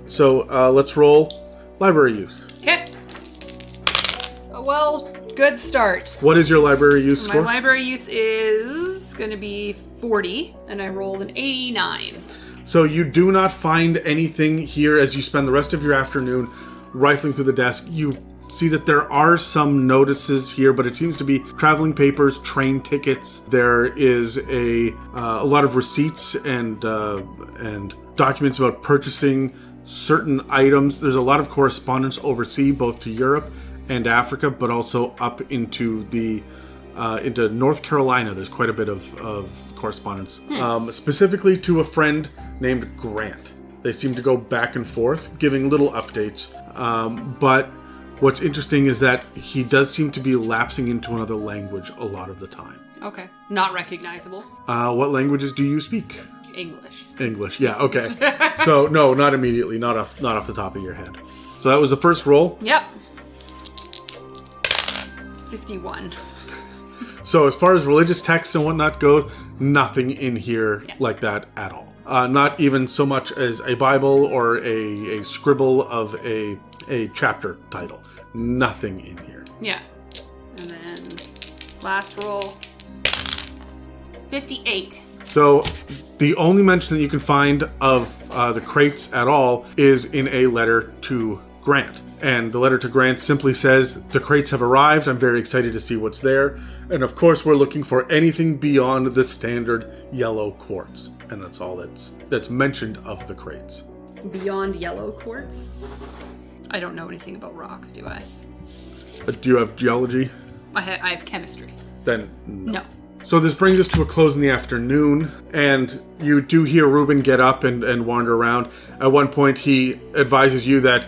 So let's roll library use. Okay. Well, good start. What is your library use My score? library use is going to be 40, and I rolled an 89. So you do not find anything here as you spend the rest of your afternoon rifling through the desk. You see that there are some notices here, but it seems to be traveling papers, train tickets. There is a lot of receipts and documents about purchasing certain items. There's a lot of correspondence overseas, both to Europe and Africa, but also up into into North Carolina. There's quite a bit of correspondence, specifically to a friend named Grant. They seem to go back and forth, giving little updates, but what's interesting is that he does seem to be lapsing into another language a lot of the time. Okay. Not recognizable. What languages do you speak? English. English, yeah, okay. So, no, not immediately, not off the top of your head. So that was the first roll. Yep. 51. So as far as religious texts and whatnot goes, nothing in here like that at all. Not even so much as a Bible or a scribble of a chapter title. Nothing in here. Yeah. And then last roll, 58. So the only mention that you can find of the crates at all is in a letter to Grant. And the letter to Grant simply says, "The crates have arrived. I'm very excited to see what's there. And of course, we're looking for anything beyond the standard yellow quartz." And that's all that's mentioned of the crates. Beyond yellow quartz? I don't know anything about rocks, do I? Do you have geology? I have chemistry. Then No. So this brings us to a close in the afternoon, and you do hear Reuben get up and wander around. At one point, he advises you that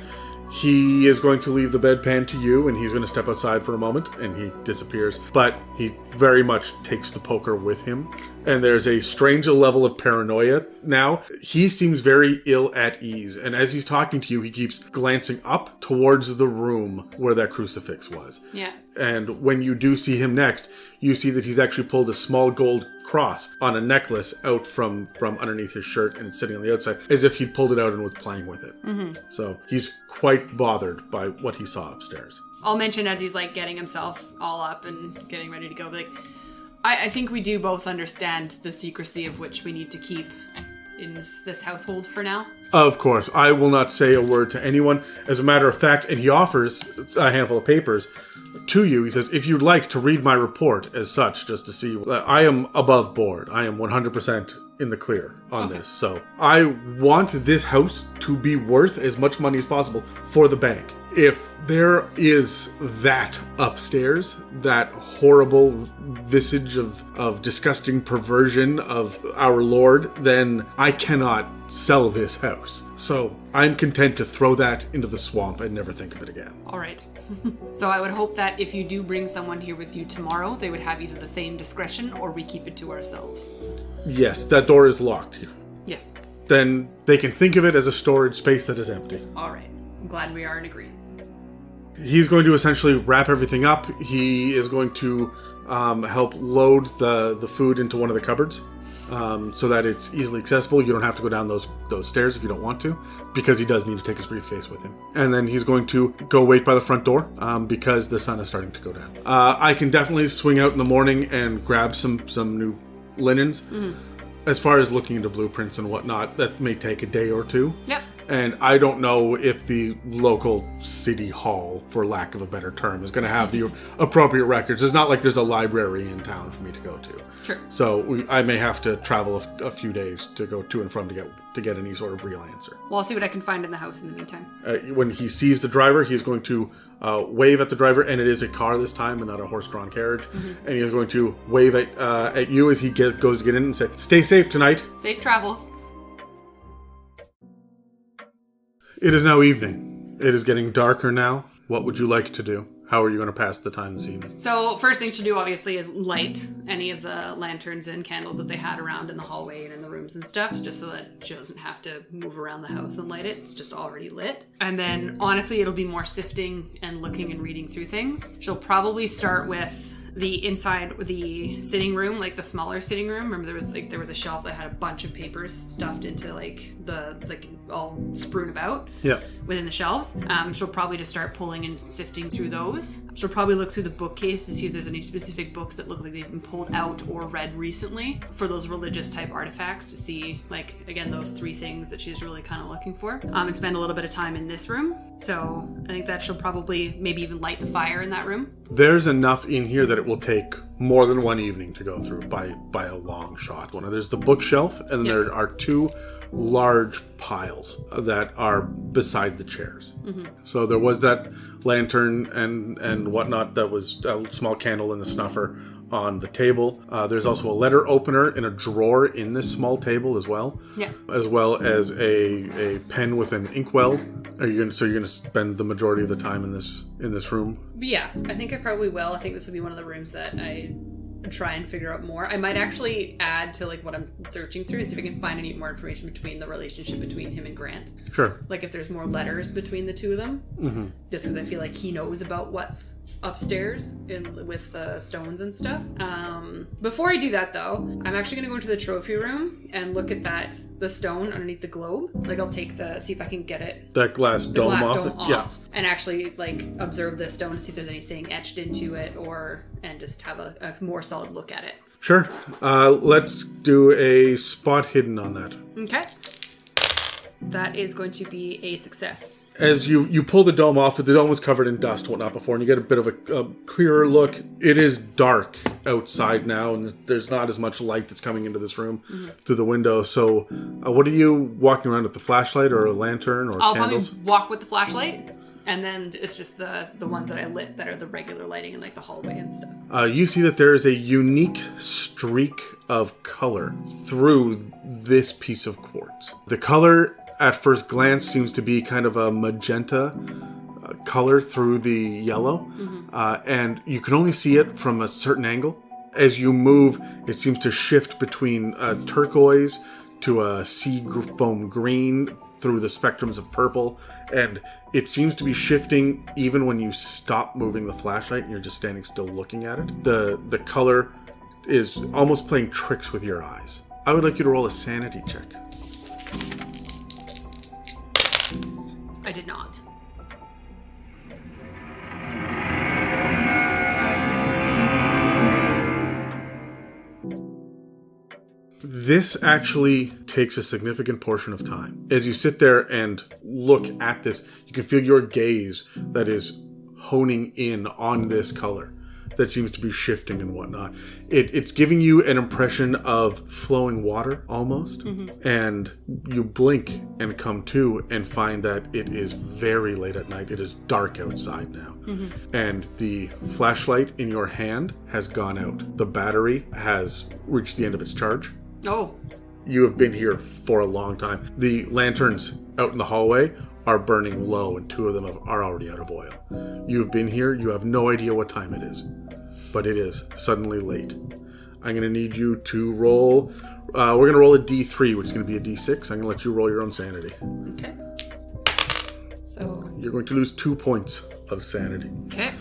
he is going to leave the bedpan to you, and he's going to step outside for a moment, and he disappears. But he very much takes the poker with him, and there's a strange level of paranoia now. He seems very ill at ease, and as he's talking to you, he keeps glancing up towards the room where that crucifix was. Yeah. And when you do see him next, you see that he's actually pulled a small gold cross on a necklace out from underneath his shirt, and it's sitting on the outside, as if he'd pulled it out and was playing with it. Mm-hmm. So he's quite bothered by what he saw upstairs. I'll mention as he's like getting himself all up and getting ready to go, like, I think we do both understand the secrecy of which we need to keep in this household for now. Of course. I will not say a word to anyone. As a matter of fact, and he offers a handful of papers to you. He says, if you'd like to read my report as such, just to see, I am above board. I am 100% in the clear on this. So I want this house to be worth as much money as possible for the bank. If there is that upstairs, that horrible visage of disgusting perversion of our Lord, then I cannot sell this house. So I'm content to throw that into the swamp and never think of it again. All right. So I would hope that if you do bring someone here with you tomorrow, they would have either the same discretion or we keep it to ourselves. Yes, that door is locked here. Yes. Then they can think of it as a storage space that is empty. All right. I'm glad we are in agreement. He's going to essentially wrap everything up. He is going to help load the food into one of the cupboards so that it's easily accessible. You don't have to go down those stairs if you don't want to, because he does need to take his briefcase with him. And then he's going to go wait by the front door because the sun is starting to go down. I can definitely swing out in the morning and grab some new linens. Mm-hmm. As far as looking into blueprints and whatnot, that may take a day or two. Yep. And I don't know if the local city hall, for lack of a better term, is going to have the appropriate records. It's not like there's a library in town for me to go to. Sure. So I may have to travel a few days to go to and from to get any sort of real answer. Well, I'll see what I can find in the house in the meantime. When he sees the driver, he's going to wave at the driver, and it is a car this time and not a horse-drawn carriage. Mm-hmm. And he's going to wave at you as he goes to get in and say, "Stay safe tonight." Safe travels. It is now evening. It is getting darker now. What would you like to do? How are you going to pass the time this evening? So first thing to do, obviously, is light any of the lanterns and candles that they had around in the hallway and in the rooms and stuff, just so that she doesn't have to move around the house and light it. It's just already lit. And then, honestly, it'll be more sifting and looking and reading through things. She'll probably start with the inside, the sitting room, like the smaller sitting room. Remember there was a shelf that had a bunch of papers stuffed into all strewn about within the shelves. She'll probably just start pulling and sifting through those. She'll probably look through the bookcase to see if there's any specific books that look like they've been pulled out or read recently for those religious type artifacts, to see, like, again, those three things that she's really kind of looking for. And spend a little bit of time in this room. So I think that she'll probably maybe even light the fire in that room. There's enough in here that it will take more than one evening to go through by a long shot. There's the bookshelf, and there are two large piles that are beside the chairs. Mm-hmm. So there was that lantern and whatnot, that was a small candle in the snuffer on the table. There's also a letter opener in a drawer in this small table as well. Yeah. As well as a pen with an inkwell. You're going to spend the majority of the time in this room? Yeah, I think I probably will. I think this will be one of the rooms that I try and figure out more. I might actually add to what I'm searching through and see if I can find any more information between the relationship between him and Grant. Sure. Like if there's more letters between the two of them. Mm-hmm. Just because I feel like he knows about what's upstairs with the stones and stuff. Before I do that, though, I'm actually going to go into the trophy room and look at the stone underneath the globe. I'll see if I can get it. That glass dome off. Yeah. And actually observe the stone to see if there's anything etched into it, and just have a more solid look at it. Sure. Let's do a spot hidden on that. Okay. That is going to be a success. As you pull the dome off, the dome was covered in dust and whatnot before, and you get a bit of a clearer look. It is dark outside now, and there's not as much light that's coming into this room through the window. So what are you walking around with, the flashlight or a lantern or I'll candles? Probably walk with the flashlight, and then it's just the ones that I lit that are the regular lighting in the hallway and stuff. You see that there is a unique streak of color through this piece of quartz. The color at first glance seems to be kind of a magenta color through the yellow, and you can only see it from a certain angle. As you move, it seems to shift between turquoise to a sea foam green through the spectrums of purple, and it seems to be shifting even when you stop moving the flashlight and you're just standing still looking at it. The color is almost playing tricks with your eyes. I would like you to roll a sanity check. I did not. This actually takes a significant portion of time. As you sit there and look at this, you can feel your gaze that is honing in on this color. that seems to be shifting and whatnot. It's giving you an impression of flowing water almost. And you blink and come to and find that it is very late at night. It is dark outside now. And the flashlight in your hand has gone out. The battery has reached the end of its charge. Oh. You have been here for a long time. The lanterns out in the hallway are burning low, and 2 of them are already out of oil. You've been here. You have no idea what time it is, but it is suddenly late. I'm going to need you to roll. We're going to roll a D3, which is going to be a D6. I'm going to let you roll your own sanity. Okay. So you're going to lose 2 points of sanity. Okay.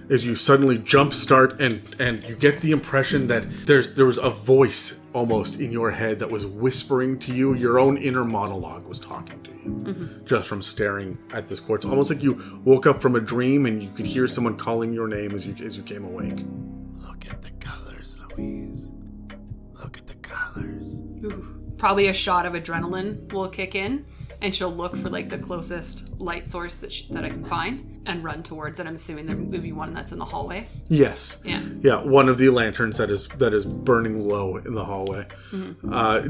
As you suddenly jump start and you get the impression that there was a voice almost in your head that was whispering to you. Your own inner monologue was talking to you just from staring at this quartz. Almost like you woke up from a dream and you could hear someone calling your name as you came awake. Look at the colors, Louise. Look at the colors. Ooh. Probably a shot of adrenaline will kick in. And she'll look for like the closest light source that I can find and run towards it. I'm assuming there would be one that's in the hallway. Yes. Yeah. One of the lanterns that is burning low in the hallway.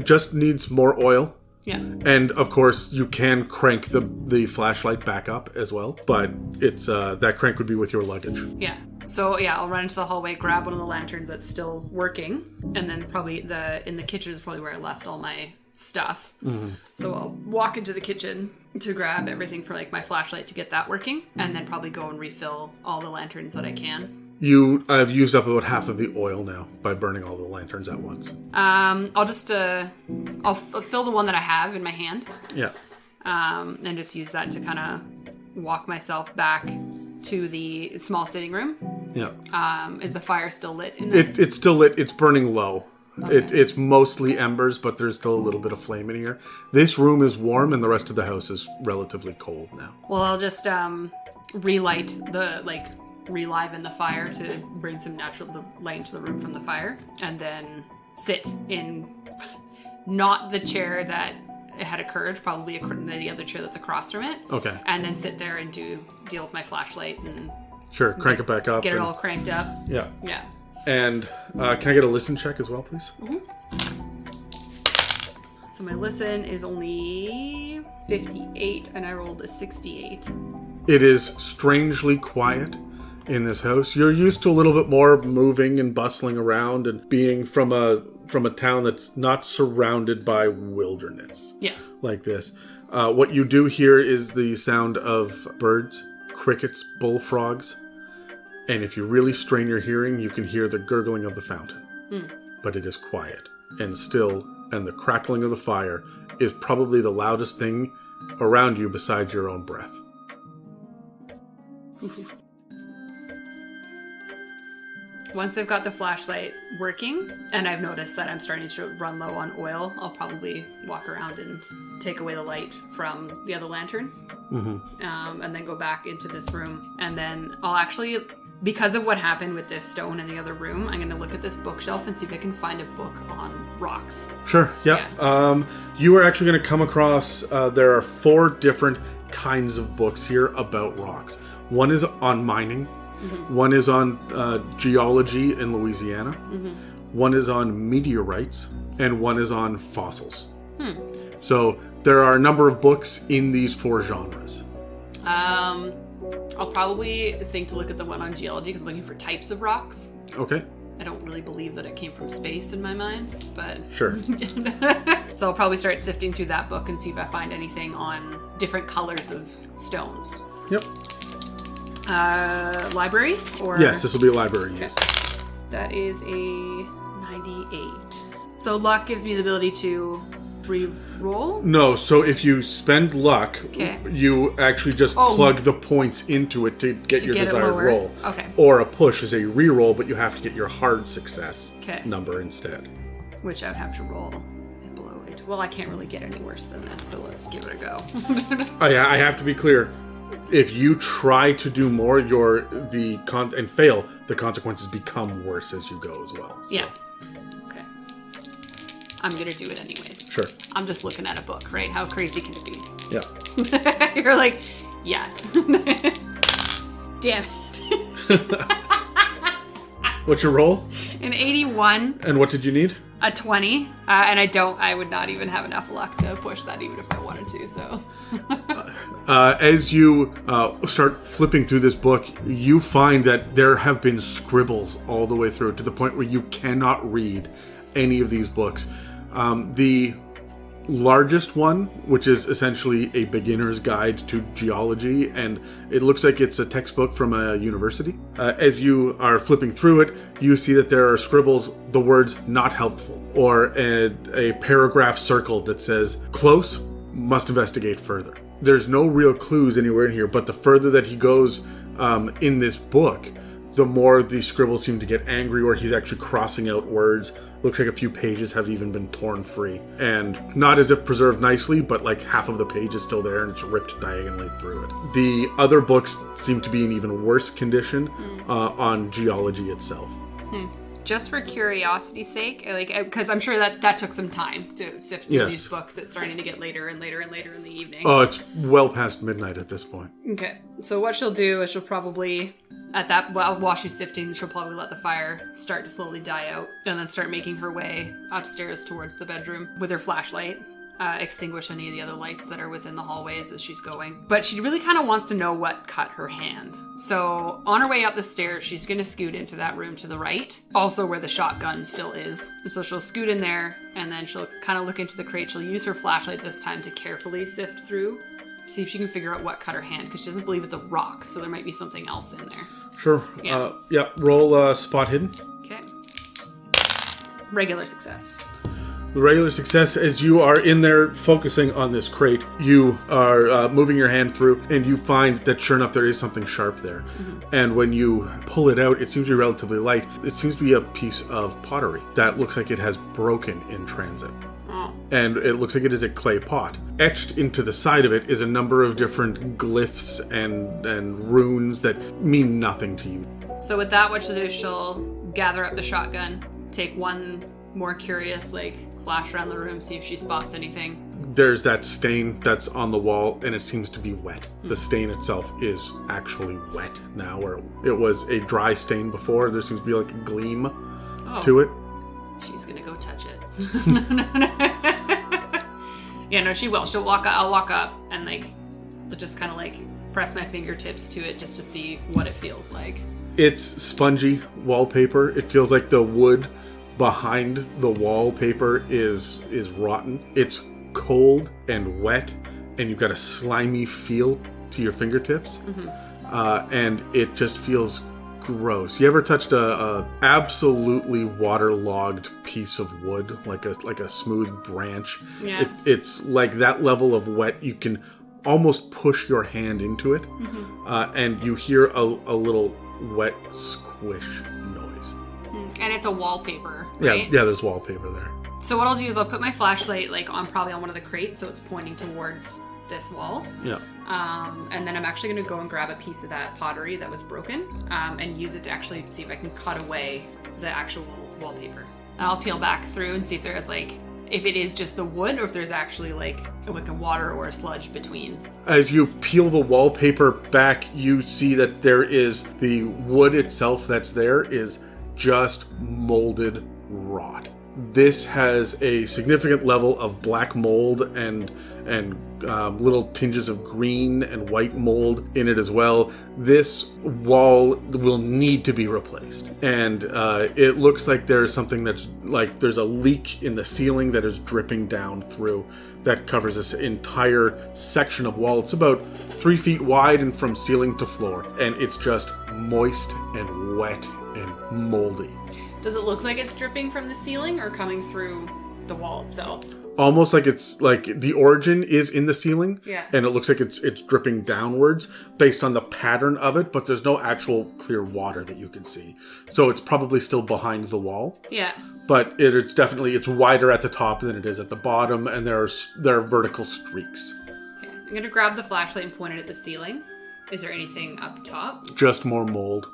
Just needs more oil. Yeah. And of course, you can crank the flashlight back up as well, but it's that crank would be with your luggage. Yeah. So yeah, I'll run into the hallway, grab one of the lanterns that's still working, and then probably in the kitchen is probably where I left all my stuff. So I'll walk into the kitchen to grab everything for like my flashlight to get that working, and then probably go and refill all the lanterns that I can. I've used up about half of the oil now by burning all the lanterns at once. I'll just I'll fill the one that I have in my hand. Yeah. And just use that to kind of walk myself back to the small sitting room. Yeah. Is the fire still lit in there? It's still lit. It's burning low. Okay. It's mostly embers, but there's still a little bit of flame in here. This room is warm, and the rest of the house is relatively cold now. Well, I'll just reliven the fire to bring some natural light into the room from the fire, and then sit in not the chair that it had occurred, probably the other chair that's across from it. Okay. And then sit there and deal with my flashlight and sure, crank it back up. Get it all cranked up. Yeah. Yeah. And can I get a listen check as well, please? So my listen is only 58, and I rolled a 68. It is strangely quiet in this house. You're used to a little bit more moving and bustling around and being from a town that's not surrounded by wilderness. Yeah. Like this. What you do hear is the sound of birds, crickets, bullfrogs. And if you really strain your hearing, you can hear the gurgling of the fountain. But it is quiet and still, and the crackling of the fire is probably the loudest thing around you besides your own breath. Once I've got the flashlight working, and I've noticed that I'm starting to run low on oil, I'll probably walk around and take away the light from the other lanterns. And then go back into this room. And then I'll actually, because of what happened with this stone in the other room, I'm going to look at this bookshelf and see if I can find a book on rocks. Sure, yeah. You are actually going to come across, there are 4 different kinds of books here about rocks. One is on mining. One is on geology in Louisiana. One is on meteorites. And one is on fossils. So there are a number of books in these 4 genres. I'll probably think to look at the one on geology because I'm looking for types of rocks. Okay. I don't really believe that it came from space in my mind, but... Sure. So I'll probably start sifting through that book and see if I find anything on different colors of stones. Yep. Library? Or yes, this will be a library. Okay. Yes. That is a 98. So luck gives me the ability to re-roll? No, so if you spend luck, you actually just plug the points into it to get your desired roll. Okay. Or a push is a re-roll, but you have to get your hard success number instead. Which I would have to roll below it. Well, I can't really get any worse than this, so let's give it a go. I have to be clear. If you try to do more, and fail, the consequences become worse as you go as well. So. Yeah. Okay. I'm gonna do it anyways. Sure. I'm just looking at a book, right? How crazy can it be? Yeah. You're like, yeah. Damn it. What's your roll? An 81. And what did you need? A 20. And I would not even have enough luck to push that even if I wanted to, so. As you start flipping through this book, you find that there have been scribbles all the way through to the point where you cannot read any of these books. The largest one, which is essentially a beginner's guide to geology, and it looks like it's a textbook from a university. As you are flipping through it, you see that there are scribbles, the words "not helpful," or a paragraph circled that says "close, must investigate further." There's no real clues anywhere in here, but the further that he goes in this book, the more the scribbles seem to get angry, or he's actually crossing out words. Looks like a few pages have even been torn free. And not as if preserved nicely, but like half of the page is still there and it's ripped diagonally through it. The other books seem to be in even worse condition on geology itself. Just for curiosity's sake, because I'm sure that took some time to sift through these books. It's starting to get later and later and later in the evening. Oh, it's well past midnight at this point. Okay, so what she'll do is she'll probably, while she's sifting, she'll probably let the fire start to slowly die out and then start making her way upstairs towards the bedroom with her flashlight. Extinguish any of the other lights that are within the hallways as she's going. But she really kind of wants to know what cut her hand. So on her way up the stairs, she's going to scoot into that room to the right, also where the shotgun still is. And so she'll scoot in there, and then she'll kind of look into the crate. She'll use her flashlight this time to carefully sift through, see if she can figure out what cut her hand, because she doesn't believe it's a rock, so there might be something else in there. Sure. Roll spot hidden. Okay. Regular success. The regular success, as you are in there focusing on this crate, you are moving your hand through, and you find that sure enough there is something sharp there. And when you pull it out, it seems to be relatively light. It seems to be a piece of pottery that looks like it has broken in transit. And it looks like it is a clay pot. Etched into the side of it is a number of different glyphs and runes that mean nothing to you. So with that, what she'll do is she'll gather up the shotgun, take one more curious, flash around the room, see if she spots anything. There's that stain that's on the wall, and it seems to be wet. The stain itself is actually wet now, where it was a dry stain before. There seems to be like a gleam to it. She's gonna go touch it. Yeah, no, she will. I'll walk up and just kind of press my fingertips to it just to see what it feels like. It's spongy wallpaper. It feels like the wood behind the wallpaper is rotten. It's cold and wet, and you've got a slimy feel to your fingertips. And it just feels gross. You ever touched a absolutely waterlogged piece of wood, like a smooth branch? Yeah. It's like that level of wet. You can almost push your hand into it, and you hear a little wet squish noise. And it's a wallpaper, right? Yeah, there's wallpaper there. So what I'll do is I'll put my flashlight on one of the crates, so it's pointing towards this wall. Yeah. And then I'm actually going to go and grab a piece of that pottery that was broken, and use it to actually see if I can cut away the actual wallpaper. And I'll peel back through and see if there's if it is just the wood, or if there's actually a water or a sludge between. As you peel the wallpaper back, you see that there is the wood itself that's there is just molded rot. This has a significant level of black mold and little tinges of green and white mold in it as well. This wall will need to be replaced. And it looks like there's something there's a leak in the ceiling that is dripping down through that covers this entire section of wall. It's about 3 feet wide and from ceiling to floor. And it's just moist and wet and moldy. Does it look like it's dripping from the ceiling or coming through the wall itself? Almost like it's the origin is in the ceiling. Yeah. And it looks like it's dripping downwards based on the pattern of it, but there's no actual clear water that you can see. So it's probably still behind the wall. Yeah. But it's wider at the top than it is at the bottom, and there are vertical streaks. Okay. I'm going to grab the flashlight and point it at the ceiling. Is there anything up top? Just more mold.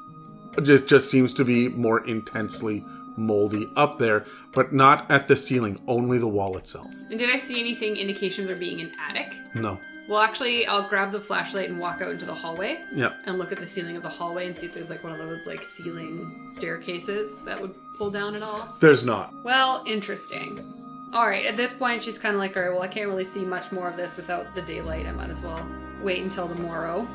It just seems to be more intensely moldy up there, but not at the ceiling, only the wall itself. And did I see anything indication of there being an attic? No. Well, actually, I'll grab the flashlight and walk out into the hallway. Yeah. And look at the ceiling of the hallway and see if there's like one of those like ceiling staircases that would pull down at all. There's not. Well, interesting. All right, at this point, she's kind of like, all right, well, I can't really see much more of this without the daylight. I might as well wait until the morrow.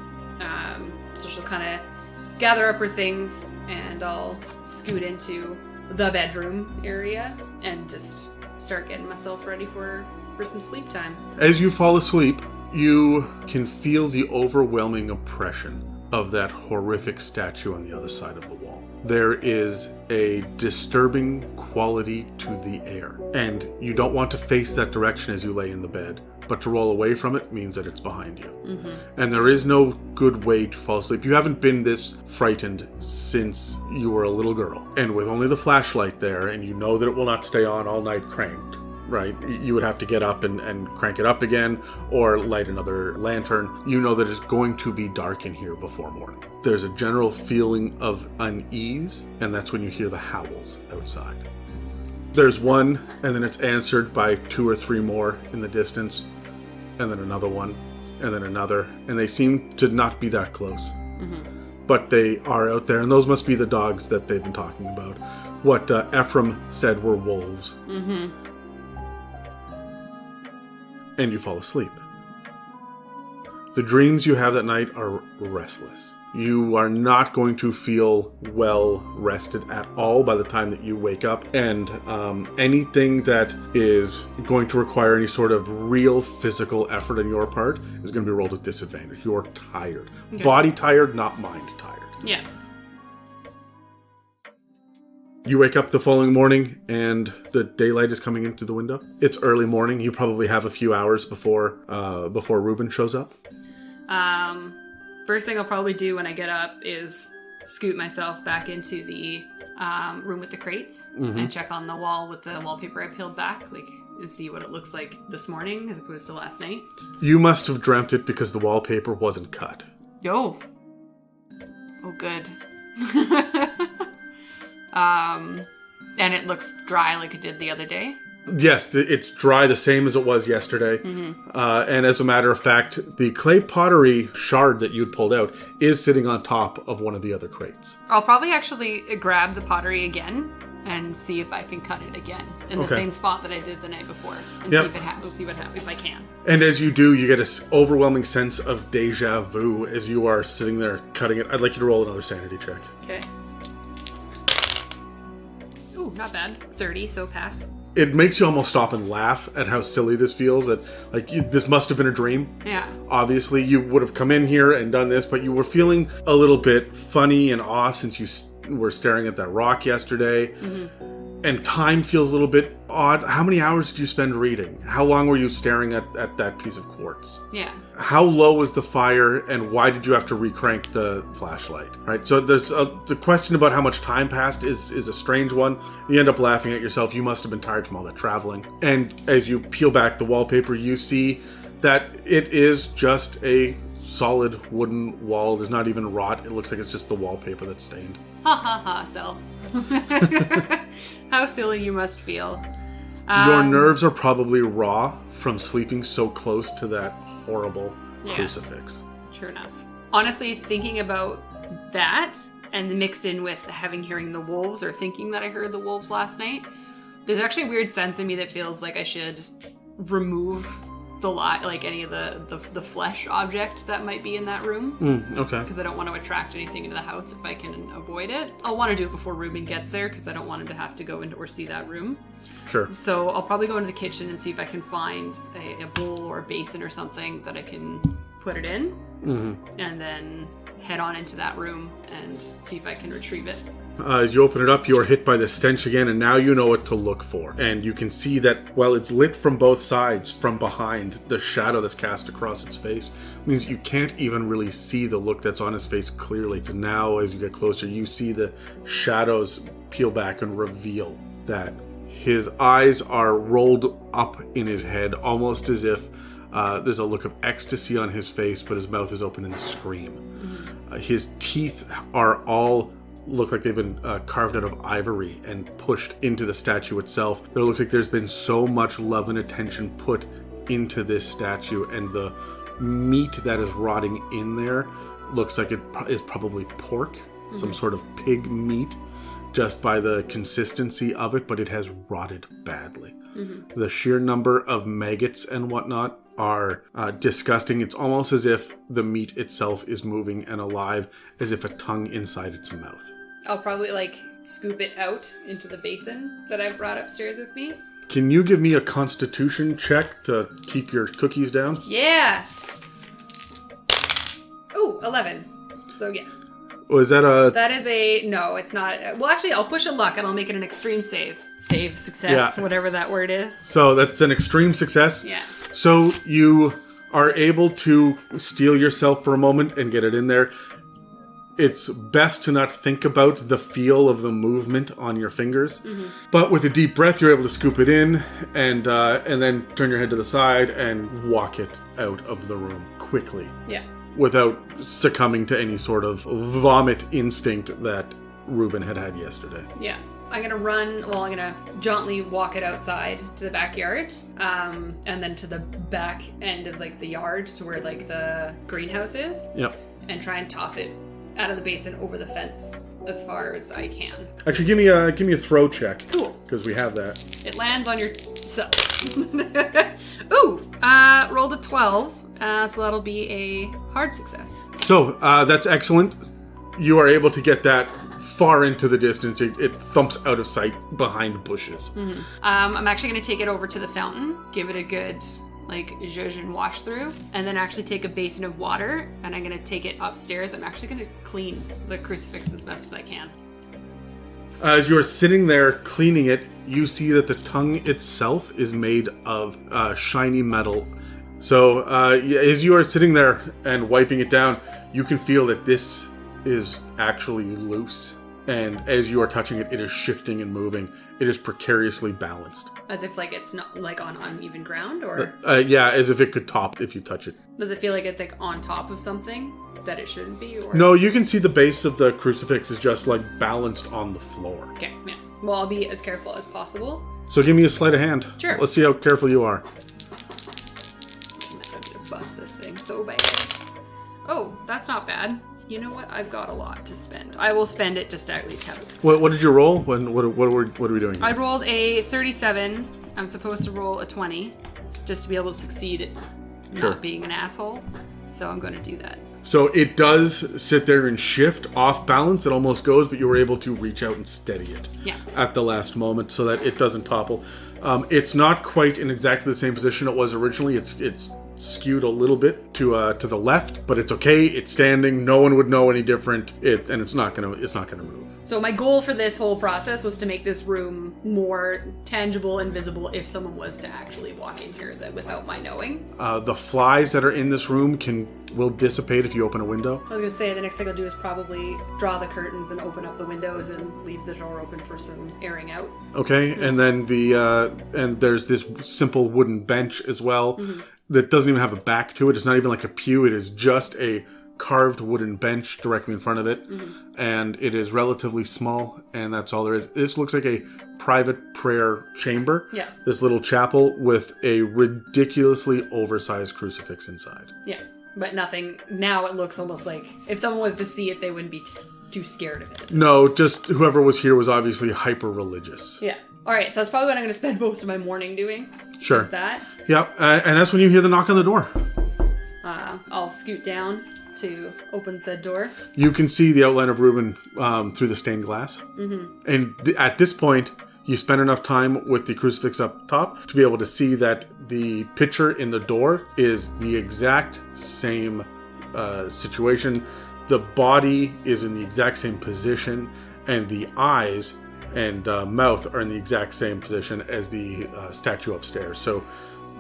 So she'll kind of gather up her things, and I'll scoot into the bedroom area and just start getting myself ready for some sleep time. As you fall asleep, you can feel the overwhelming oppression of that horrific statue on the other side of the wall. There is a disturbing quality to the air, and you don't want to face that direction as you lay in the bed, but to roll away from it means that it's behind you. Mm-hmm. And there is no good way to fall asleep. You haven't been this frightened since you were a little girl. And with only the flashlight there, and you know that it will not stay on all night cranked, right? You would have to get up and crank it up again or light another lantern. You know that it's going to be dark in here before morning. There's a general feeling of unease, and that's when you hear the howls outside. There's one, and then it's answered by 2 or 3 more in the distance, and then another one, and then another, and they seem to not be that close. Mm-hmm. But they are out there, and those must be the dogs that they've been talking about. What Ephraim said were wolves. Mm-hmm. And you fall asleep. The dreams you have that night are restless. You are not going to feel well rested at all by the time that you wake up, and anything that is going to require any sort of real physical effort on your part is going to be rolled with disadvantage. You're tired. Okay. Body tired, not mind tired. Yeah. You wake up the following morning, and the daylight is coming into the window. It's early morning. You probably have a few hours before Reuben shows up. First thing I'll probably do when I get up is scoot myself back into the room with the crates and check on the wall with the wallpaper I peeled back, and see what it looks like this morning as opposed to last night. You must have dreamt it because the wallpaper wasn't cut. Oh, good. And it looks dry like it did the other day. Yes, it's dry the same as it was yesterday. Mm-hmm. And as a matter of fact, the clay pottery shard that you'd pulled out is sitting on top of one of the other crates. I'll probably actually grab the pottery again and see if I can cut it again in the same spot that I did the night before, and see what happens if I can. And as you do, you get an overwhelming sense of deja vu as you are sitting there cutting it. I'd like you to roll another sanity check. Okay. Ooh, not bad. 30, so pass. It makes you almost stop and laugh at how silly this feels, that this must have been a dream. Yeah. Obviously, you would have come in here and done this, but you were feeling a little bit funny and off since you were staring at that rock yesterday. Mm-hmm. And time feels a little bit odd. How many hours did you spend reading? How long were you staring at that piece of quartz? Yeah. How low was the fire, and why did you have to recrank the flashlight? Right. So there's the question about how much time passed is a strange one. You end up laughing at yourself. You must have been tired from all that traveling. And as you peel back the wallpaper, you see that it is just a solid wooden wall. There's not even rot. It looks like it's just the wallpaper that's stained. Ha ha ha, self. How silly you must feel. Your nerves are probably raw from sleeping so close to that horrible crucifix. True enough. Honestly, thinking about that and mixed in with hearing the wolves or thinking that I heard the wolves last night, there's actually a weird sense in me that feels like I should remove any of the flesh object that might be in that room. Okay. Because I don't want to attract anything into the house if I can avoid it. I'll want to do it before Reuben gets there because I don't want him to have to go into or see that room. Sure. So I'll probably go into the kitchen and see if I can find a bowl or a basin or something that I can put it in. Mm-hmm. And then head on into that room and see if I can retrieve it. As you open it up, you are hit by the stench again, and now you know what to look for. And you can see that while it's lit from both sides, from behind, the shadow that's cast across its face means you can't even really see the look that's on his face clearly. And now, as you get closer, you see the shadows peel back and reveal that his eyes are rolled up in his head, almost as if there's a look of ecstasy on his face, but his mouth is open in a scream. Mm-hmm. His teeth are all look like they've been carved out of ivory and pushed into the statue itself. It looks like there's been so much love and attention put into this statue, and the meat that is rotting in there looks like it is probably pork, some sort of pig meat, just by the consistency of it, but it has rotted badly. The sheer number of maggots and whatnot are disgusting. It's almost as if the meat itself is moving and alive, as if a tongue inside its mouth. I'll probably scoop it out into the basin that I brought upstairs with me. Can you give me a constitution check to keep your cookies down? Yeah. Ooh, 11. So yes. Was that a... That is a... No, it's not. Well, actually, I'll push a luck and I'll make it an extreme save. Save, success, whatever that word is. So that's an extreme success? Yeah. So you are able to steel yourself for a moment and get it in there. It's best to not think about the feel of the movement on your fingers. But with a deep breath, you're able to scoop it in and then turn your head to the side and walk it out of the room quickly. Yeah. Without succumbing to any sort of vomit instinct that Ruben had yesterday. Yeah. I'm going to jauntily walk it outside to the backyard, and then to the back end of the yard to where the greenhouse is. Yep. And try and toss it out of the basin over the fence as far as I can. Actually, give me a throw check. Cool. Because we have that. It lands on your... Ooh! Rolled a 12. So that'll be a hard success. So, that's excellent. You are able to get that far into the distance. It thumps out of sight behind bushes. I'm actually going to take it over to the fountain, give it a good, zhuzh and wash through, and then actually take a basin of water, and I'm going to take it upstairs. I'm actually going to clean the crucifix as best as I can. As you're sitting there cleaning it, you see that the tongue itself is made of shiny metal. So, as you are sitting there and wiping it down, you can feel that this is actually loose. And as you are touching it, it is shifting and moving. It is precariously balanced. As if, it's not, on uneven ground, or? Yeah, as if it could top if you touch it. Does it feel like it's, on top of something that it shouldn't be, or? No, you can see the base of the crucifix is just, balanced on the floor. Okay, yeah. Well, I'll be as careful as possible. So give me a sleight of hand. Sure. Let's see how careful you are. I'm going to bust this thing so bad. Oh, that's not bad. You know what? I've got a lot to spend. I will spend it just to at least have a success. What did you roll? What are we doing here? I rolled a 37. I'm supposed to roll a 20 just to be able to succeed at not being an asshole. So I'm going to do that. So it does sit there and shift off balance. It almost goes, but you were able to reach out and steady it at the last moment so that it doesn't topple. It's not quite in exactly the same position it was originally. It's skewed a little bit to the left, but it's okay. It's standing. No one would know any different. And it's not gonna move. So my goal for this whole process was to make this room more tangible and visible if someone was to actually walk in here without my knowing. The flies that are in this room will dissipate if you open a window. I was gonna say the next thing I'll do is probably draw the curtains and open up the windows and leave the door open for some airing out. Okay, and then and there's this simple wooden bench as well that doesn't even have a back to it. It's not even like a pew. It is just a carved wooden bench directly in front of it, and it is relatively small, and that's all there is. This looks like a private prayer chamber. Yeah. This little chapel with a ridiculously oversized crucifix inside. Yeah, but nothing. Now it looks almost like if someone was to see it, they wouldn't be too scared of it. No, just whoever was here was obviously hyper-religious. Yeah. All right, so that's probably what I'm going to spend most of my morning doing. Sure. Is that. Yeah, and that's when you hear the knock on the door. I'll scoot down to open said door. You can see the outline of Reuben through the stained glass. And at this point, you spend enough time with the crucifix up top to be able to see that the picture in the door is the exact same situation. The body is in the exact same position, and the eyes and mouth are in the exact same position as the statue upstairs. So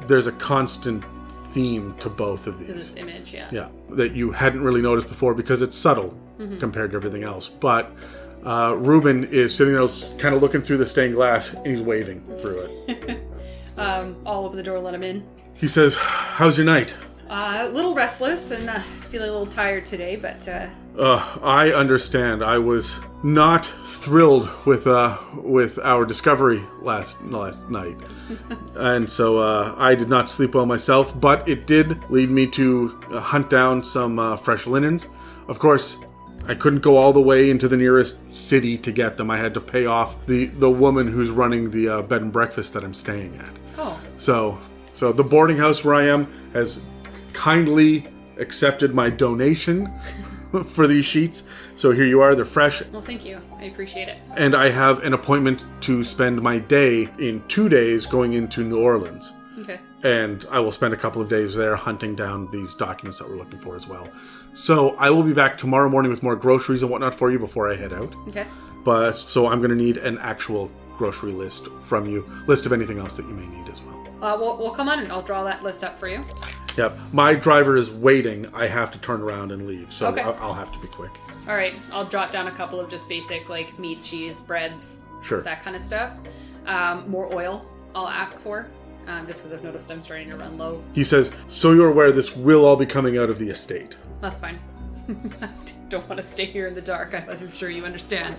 there's a constant theme to both of these. To this image, yeah. Yeah, that you hadn't really noticed before because it's subtle compared to everything else. But Reuben is sitting there kind of looking through the stained glass, and he's waving through it. I'll open the door, let him in. He says, "How's your night?" A little restless and feeling a little tired today, but... I understand. I was not thrilled with our discovery last night. And so I did not sleep well myself, but it did lead me to hunt down some fresh linens. Of course, I couldn't go all the way into the nearest city to get them. I had to pay off the woman who's running the bed and breakfast that I'm staying at. Oh. So the boarding house where I am has kindly accepted my donation for these sheets. So here you are, they're fresh. Well, thank you. I appreciate it. And I have an appointment to spend my day in 2 days going into New Orleans. Okay. And I will spend a couple of days there hunting down these documents that we're looking for as well. So I will be back tomorrow morning with more groceries and whatnot for you before I head out. Okay. But so I'm going to need an actual grocery list from you. List of anything else that you may need as well. We'll come on and I'll draw that list up for you. Yep. My driver is waiting. I have to turn around and leave, so okay. I'll have to be quick. All right. I'll jot down a couple of just basic, like, meat, cheese, breads, sure, that kind of stuff. More oil I'll ask for, just because I've noticed I'm starting to run low. He says, so you're aware this will all be coming out of the estate. That's fine. I don't want to stay here in the dark. I'm sure you understand.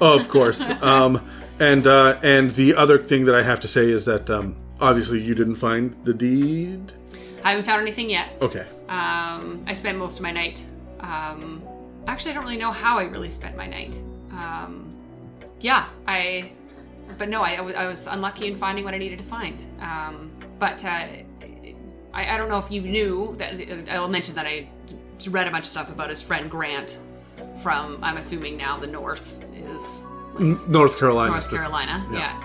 Oh, of course. And the other thing that I have to say is that obviously you didn't find the deed. I haven't found anything yet. Okay. I spent most of my night. Actually, I don't really know how I really spent my night. But no, I was unlucky in finding what I needed to find. But I don't know if you knew that. I'll mention that I read a bunch of stuff about his friend Grant from, I'm assuming now, the North is... North Carolina. North Carolina, yeah.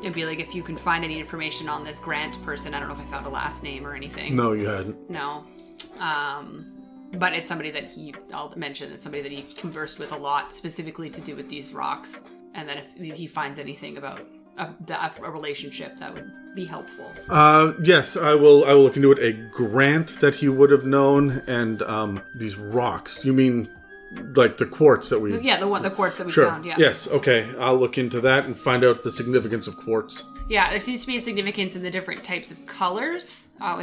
It'd be like, if you can find any information on this Grant person, I don't know if I found a last name or anything. No, you hadn't. No. But it's somebody that I'll mention, it's somebody that he conversed with a lot, specifically to do with these rocks. And then if he finds anything about a relationship, that would be helpful. Yes, I will look into it. A Grant that he would have known, and these rocks. You mean like the quartz that we... Yeah, the quartz that we sure. found, yeah. Yes, okay. I'll look into that and find out the significance of quartz. Yeah, there seems to be a significance in the different types of colors. I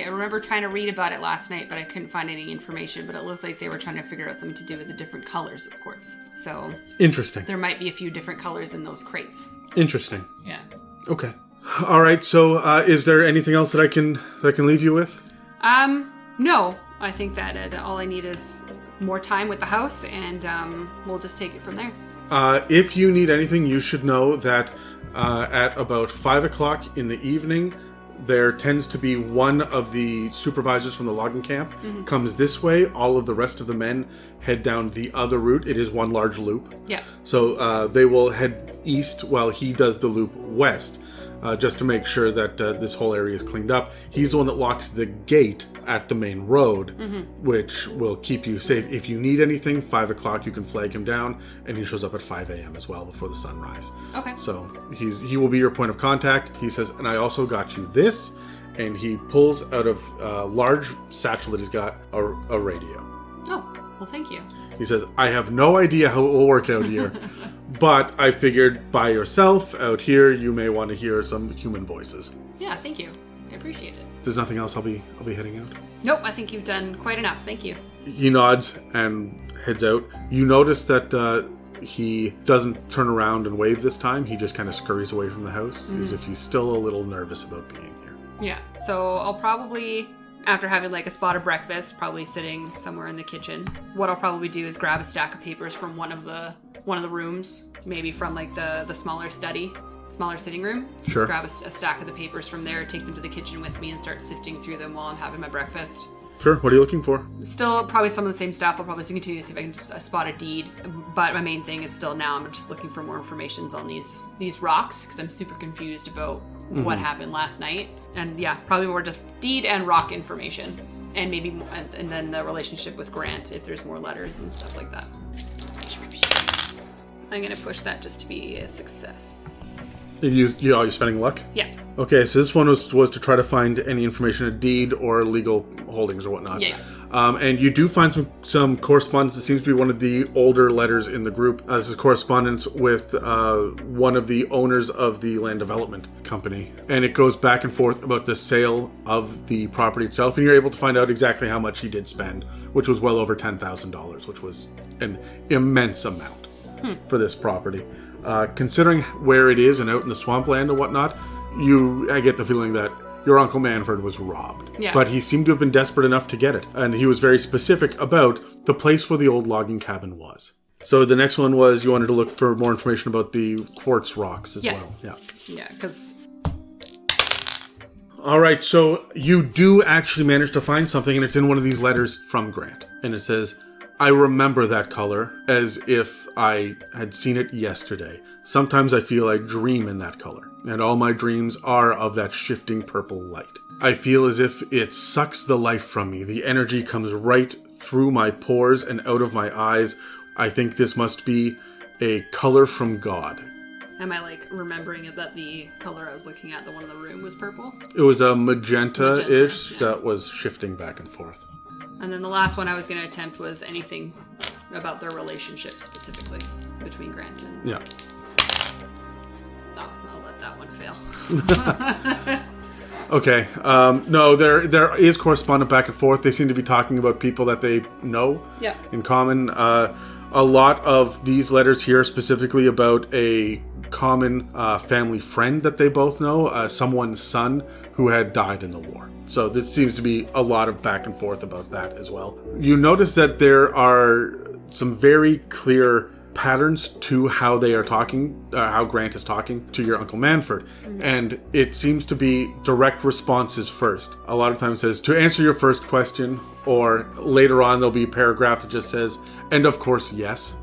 remember trying to read about it last night, but I couldn't find any information, but it looked like they were trying to figure out something to do with the different colors of quartz. So... Interesting. There might be a few different colors in those crates. Interesting. Yeah. Okay. All right, so is there anything else that I can leave you with? No. I think that all I need is more time with the house, and we'll just take it from there. If you need anything, you should know that at about 5 o'clock in the evening, there tends to be one of the supervisors from the logging camp comes this way. All of the rest of the men head down the other route. It is one large loop. Yeah. So they will head east while he does the loop west. Just to make sure that this whole area is cleaned up. He's the one that locks the gate at the main road, which will keep you safe. If you need anything, 5 o'clock, you can flag him down, and he shows up at 5 a.m. as well before the sunrise. Okay. So he will be your point of contact. He says, and I also got you this, and he pulls out of a large satchel that he's got a radio. Oh, well, thank you. He says, I have no idea how it will work out here. But I figured by yourself out here, you may want to hear some human voices. Yeah, thank you. I appreciate it. If there's nothing else, I'll be heading out. Nope, I think you've done quite enough. Thank you. He nods and heads out. You notice that he doesn't turn around and wave this time. He just kind of scurries away from the house, as if he's still a little nervous about being here. Yeah, so I'll probably... After having like a spot of breakfast, probably sitting somewhere in the kitchen, what I'll probably do is grab a stack of papers from one of the rooms, maybe from like the smaller sitting room. Sure. Just grab a stack of the papers from there, take them to the kitchen with me, and start sifting through them while I'm having my breakfast. Sure. What are you looking for? Still probably some of the same stuff. I'll probably continue to see if I can just spot a deed. But my main thing is still now I'm just looking for more information on these rocks, because I'm super confused about what happened last night. And yeah, probably more just deed and rock information. And maybe, and then the relationship with Grant, if there's more letters and stuff like that. I'm going to push that just to be a success. You're spending luck? Yeah. Okay, so this one was to try to find any information, a deed or legal holdings or whatnot. Yeah. And you do find some correspondence. It seems to be one of the older letters in the group. This is correspondence with one of the owners of the land development company. And it goes back and forth about the sale of the property itself. And you're able to find out exactly how much he did spend, which was well over $10,000, which was an immense amount for this property. Considering where it is and out in the swampland and whatnot, I get the feeling that your Uncle Manford was robbed. Yeah. But he seemed to have been desperate enough to get it. And he was very specific about the place where the old logging cabin was. So the next one was you wanted to look for more information about the quartz rocks as well. Yeah. Yeah, because... All right, so you do actually manage to find something, and it's in one of these letters from Grant. And it says, I remember that color as if I had seen it yesterday. Sometimes I feel I dream in that color, and all my dreams are of that shifting purple light. I feel as if it sucks the life from me. The energy comes right through my pores and out of my eyes. I think this must be a color from God. Am I, remembering that the color I was looking at, the one in the room, was purple? It was a magenta-ish yeah. that was shifting back and forth. And then the last one I was going to attempt was anything about their relationship specifically between Grant and... Yeah. Oh, I'll let that one fail. Okay. No, there is correspondence back and forth. They seem to be talking about people that they know in common. A lot of these letters here specifically about a common family friend that they both know, someone's son who had died in the war. So there seems to be a lot of back and forth about that as well. You notice that there are some very clear patterns to how they are talking, how Grant is talking to your Uncle Manford. Mm-hmm. And it seems to be direct responses first. A lot of times it says, to answer your first question, or later on there'll be a paragraph that just says, and of course, yes.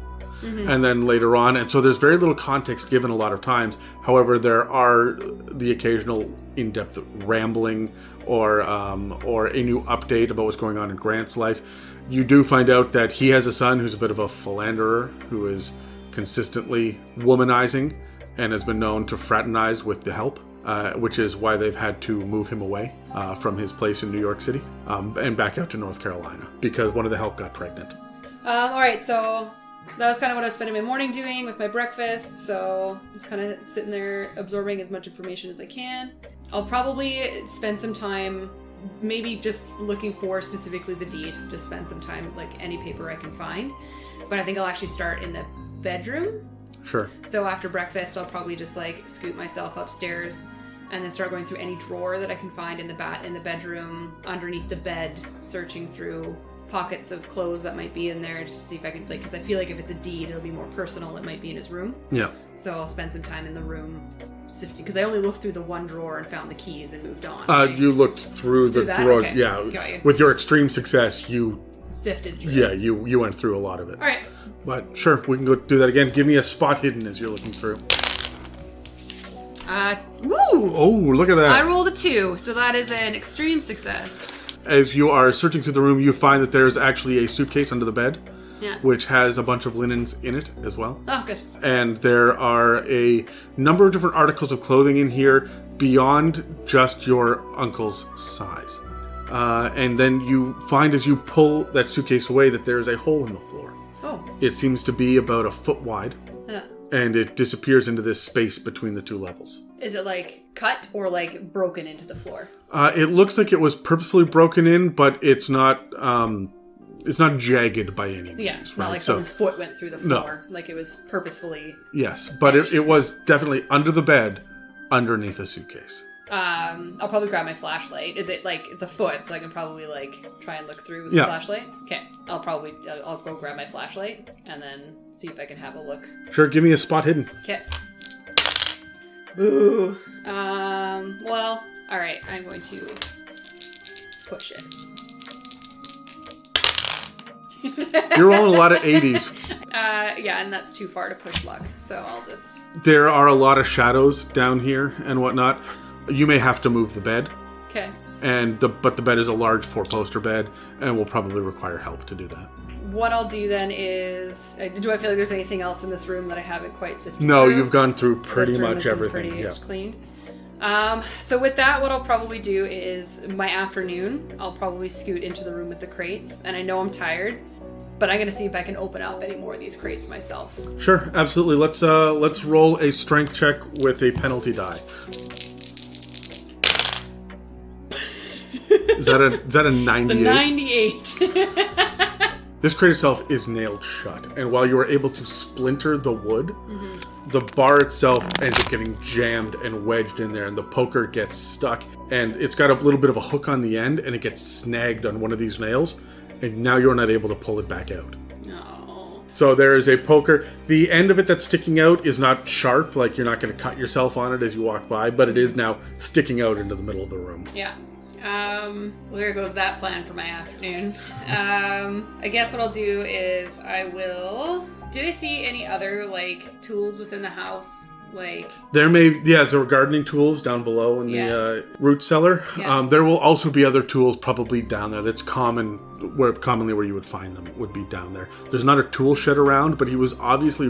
Mm-hmm. And then later on, and so there's very little context given a lot of times. However, there are the occasional in-depth rambling or a new update about what's going on in Grant's life. You do find out that he has a son who's a bit of a philanderer, who is consistently womanizing and has been known to fraternize with the help, which is why they've had to move him away from his place in New York City and back out to North Carolina because one of the help got pregnant. All right, so that was kind of what I was spending my morning doing with my breakfast, so just kind of sitting there absorbing as much information as I can. I'll probably spend some time maybe just looking for specifically the deed, just spend some time, any paper I can find. But I think I'll actually start in the bedroom. Sure. So after breakfast, I'll probably just scoot myself upstairs and then start going through any drawer that I can find in the bedroom, underneath the bed, searching through pockets of clothes that might be in there just to see if I can, because I feel like if it's a deed, it'll be more personal. It might be in his room. Yeah. So I'll spend some time in the room sifting, because I only looked through the one drawer and found the keys and moved on. Right? You looked through the drawers. Okay. Yeah. Got you. With your extreme success, you sifted through. Yeah, you went through a lot of it. All right. But sure, we can go do that again. Give me a spot hidden as you're looking through. Woo! Oh, look at that. I rolled a 2, so that is an extreme success. As you are searching through the room, you find that there's actually a suitcase under the bed, yeah, which has a bunch of linens in it as well. Oh, good. And there are a number of different articles of clothing in here beyond just your uncle's size. And then you find as you pull that suitcase away that there's a hole in the floor. Oh. It seems to be about a foot wide. Yeah. And it disappears into this space between the two levels. Is it cut or broken into the floor? It looks like it was purposefully broken in, but it's not jagged by any means. Yeah, not like someone's foot went through the floor. No. It was purposefully... Yes, but it was definitely under the bed, underneath a suitcase. I'll probably grab my flashlight. Is it it's a foot, so I can probably try and look through with the flashlight? Okay, I'll go grab my flashlight and then see if I can have a look. Sure, give me a spot hidden. Okay. Ooh. Well, alright, I'm going to push it. You're rolling a lot of 80s. Yeah, and that's too far to push luck, so I'll just... There are a lot of shadows down here and whatnot. You may have to move the bed. Okay. But the bed is a large 4-poster bed, and will probably require help to do that. What I'll do then is... Do I feel like there's anything else in this room that I haven't quite sifted No, through? you've gone through pretty much everything. Pretty cleaned. So with that, what I'll probably do is my afternoon, I'll probably scoot into the room with the crates. And I know I'm tired, but I'm going to see if I can open up any more of these crates myself. Sure, absolutely. Let's roll a strength check with a penalty die. Is that a 98? It's a 98. This crate itself is nailed shut, and while you are able to splinter the wood, the bar itself ends up getting jammed and wedged in there, and the poker gets stuck, and it's got a little bit of a hook on the end, and it gets snagged on one of these nails, and now you're not able to pull it back out. No. So there is a poker. The end of it that's sticking out is not sharp, like you're not going to cut yourself on it as you walk by, but it is now sticking out into the middle of the room. Yeah. Well, there goes that plan for my afternoon. I guess what I'll do is I will... Do I see any other, like, tools within the house? Like... There are gardening tools down below in the root cellar. Yeah. There will also be other tools probably down there. That's commonly where you would find them, would be down there. There's not a tool shed around, but he was obviously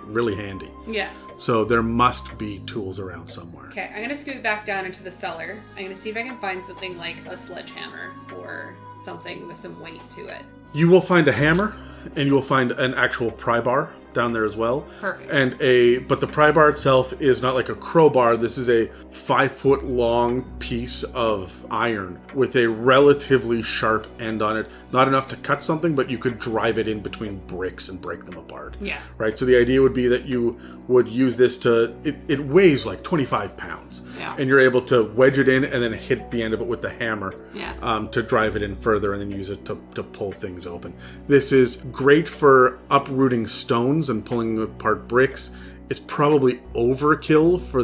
really handy. Yeah. So there must be tools around somewhere. Okay, I'm going to scoot back down into the cellar. I'm going to see if I can find something like a sledgehammer or something with some weight to it. You will find a hammer, and you will find an actual pry bar down there as well. Perfect. But the pry bar itself is not like a crowbar. This is a 5-foot long piece of iron with a relatively sharp end on it. Not enough to cut something, but you could drive it in between bricks and break them apart. Yeah. Right? So the idea would be that you would use this it weighs like 25 pounds. Yeah. And you're able to wedge it in and then hit the end of it with the hammer. Yeah. To drive it in further and then use it to pull things open. This is great for uprooting stones and pulling apart bricks. It's probably overkill for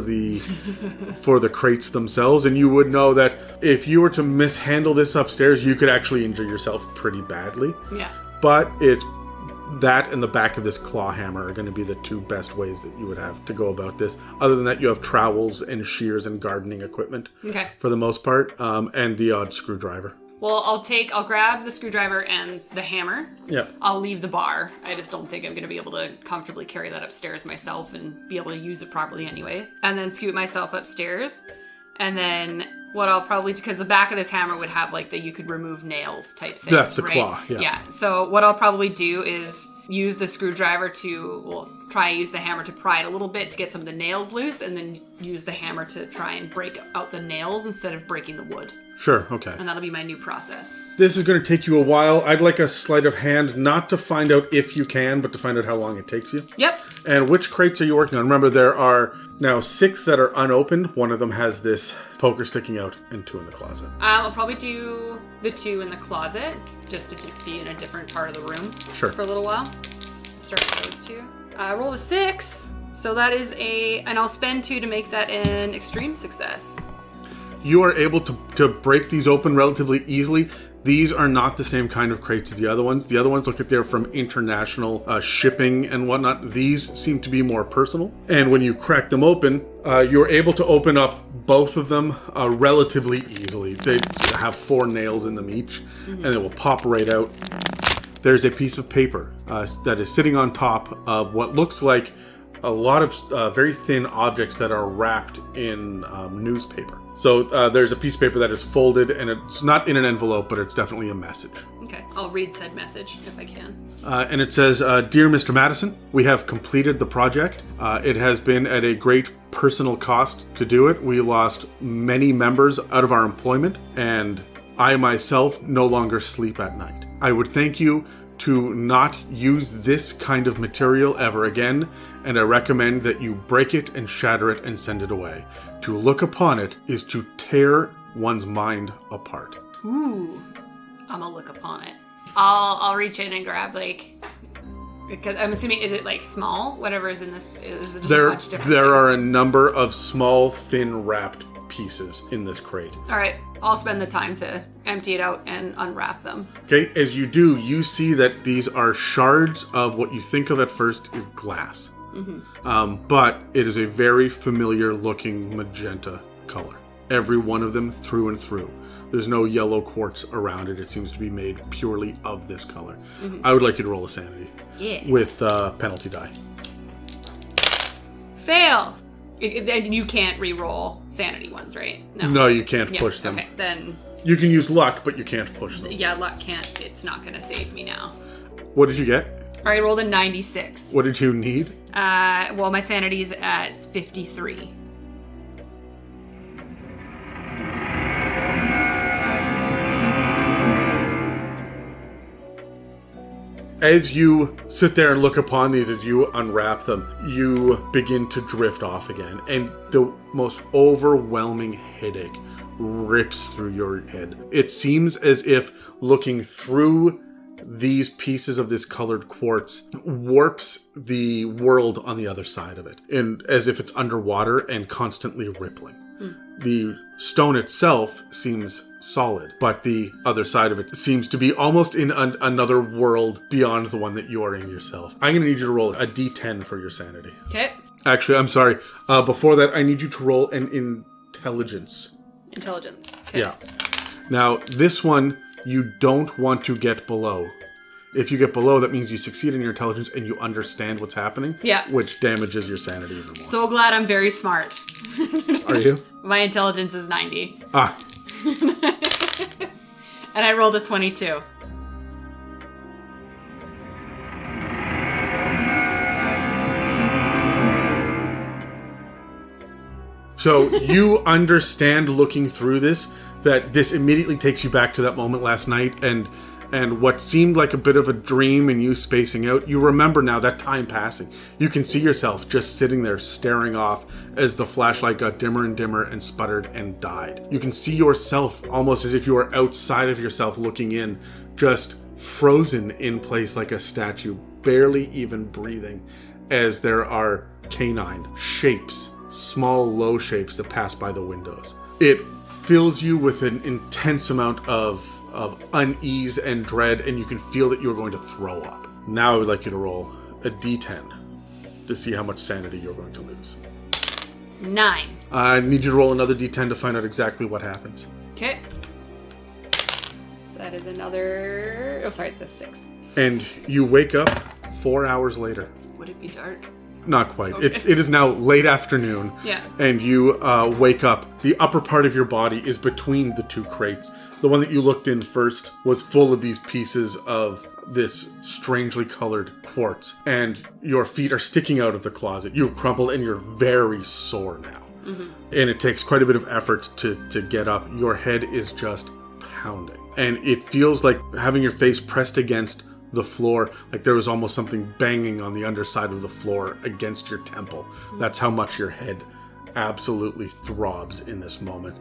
the crates themselves, and you would know that if you were to mishandle this upstairs, you could actually injure yourself pretty badly. Yeah. But it's that and the back of this claw hammer are going to be the two best ways that you would have to go about this. Other than that, you have trowels and shears and gardening equipment. Okay. For the most part, and the odd screwdriver. Well, I'll grab the screwdriver and the hammer. Yeah. I'll leave the bar. I just don't think I'm going to be able to comfortably carry that upstairs myself and be able to use it properly anyways. And then scoot myself upstairs. And then what I'll probably... Because the back of this hammer would have like you could remove nails type thing. That's the right? claw, yeah. Yeah. So what I'll probably do is use the screwdriver try use the hammer to pry it a little bit to get some of the nails loose, and then use the hammer to try and break out the nails instead of breaking the wood. Sure, okay. And that'll be my new process. This is going to take you a while. I'd like a sleight of hand, not to find out if you can, but to find out how long it takes you. Yep. And which crates are you working on? Remember, there are now 6 that are unopened. One of them has this poker sticking out, and 2 in the closet. I'll probably do the 2 in the closet, just to be in a different part of the room for a little while. Start with those 2. Roll a 6, so that is and I'll spend 2 to make that an extreme success. You are able to break these open relatively easily. These are not the same kind of crates as the other ones. The other ones look like they're from international shipping and whatnot. These seem to be more personal. And when you crack them open, you're able to open up both of them relatively easily. They have 4 nails in them each, and they will pop right out. There's a piece of paper that is sitting on top of what looks like a lot of very thin objects that are wrapped in newspaper. So there's a piece of paper that is folded, and it's not in an envelope, but it's definitely a message. Okay, I'll read said message if I can. And it says, Dear Mr. Madison, we have completed the project. It has been at a great personal cost to do it. We lost many members out of our employment, and I myself no longer sleep at night. I would thank you to not use this kind of material ever again, and I recommend that you break it and shatter it and send it away. To look upon it is to tear one's mind apart. Ooh, I'm gonna look upon it. I'll reach in and grab because I'm assuming, is it small? Whatever is in this is much different. There are a number of small, thin wrapped pieces in this crate. All right, I'll spend the time to empty it out and unwrap them. Okay, as you do, you see that these are shards of what you think of at first is glass. But it is a very familiar looking magenta color. Every one of them through and through. There's no yellow quartz around it. It seems to be made purely of this color. I would like you to roll a sanity. Yeah. With penalty die. Fail! And you can't re-roll sanity ones, right? No, you can't push them. Okay, then... You can use luck, but you can't push them. Yeah, luck can't. It's not going to save me now. What did you get? I rolled a 96. What did you need? Well, my sanity's at 53. As you sit there and look upon these, as you unwrap them, you begin to drift off again. And the most overwhelming headache rips through your head. It seems as if looking through these pieces of this colored quartz warps the world on the other side of it, and as if it's underwater and constantly rippling. The stone itself seems solid, but the other side of it seems to be almost in another world beyond the one that you are in yourself. I'm going to need you to roll a d10 for your sanity. Okay. Actually, I'm sorry. Before that, I need you to roll an intelligence. Intelligence. Okay. Yeah. Now, this one, you don't want to get below. If you get below, that means you succeed in your intelligence and you understand what's happening. Yeah. Which damages your sanity even more. So glad I'm very smart. Are you? My intelligence is 90. Ah. And I rolled a 22. So you understand looking through this, that this immediately takes you back to that moment last night and what seemed like a bit of a dream and you spacing out. You remember now that time passing. You can see yourself just sitting there staring off as the flashlight got dimmer and dimmer and sputtered and died. You can see yourself almost as if you were outside of yourself looking in, just frozen in place like a statue, barely even breathing, as there are canine shapes, small low shapes that pass by the windows. It fills you with an intense amount of unease and dread, and you can feel that you're going to throw up. Now I would like you to roll a d10 to see how much sanity you're going to lose. 9. I need you to roll another d10 to find out exactly what happens. Okay. That is another... Oh, sorry, it's a 6. And you wake up 4 hours later. Would it be dark? Not quite. Okay. It is now late afternoon. Yeah. And you wake up. The upper part of your body is between the two crates. The one that you looked in first was full of these pieces of this strangely colored quartz. And your feet are sticking out of the closet. You've crumpled and you're very sore now. Mm-hmm. And it takes quite a bit of effort to get up. Your head is just pounding. And it feels like having your face pressed against the floor, like there was almost something banging on the underside of the floor against your temple. That's how much your head absolutely throbs in this moment.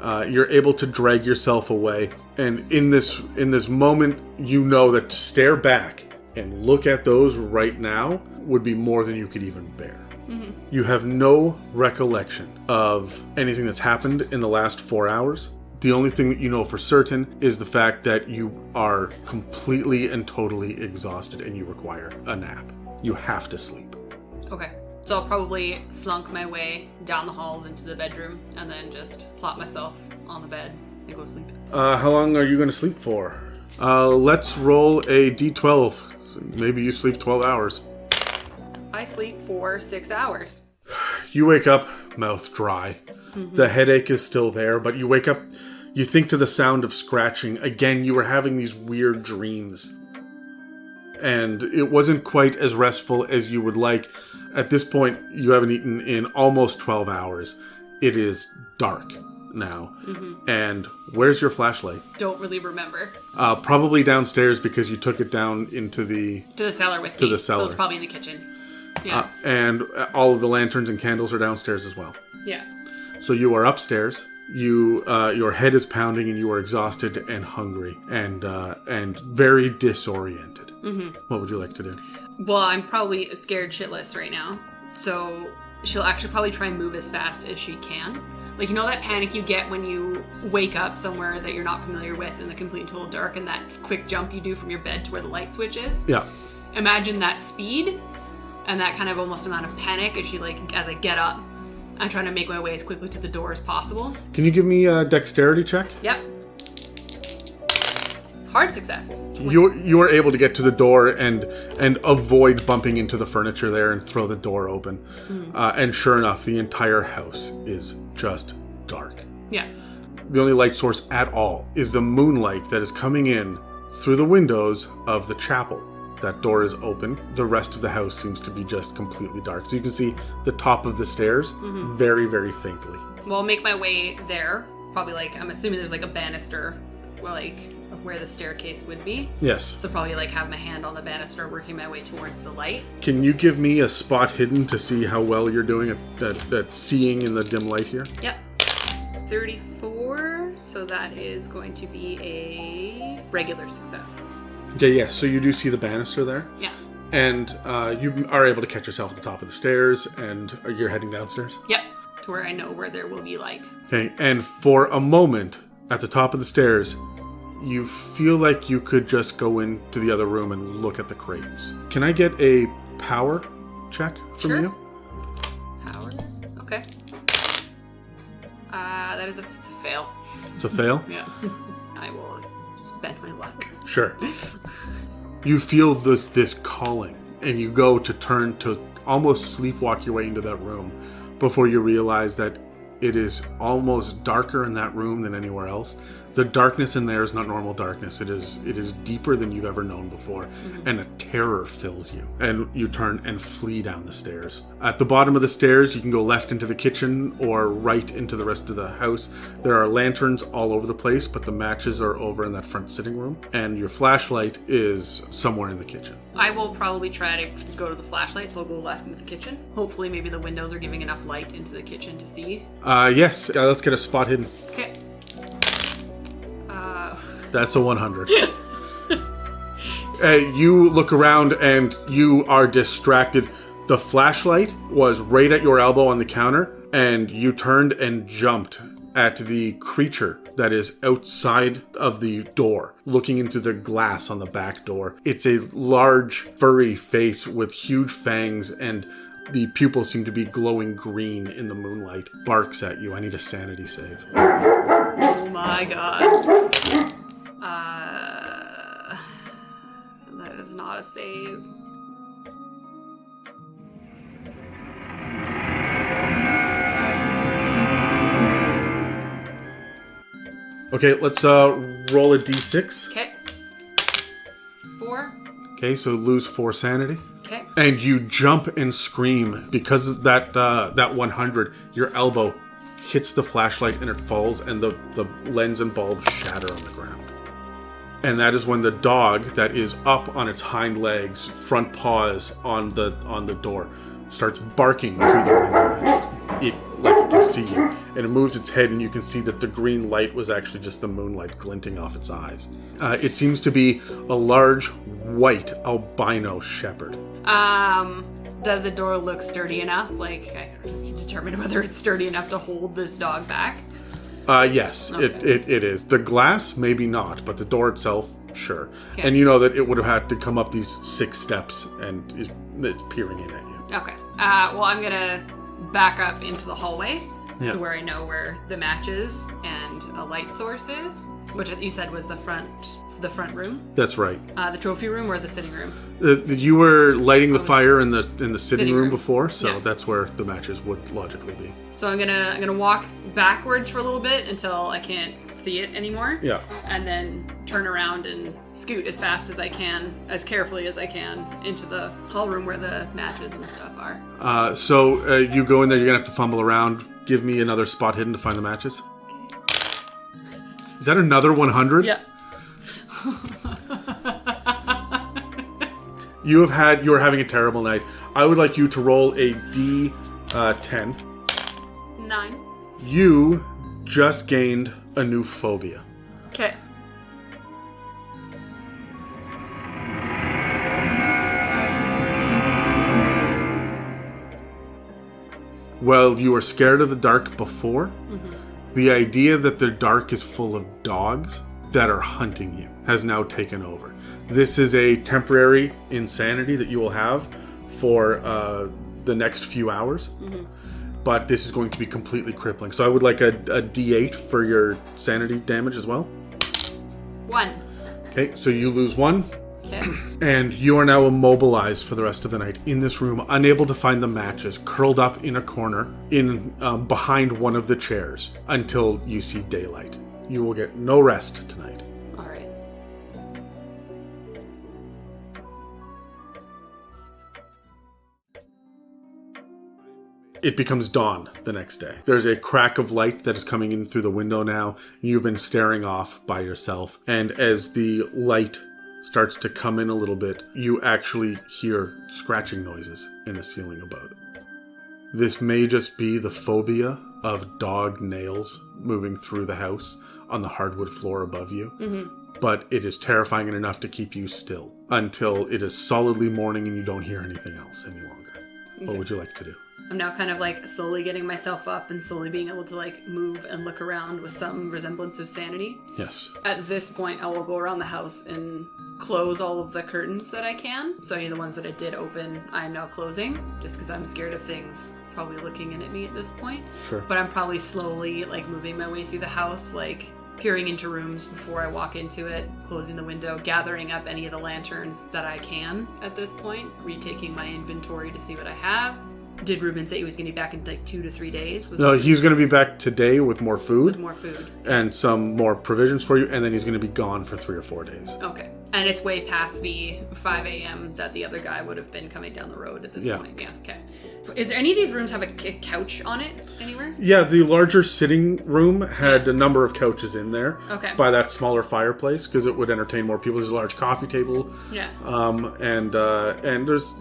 You're able to drag yourself away, and in this moment, you know that to stare back and look at those right now would be more than you could even bear. Mm-hmm. You have no recollection of anything that's happened in the last 4 hours. The only thing that you know for certain is the fact that you are completely and totally exhausted and you require a nap. You have to sleep. Okay. So I'll probably slunk my way down the halls into the bedroom and then just plop myself on the bed and go to sleep. How long are you going to sleep for? Let's roll a d12. So maybe you sleep 12 hours. I sleep for 6 hours. You wake up, mouth dry. Mm-hmm. The headache is still there, but you wake up, you think to the sound of scratching. Again, you were having these weird dreams. And it wasn't quite as restful as you would like. At this point, you haven't eaten in almost 12 hours. It is dark now. Mm-hmm. And where's your flashlight? Don't really remember. Probably downstairs because you took it down into the... To the cellar with me. To the cellar. So it's probably in the kitchen. Yeah. And all of the lanterns and candles are downstairs as well. Yeah. So you are upstairs. Your head is pounding, and you are exhausted and hungry and very disoriented. Mm-hmm. What would you like to do? Well, I'm probably scared shitless right now, so she'll actually probably try and move as fast as she can. Like, you know that panic you get when you wake up somewhere that you're not familiar with in the complete and total dark, and that quick jump you do from your bed to where the light switch is? Yeah. Imagine that speed and that kind of almost amount of panic as I get up. I'm trying to make my way as quickly to the door as possible. Can you give me a dexterity check? Yep. Hard success. You are able to get to the door and avoid bumping into the furniture there and throw the door open. And sure enough, the entire house is just dark. Yeah. The only light source at all is the moonlight that is coming in through the windows of the chapel. That door is open. The rest of the house seems to be just completely dark. So you can see the top of the stairs very, very faintly. Well, I'll make my way there. Probably I'm assuming there's a banister, where the staircase would be. Yes. So probably have my hand on the banister, working my way towards the light. Can you give me a spot hidden to see how well you're doing at seeing in the dim light here? Yep. 34. So that is going to be a regular success. Okay, yes. So you do see the banister there? Yeah. And you are able to catch yourself at the top of the stairs, and you're heading downstairs? Yep. To where I know where there will be light. Okay, and for a moment, at the top of the stairs, you feel like you could just go into the other room and look at the crates. Can I get a power check from you? Power? Okay. That is a fail. It's a fail? Yeah. I will spend my luck. Sure. You feel this calling, and you go to turn to almost sleepwalk your way into that room before you realize that it is almost darker in that room than anywhere else. The darkness in there is not normal darkness. It is deeper than you've ever known before, and a terror fills you. And you turn and flee down the stairs. At the bottom of the stairs, you can go left into the kitchen or right into the rest of the house. There are lanterns all over the place, but the matches are over in that front sitting room, and your flashlight is somewhere in the kitchen. I will probably try to go to the flashlight, so I'll go left into the kitchen. Hopefully maybe the windows are giving enough light into the kitchen to see. Yes. Let's get a spot hidden. Okay. That's a 100. You look around and you are distracted. The flashlight was right at your elbow on the counter, and you turned and jumped at the creature that is outside of the door, looking into the glass on the back door. It's a large, furry face with huge fangs, and the pupils seem to be glowing green in the moonlight. Barks at you. I need a sanity save. Oh my god. That is not a save. Okay, let's roll a d6. Okay. 4. Okay, so lose 4 sanity. Okay. And you jump and scream because of that 100. Your elbow hits the flashlight and it falls, and the lens and bulb shatter on the ground. And that is when the dog that is up on its hind legs, front paws on the door, starts barking through the window. It can see you, and it moves its head, and you can see that the green light was actually just the moonlight glinting off its eyes. It seems to be a large white albino shepherd. Does the door look sturdy enough? I can determine whether it's sturdy enough to hold this dog back. Yes, okay. It is. The glass, maybe not, but the door itself, sure. Okay. And you know that it would have had to come up these 6 steps, and it's peering in at you. Okay. Well, I'm gonna back up into the hallway Yeah. to where I know where the matches and a light source is, which you said was the front room. That's right. The trophy room or the sitting room? You were lighting the fire in the sitting room room. before, so Yeah. that's where the matches would logically be. So I'm gonna walk backwards for a little bit until I can't see it anymore. Yeah. And then turn around and scoot as fast as I can, as carefully as I can, into the hall room where the matches and stuff are. So you go in there, you're going to have to fumble around. Give me another spot hidden to find the matches. Is that another 100? Yeah. You're having a terrible night. I would like you to roll a D10. 9. You just gained a new phobia. Okay. Well, you were scared of the dark before. The idea that the dark is full of dogs that are hunting you has now taken over. This is a temporary insanity that you will have for the next few hours. But this is going to be completely crippling. So I would like a D8 for your sanity damage as well. 1. Okay, so you lose 1. Okay. And you are now immobilized for the rest of the night in this room, unable to find the matches, curled up in a corner in behind one of the chairs until you see daylight. You will get no rest tonight. All right. It becomes dawn the next day. There's a crack of light that is coming in through the window now. You've been staring off by yourself. And as the light starts to come in a little bit, you actually hear scratching noises in the ceiling above. This may just be the phobia of dog nails moving through the house on the hardwood floor above you. Mm-hmm. But it is terrifying enough to keep you still until it is solidly morning and you don't hear anything else any longer. Okay. What would you like to do? I'm now kind of like slowly getting myself up and slowly being able to like move and look around with some resemblance of sanity. Yes. At this point, I will go around the house and close all of the curtains that I can. So any of the ones that I did open, I'm now closing just because I'm scared of things probably looking in at me at this point. Sure. But I'm probably slowly like moving my way through the house, like peering into rooms before I walk into it, closing the window, gathering up any of the lanterns that I can at this point, retaking my inventory to see what I have. Did Ruben say he was going to be back in like 2 to 3 days? No, he's going to be back today with more food. With more food. And some more provisions for you, and then he's going to be gone for 3 or 4 days. Okay. And it's way past the 5 a.m. that the other guy would have been coming down the road at this point. Yeah, okay. Is there any of these rooms have a couch on it anywhere? Yeah, the larger sitting room had a number of couches in there. Okay. By that smaller fireplace, because it would entertain more people. There's a large coffee table. Yeah. And there's,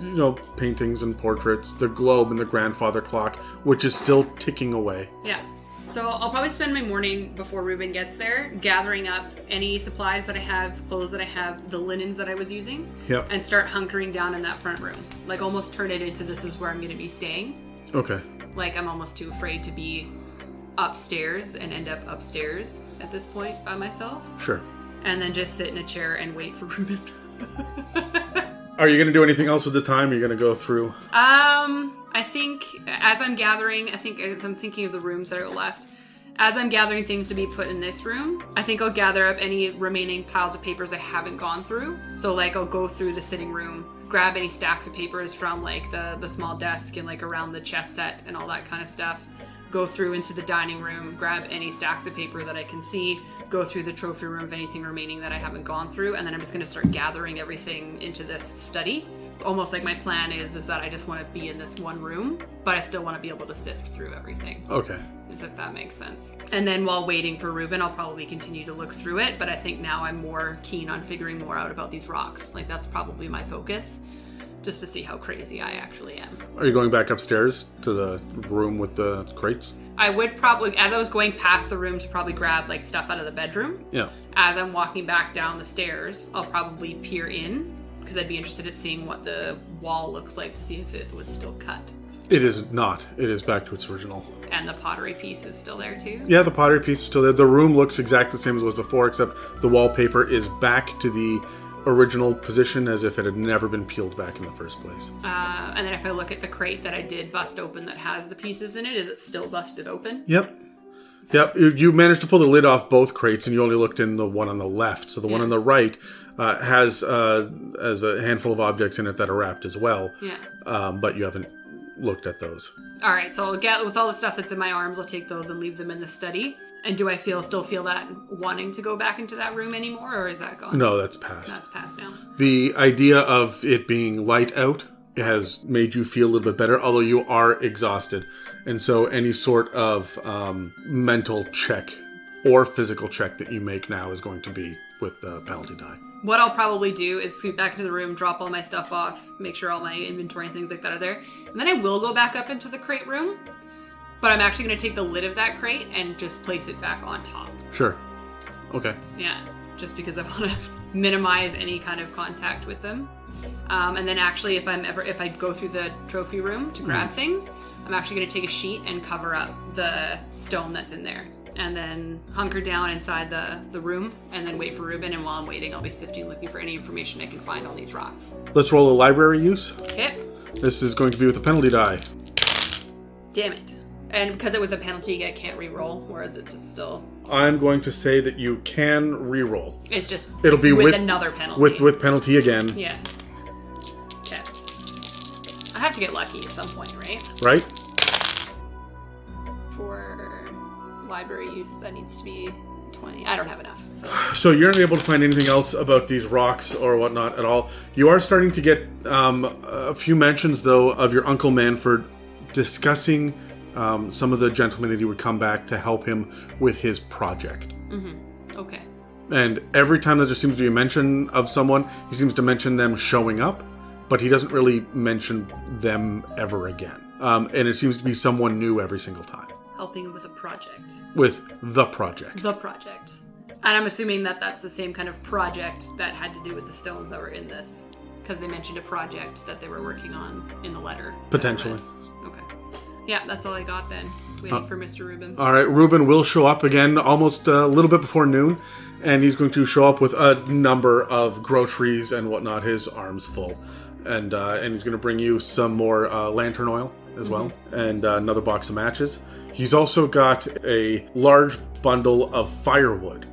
paintings and portraits. The globe and the grandfather clock, which is still ticking away. Yeah. So I'll probably spend my morning before Ruben gets there gathering up any supplies that I have, clothes that I have, the linens that I was using, and start hunkering down in that front room. Like almost turn it into this is where I'm going to be staying. Okay. Like I'm almost too afraid to be upstairs and end up upstairs at this point by myself. Sure. And then just sit in a chair and wait for Ruben. Are you going to do anything else with the time? Are you going to go through? I think as I'm gathering, as I'm thinking of the rooms that are left, as I'm gathering things to be put in this room, I think I'll gather up any remaining piles of papers I haven't gone through. So like I'll go through the sitting room, grab any stacks of papers from like the small desk and like around the chess set and all that kind of stuff. Go through into the dining room, grab any stacks of paper that I can see, go through the trophy room of anything remaining that I haven't gone through, and then I'm just going to start gathering everything into this study. Almost like my plan is that I just want to be in this one room, but I still want to be able to sift through everything. Okay. As if that makes sense. And then while waiting for Ruben, I'll probably continue to look through it, but I think now I'm more keen on figuring more out about these rocks. Like that's probably my focus, just to see how crazy I actually am. Are you going back upstairs to the room with the crates? I would probably, as I was going past the room to probably grab like stuff out of the bedroom. Yeah. As I'm walking back down the stairs, I'll probably peer in, because I'd be interested in seeing what the wall looks like to see if it was still cut. It is not. It is back to its original. And the pottery piece is still there too? Yeah, the pottery piece is still there. The room looks exactly the same as it was before, except the wallpaper is back to the original position as if it had never been peeled back in the first place. And then if I look at the crate that I did bust open that has the pieces in it, is it still busted open? Yep. You managed to pull the lid off both crates, and you only looked in the one on the left. So the one on the right has a handful of objects in it that are wrapped as well. Yeah. But you haven't looked at those. All right, so I'll get with all the stuff that's in my arms, I'll take those and leave them in the study. And do I still feel that wanting to go back into that room anymore, or is that gone? No, that's past. That's past now. The idea of it being light out has made you feel a little bit better, although you are exhausted. And so any sort of mental check or physical check that you make now is going to be with the penalty die. What I'll probably do is scoot back into the room, drop all my stuff off, make sure all my inventory and things like that are there. And then I will go back up into the crate room. But I'm actually going to take the lid of that crate and just place it back on top. Sure. Okay. Yeah, just because I want to minimize any kind of contact with them. And then actually, if I go through the trophy room to grab things, I'm actually going to take a sheet and cover up the stone that's in there. And then hunker down inside the room and then wait for Ruben. And while I'm waiting, I'll be sifting, looking for any information I can find on these rocks. Let's roll a library use. Okay. This is going to be with a penalty die. Damn it. And because it was a penalty, you can't re-roll, or is it just still... I'm going to say that you can re-roll. It's just It'll be with another penalty. With penalty again. Yeah. Okay. I have to get lucky at some point, right? Right? For library use, that needs to be 20. I don't have enough. So you're not able to find anything else about these rocks or whatnot at all. You are starting to get a few mentions, though, of your Uncle Manford discussing some of the gentlemen that he would come back to help him with his project. Mm-hmm. Okay. And every time that there seems to be a mention of someone, he seems to mention them showing up, but he doesn't really mention them ever again. And it seems to be someone new every single time. Helping him with a project. With the project. The project. And I'm assuming that that's the same kind of project that had to do with the stones that were in this. Because they mentioned a project that they were working on in the letter. Potentially. Okay. Yeah, that's all I got then. Waiting for Mr. Rubin. All right, Reuben will show up again almost a little bit before noon. And he's going to show up with a number of groceries and whatnot, his arms full. And he's going to bring you some more lantern oil as well. And another box of matches. He's also got a large bundle of firewood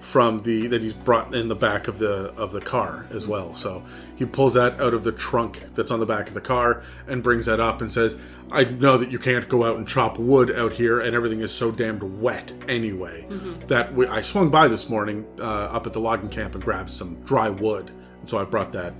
from that he's brought in the back of the car as well. So he pulls that out of the trunk that's on the back of the car and brings that up and says, I know that you can't go out and chop wood out here and everything is so damned wet anyway that I swung by this morning up at the logging camp and grabbed some dry wood. And so I brought that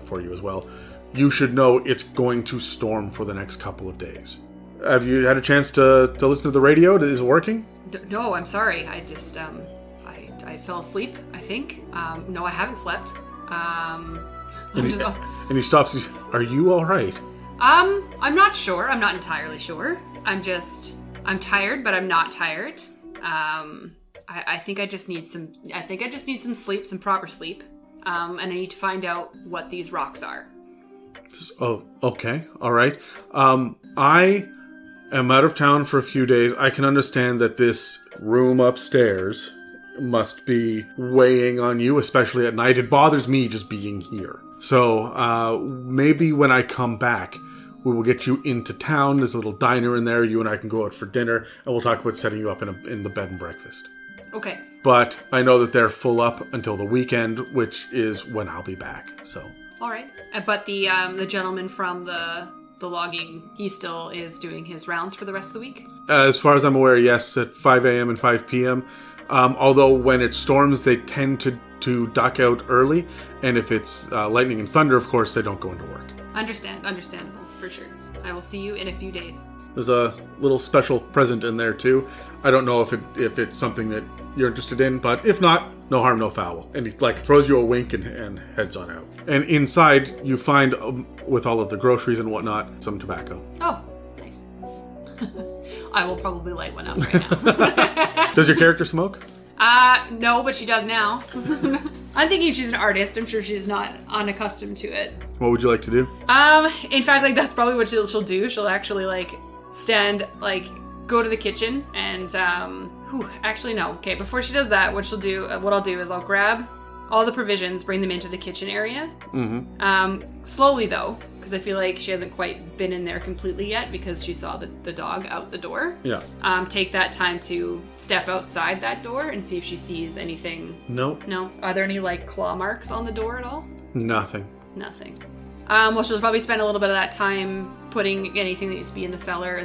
for you as well. You should know it's going to storm for the next couple of days. Have you had a chance to listen to the radio? Is it working? No, I'm sorry. I just, I fell asleep, I think. No, I haven't slept. And he stops. Are you all right? I'm not sure. I'm not entirely sure. I'm tired, but I'm not tired. I think I just need some sleep, some proper sleep. And I need to find out what these rocks are. Oh, okay. All right. I am out of town for a few days. I can understand that this room upstairs must be weighing on you, especially at night. It bothers me just being here. So maybe when I come back, we will get you into town. There's a little diner in there. You and I can go out for dinner, and we'll talk about setting you up in the bed and breakfast. Okay. But I know that they're full up until the weekend, which is when I'll be back. So. All right. But the gentleman from the logging, he still is doing his rounds for the rest of the week? As far as I'm aware, yes, at 5 a.m. and 5 p.m. Although when it storms, they tend to duck out early. And if it's lightning and thunder, of course, they don't go into work. Understandable, for sure. I will see you in a few days. There's a little special present in there, too. I don't know if it's something that you're interested in, but if not, no harm, no foul. And he throws you a wink and heads on out. And inside, you find, with all of the groceries and whatnot, some tobacco. Oh, nice. I will probably light one up right now. Does your character smoke? No, but she does now. I'm thinking she's an artist. I'm sure she's not unaccustomed to it. What would you like to do? In fact, that's probably what she'll do. She'll actually, stand, go to the kitchen and, actually, no. Okay, before she does that, what I'll do is I'll grab all the provisions, bring them into the kitchen area. Slowly, though, because I feel like she hasn't quite been in there completely yet because she saw the dog out the door. Yeah. Take that time to step outside that door and see if she sees anything. No. No? Are there any, claw marks on the door at all? Nothing. Well, she'll probably spend a little bit of that time putting anything that used to be in the cellar.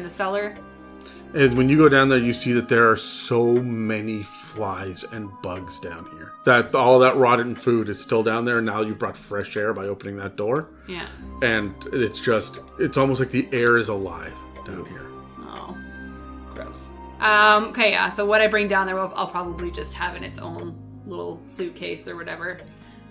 And when you go down there, you see that there are so many flies and bugs down here. That all that rotten food is still down there, and now you brought fresh air by opening that door. Yeah. And it's almost like the air is alive down here. Oh, gross. Okay, yeah, so what I bring down there, I'll probably just have in its own little suitcase or whatever.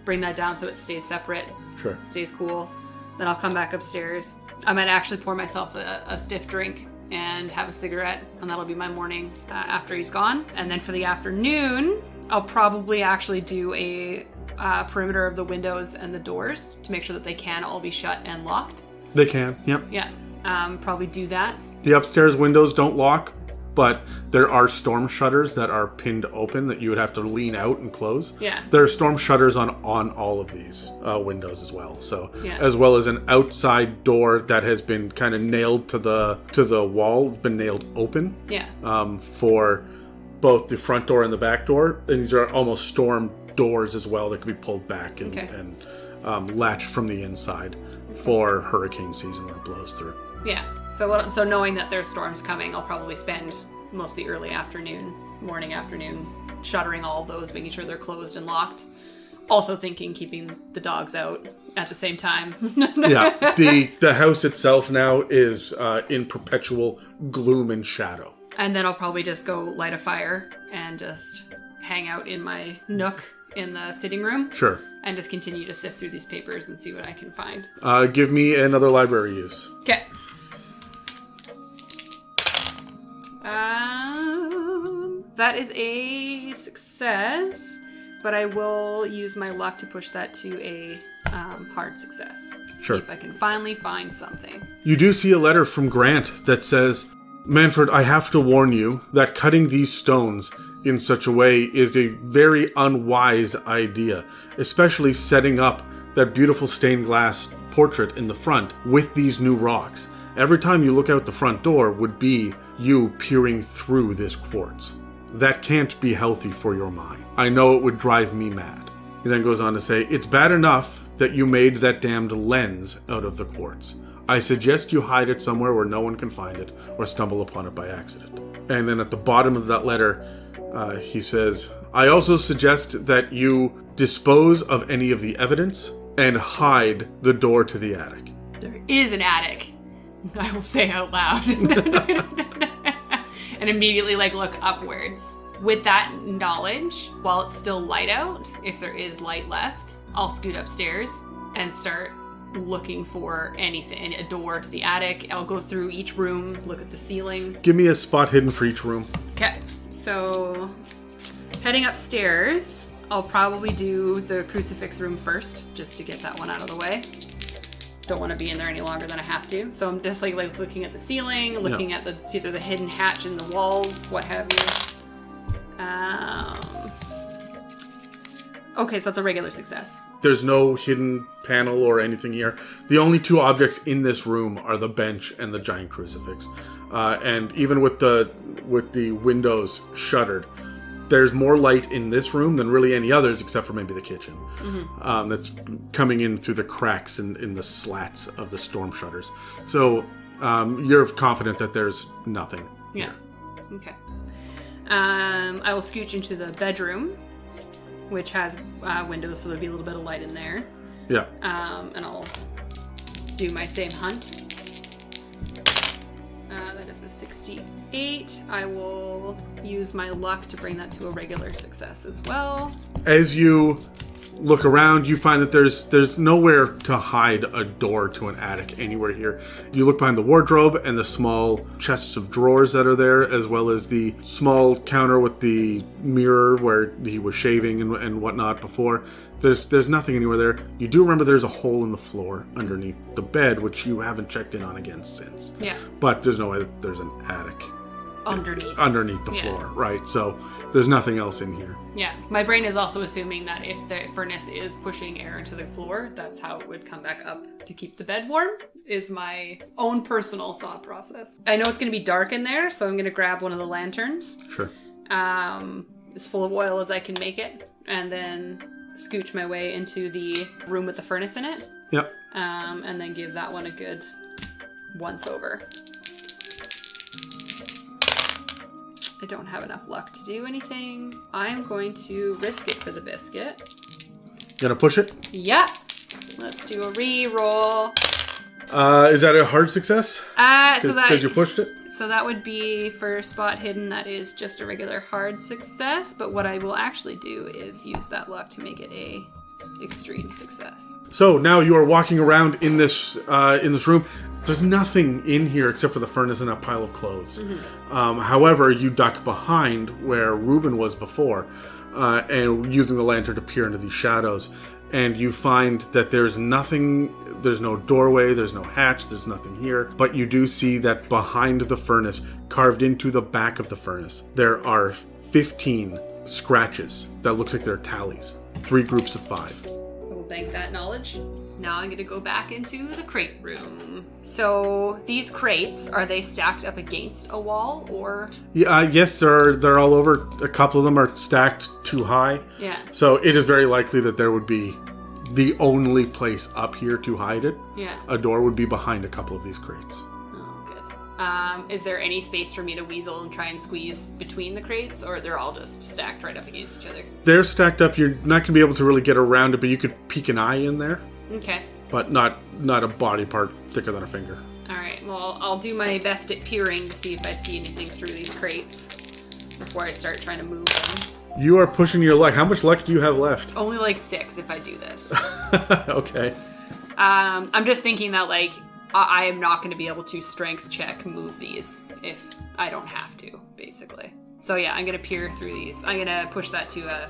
Bring that down so it stays separate. Sure. Stays cool. Then I'll come back upstairs. I might actually pour myself a stiff drink and have a cigarette, and that'll be my morning after he's gone. And then for the afternoon, I'll probably actually do a perimeter of the windows and the doors to make sure that they can all be shut and locked. They can, yep. Yeah, probably do that. The upstairs windows don't lock, but there are storm shutters that are pinned open that you would have to lean out and close. Yeah. There are storm shutters on all of these windows as well. So, Yeah. as well as an outside door that has been kind of nailed to the wall, been nailed open. Yeah. For both the front door and the back door. And these are almost storm doors as well that can be pulled back and latched from the inside for hurricane season when it blows through. Yeah. So knowing that there's storms coming, I'll probably spend most of the early afternoon, morning, afternoon, shuttering all of those, making sure they're closed and locked. Also thinking keeping the dogs out at the same time. Yeah. The house itself now is in perpetual gloom and shadow. And then I'll probably just go light a fire and just hang out in my nook in the sitting room. Sure. And just continue to sift through these papers and see what I can find. Give me another library use. Okay. That is a success, but I will use my luck to push that to a hard success. Sure. See if I can finally find something. You do see a letter from Grant that says, Manford, I have to warn you that cutting these stones in such a way is a very unwise idea, especially setting up that beautiful stained glass portrait in the front with these new rocks. Every time you look out the front door would be you peering through this quartz. That can't be healthy for your mind. I know it would drive me mad. He then goes on to say, it's bad enough that you made that damned lens out of the quartz. I suggest you hide it somewhere where no one can find it or stumble upon it by accident. And then at the bottom of that letter, he says, I also suggest that you dispose of any of the evidence and hide the door to the attic. There is an attic. I will say out loud. And immediately look upwards. With that knowledge, while it's still light out, if there is light left, I'll scoot upstairs and start looking for anything, a door to the attic. I'll go through each room, look at the ceiling. Give me a spot hidden for each room. Okay, so heading upstairs, I'll probably do the crucifix room first, just to get that one out of the way. Don't want to be in there any longer than I have to. So I'm just like looking at the ceiling, looking at see if there's a hidden hatch in the walls, what have you. Okay, so that's a regular success. There's no hidden panel or anything here. The only two objects in this room are the bench and the giant crucifix. And even with the windows shuttered, there's more light in this room than really any others, except for maybe the kitchen. Mm-hmm. That's coming in through the cracks in the slats of the storm shutters. So you're confident that there's nothing. Yeah. Here. Okay. I will scooch into the bedroom, which has windows, so there'll be a little bit of light in there. Yeah. And I'll do my same hunt. That is a 68. I will use my luck to bring that to a regular success as well. As you look around, you find that there's nowhere to hide a door to an attic anywhere here. You look behind the wardrobe and the small chests of drawers that are there, as well as the small counter with the mirror where he was shaving and whatnot before. There's nothing anywhere there. You do remember there's a hole in the floor underneath the bed, which you haven't checked in on again since. Yeah. But there's no way that there's an attic underneath the floor, right? So there's nothing else in here. Yeah. My brain is also assuming that if the furnace is pushing air into the floor, that's how it would come back up to keep the bed warm, is my own personal thought process. I know it's going to be dark in there, so I'm going to grab one of the lanterns. Sure. As full of oil as I can make it, and then scooch my way into the room with the furnace in it. Yep. And then give that one a good once over. I don't have enough luck to do anything. I'm going to risk it for the biscuit. Gonna push it? Yep. Let's do a re-roll. Is that a hard success? Because you pushed it? So that would be for spot hidden. That is just a regular hard success. But what I will actually do is use that luck to make it a extreme success. So now you are walking around in this room. There's nothing in here except for the furnace and a pile of clothes. Mm-hmm. However, you duck behind where Reuben was before, and using the lantern to peer into these shadows. and you find that there's nothing, there's no doorway, there's no hatch, there's nothing here, but you do see that behind the furnace, carved into the back of the furnace, there are 15 scratches that looks like they're tallies. 3 groups of 5. We'll bank that knowledge. Now I'm going to go back into the crate room. So these crates, are they stacked up against a wall or? Yeah, yes, they're all over. A couple of them are stacked too high. Yeah. So it is very likely that there would be the only place up here to hide it. Yeah. A door would be behind a couple of these crates. Oh, good. Is there any space for me to weasel and try and squeeze between the crates, or they're all just stacked right up against each other? They're stacked up. You're not going to be able to really get around it, but you could peek an eye in there. Okay. But not a body part thicker than a finger. Alright, well, I'll do my best at peering to see if I see anything through these crates before I start trying to move them. You are pushing your luck. How much luck do you have left? Only like 6 if I do this. Okay. I'm just thinking that, like, I am not going to be able to strength check move these if I don't have to, basically. So yeah, I'm going to peer through these. I'm going to push that to a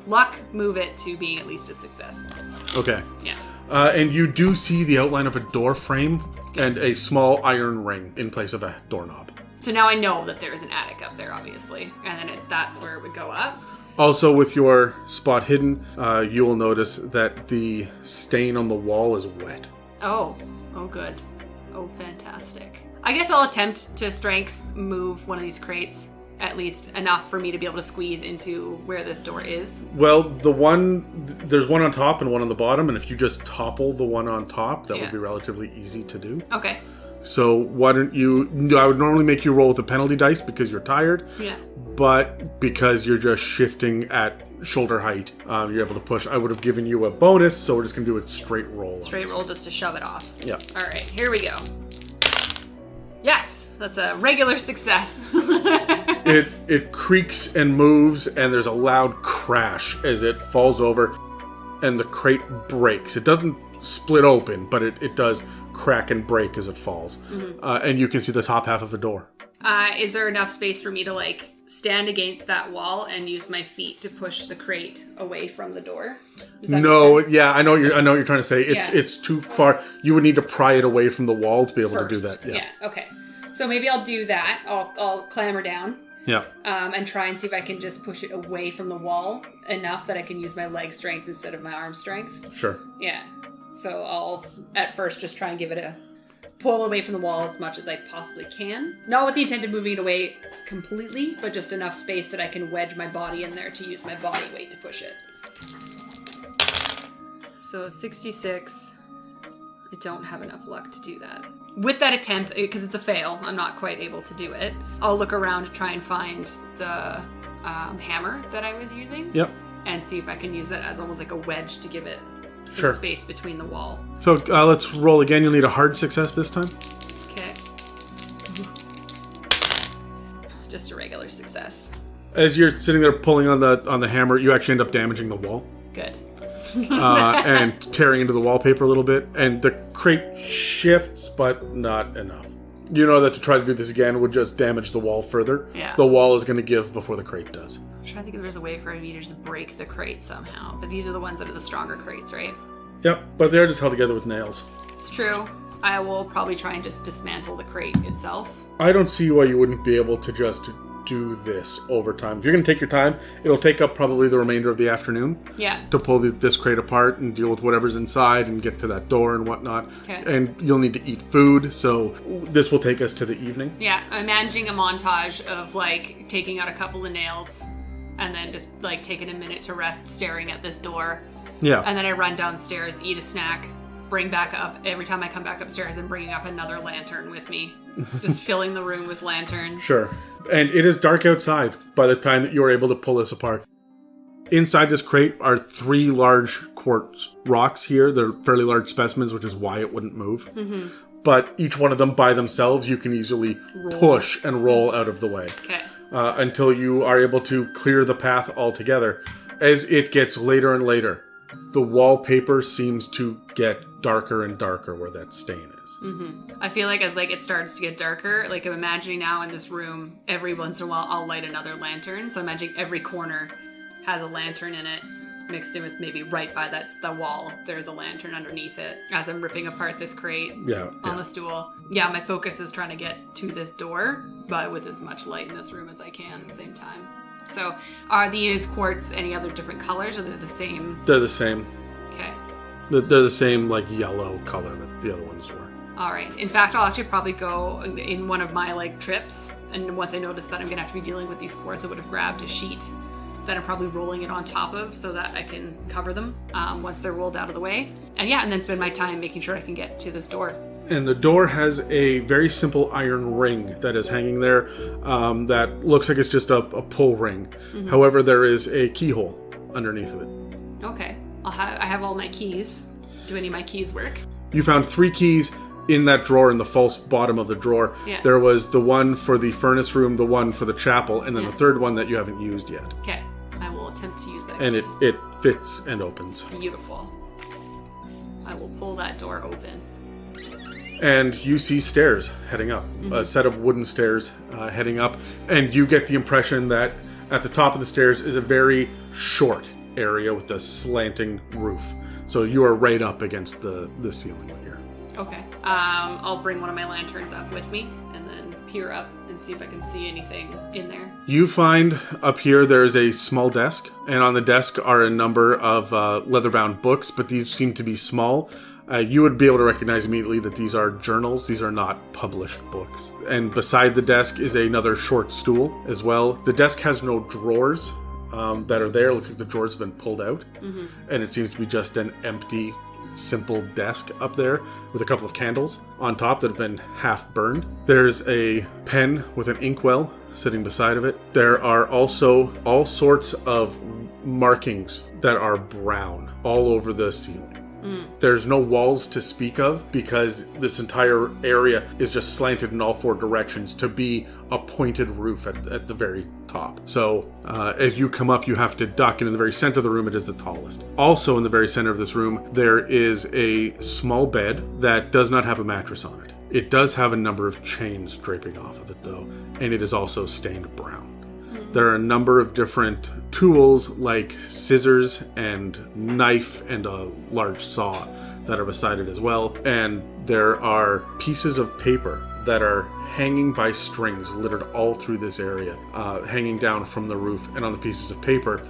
luck, move it to being at least a success. Okay. Yeah. And you do see the outline of a door frame and a small iron ring in place of a doorknob. So now I know that there's an attic up there, obviously. And then that's where it would go up. Also, with your spot hidden, you will notice that the stain on the wall is wet. Oh good. Oh, fantastic. I guess I'll attempt to strength move one of these crates, at least enough for me to be able to squeeze into where this door is. Well, there's one on top and one on the bottom, and if you just topple the one on top, that would be relatively easy to do. Okay. So why don't you... I would normally make you roll with a penalty dice because you're tired. Yeah. But because you're just shifting at shoulder height, you're able to push. I would have given you a bonus, so we're just going to do a straight roll. Straight roll just to shove it off. Yeah. All right, here we go. Yes, that's a regular success. It creaks and moves, and there's a loud crash as it falls over, and the crate breaks. It doesn't split open, but it does crack and break as it falls. Mm-hmm. And you can see the top half of a door. Is there enough space for me to, like, stand against that wall and use my feet to push the crate away from the door? No, yeah, I know what you're trying to say. It's too far. You would need to pry it away from the wall to be able to do that. Yeah, okay. So maybe I'll do that. I'll clamber down. Yeah. And try and see if I can just push it away from the wall enough that I can use my leg strength instead of my arm strength. Sure. Yeah. So I'll, at first, just try and give it a pull away from the wall as much as I possibly can. Not with the intent of moving it away completely, but just enough space that I can wedge my body in there to use my body weight to push it. So 66. I don't have enough luck to do that. With that attempt, because it's a fail, I'm not quite able to do it. I'll look around to try and find the hammer that I was using. Yep. And see if I can use that as almost like a wedge to give it some space between the wall. So let's roll again. You'll need a hard success this time. Okay. Just a regular success. As you're sitting there pulling on the hammer, you actually end up damaging the wall. Good. And tearing into the wallpaper a little bit. And the crate shifts, but not enough. You know that to try to do this again would just damage the wall further. Yeah. The wall is going to give before the crate does. I'm trying to think if there's a way for me to just break the crate somehow. But these are the ones that are the stronger crates, right? Yep, but they're just held together with nails. It's true. I will probably try and just dismantle the crate itself. I don't see why you wouldn't be able to just do this over time. If you're going to take your time, it'll take up probably the remainder of the afternoon. Yeah. To pull this crate apart and deal with whatever's inside and get to that door and whatnot. Okay. And you'll need to eat food, so this will take us to the evening. Yeah, I'm managing a montage of, like, taking out a couple of nails and then just, like, taking a minute to rest staring at this door. Yeah. And then I run downstairs, eat a snack, bring back up, every time I come back upstairs, I'm bringing up another lantern with me. Just filling the room with lanterns. Sure. And it is dark outside by the time that you're able to pull this apart. Inside this crate are 3 large quartz rocks here. They're fairly large specimens, which is why it wouldn't move. Mm-hmm. But each one of them by themselves, you can easily push and roll out of the way. Okay. Until you are able to clear the path altogether. As it gets later and later, the wallpaper seems to get darker and darker where that stain is. Mm-hmm. I feel like as it starts to get darker, like I'm imagining now in this room, every once in a while I'll light another lantern. So I'm imagining every corner has a lantern in it. mixed in with maybe right by that's the wall. There's a lantern underneath it as I'm ripping apart this crate on the stool. Yeah, my focus is trying to get to this door, but with as much light in this room as I can at the same time. So are these quartz any other different colors, or they're the same? They're the same. Okay. They're the same, like, yellow color that the other ones were. All right. In fact, I'll actually probably go in one of my, like, trips, and once I notice that I'm going to have to be dealing with these quartz, I would have grabbed a sheet that I'm probably rolling it on top of so that I can cover them once they're rolled out of the way. And then spend my time making sure I can get to this door. And the door has a very simple iron ring that is hanging there that looks like it's just a pull ring. Mm-hmm. However, there is a keyhole underneath of it. Okay. I have all my keys. Do any of my keys work? You found 3 keys in that drawer, in the false bottom of the drawer. Yeah. There was the one for the furnace room, the one for the chapel, and then the third one that you haven't used yet. Okay. I will attempt to use that And key. it fits and opens. Beautiful. I will pull that door open. And you see stairs heading up. Mm-hmm. A set of wooden stairs heading up. And you get the impression that at the top of the stairs is a very short area with a slanting roof. So you are right up against the ceiling here. Okay. I'll bring one of my lanterns up with me and then peer up and see if I can see anything in there. You find up here there's a small desk, and on the desk are a number of leather-bound books, but these seem to be small. You would be able to recognize immediately that these are journals. These are not published books. And beside the desk is another short stool as well. The desk has no drawers that are there. Look like the drawers have been pulled out. Mm-hmm. And it seems to be just an empty, simple desk up there with a couple of candles on top that have been half burned. There's a pen with an inkwell sitting beside of it. There are also all sorts of markings that are brown all over the ceiling. There's no walls to speak of because this entire area is just slanted in all 4 directions to be a pointed roof at the very top. So as you come up, you have to duck, and in the very center of the room, it is the tallest. Also in the very center of this room, there is a small bed that does not have a mattress on it. It does have a number of chains draping off of it, though, and it is also stained brown. There are a number of different tools like scissors and knife and a large saw that are beside it as well. And there are pieces of paper that are hanging by strings littered all through this area, hanging down from the roof. And on the pieces of paper,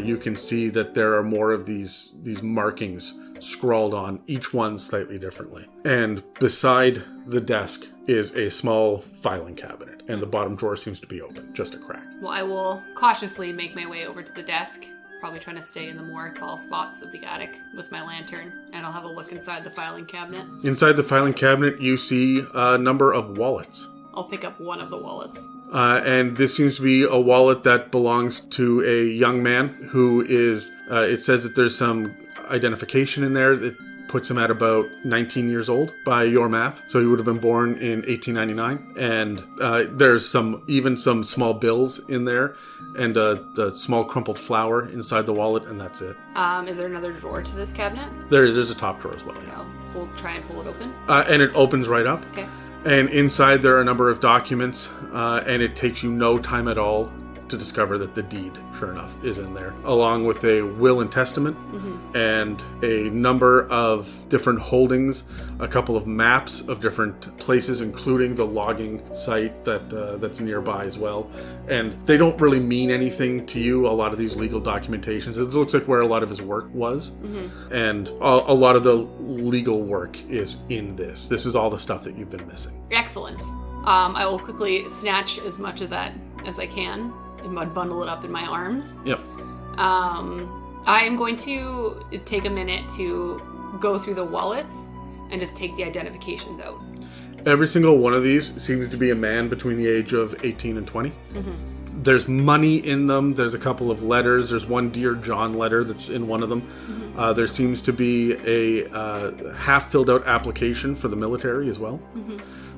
you can see that there are more of these markings scrawled on, each one slightly differently. And beside the desk is a small filing cabinet, and the bottom drawer seems to be open, just a crack. Well, I will cautiously make my way over to the desk, probably trying to stay in the more tall spots of the attic with my lantern, and I'll have a look inside the filing cabinet. Inside the filing cabinet, you see a number of wallets. I'll pick up one of the wallets. And this seems to be a wallet that belongs to a young man who is, it says that there's some identification in there that puts him at about 19 years old by your math. So he would have been born in 1899. And there's even some small bills in there and the small crumpled flower inside the wallet, and that's it. Is there another drawer to this cabinet? There's a top drawer as well. Yeah. We'll try and pull it open. And it opens right up. Okay. And inside there are a number of documents, and it takes you no time at all to discover that the deed, sure enough, is in there, along with a will and testament, and a number of different holdings, a couple of maps of different places, including the logging site that's nearby as well. And they don't really mean anything to you, a lot of these legal documentations. It looks like where a lot of his work was, and a lot of the legal work is in this. This is all the stuff that you've been missing. Excellent. I will quickly snatch as much of that as I can and bundle it up in my arms. Yep. I am going to take a minute to go through the wallets and just take the identifications out. Every single one of these seems to be a man between the age of 18 and 20. There's money in them. There's a couple of letters. There's one Dear John letter that's in one of them. There seems to be a half-filled out application for the military as well.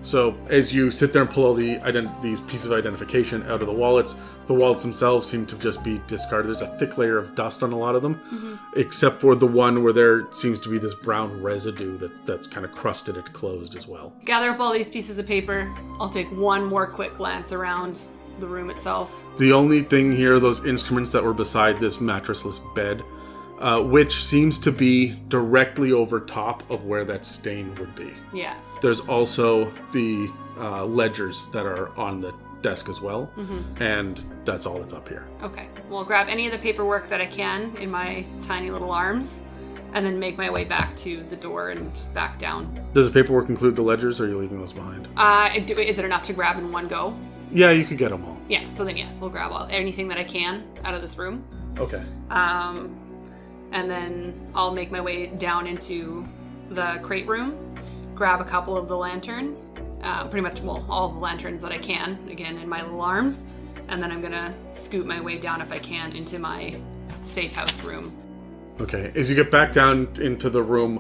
So as you sit there and pull all these pieces of identification out of the wallets themselves seem to just be discarded. There's a thick layer of dust on a lot of them, except for the one where there seems to be this brown residue that's kind of crusted it closed as well. Gather up all these pieces of paper. I'll take one more quick glance around the room itself. The only thing here, those instruments that were beside this mattressless bed, which seems to be directly over top of where that stain would be. Yeah. There's also the ledgers that are on the desk as well, and that's all that's up here. Okay. Well, grab any of the paperwork that I can in my tiny little arms, and then make my way back to the door and back down. Does the paperwork include the ledgers, or are you leaving those behind? Is it enough to grab in one go? Yeah, you could get them all. Yeah, so then yes, I'll grab anything that I can out of this room. Okay. And then I'll make my way down into the crate room, grab a couple of the lanterns, pretty much, all of the lanterns that I can, again, in my little arms, and then I'm gonna scoot my way down, if I can, into my safe house room. Okay, as you get back down into the room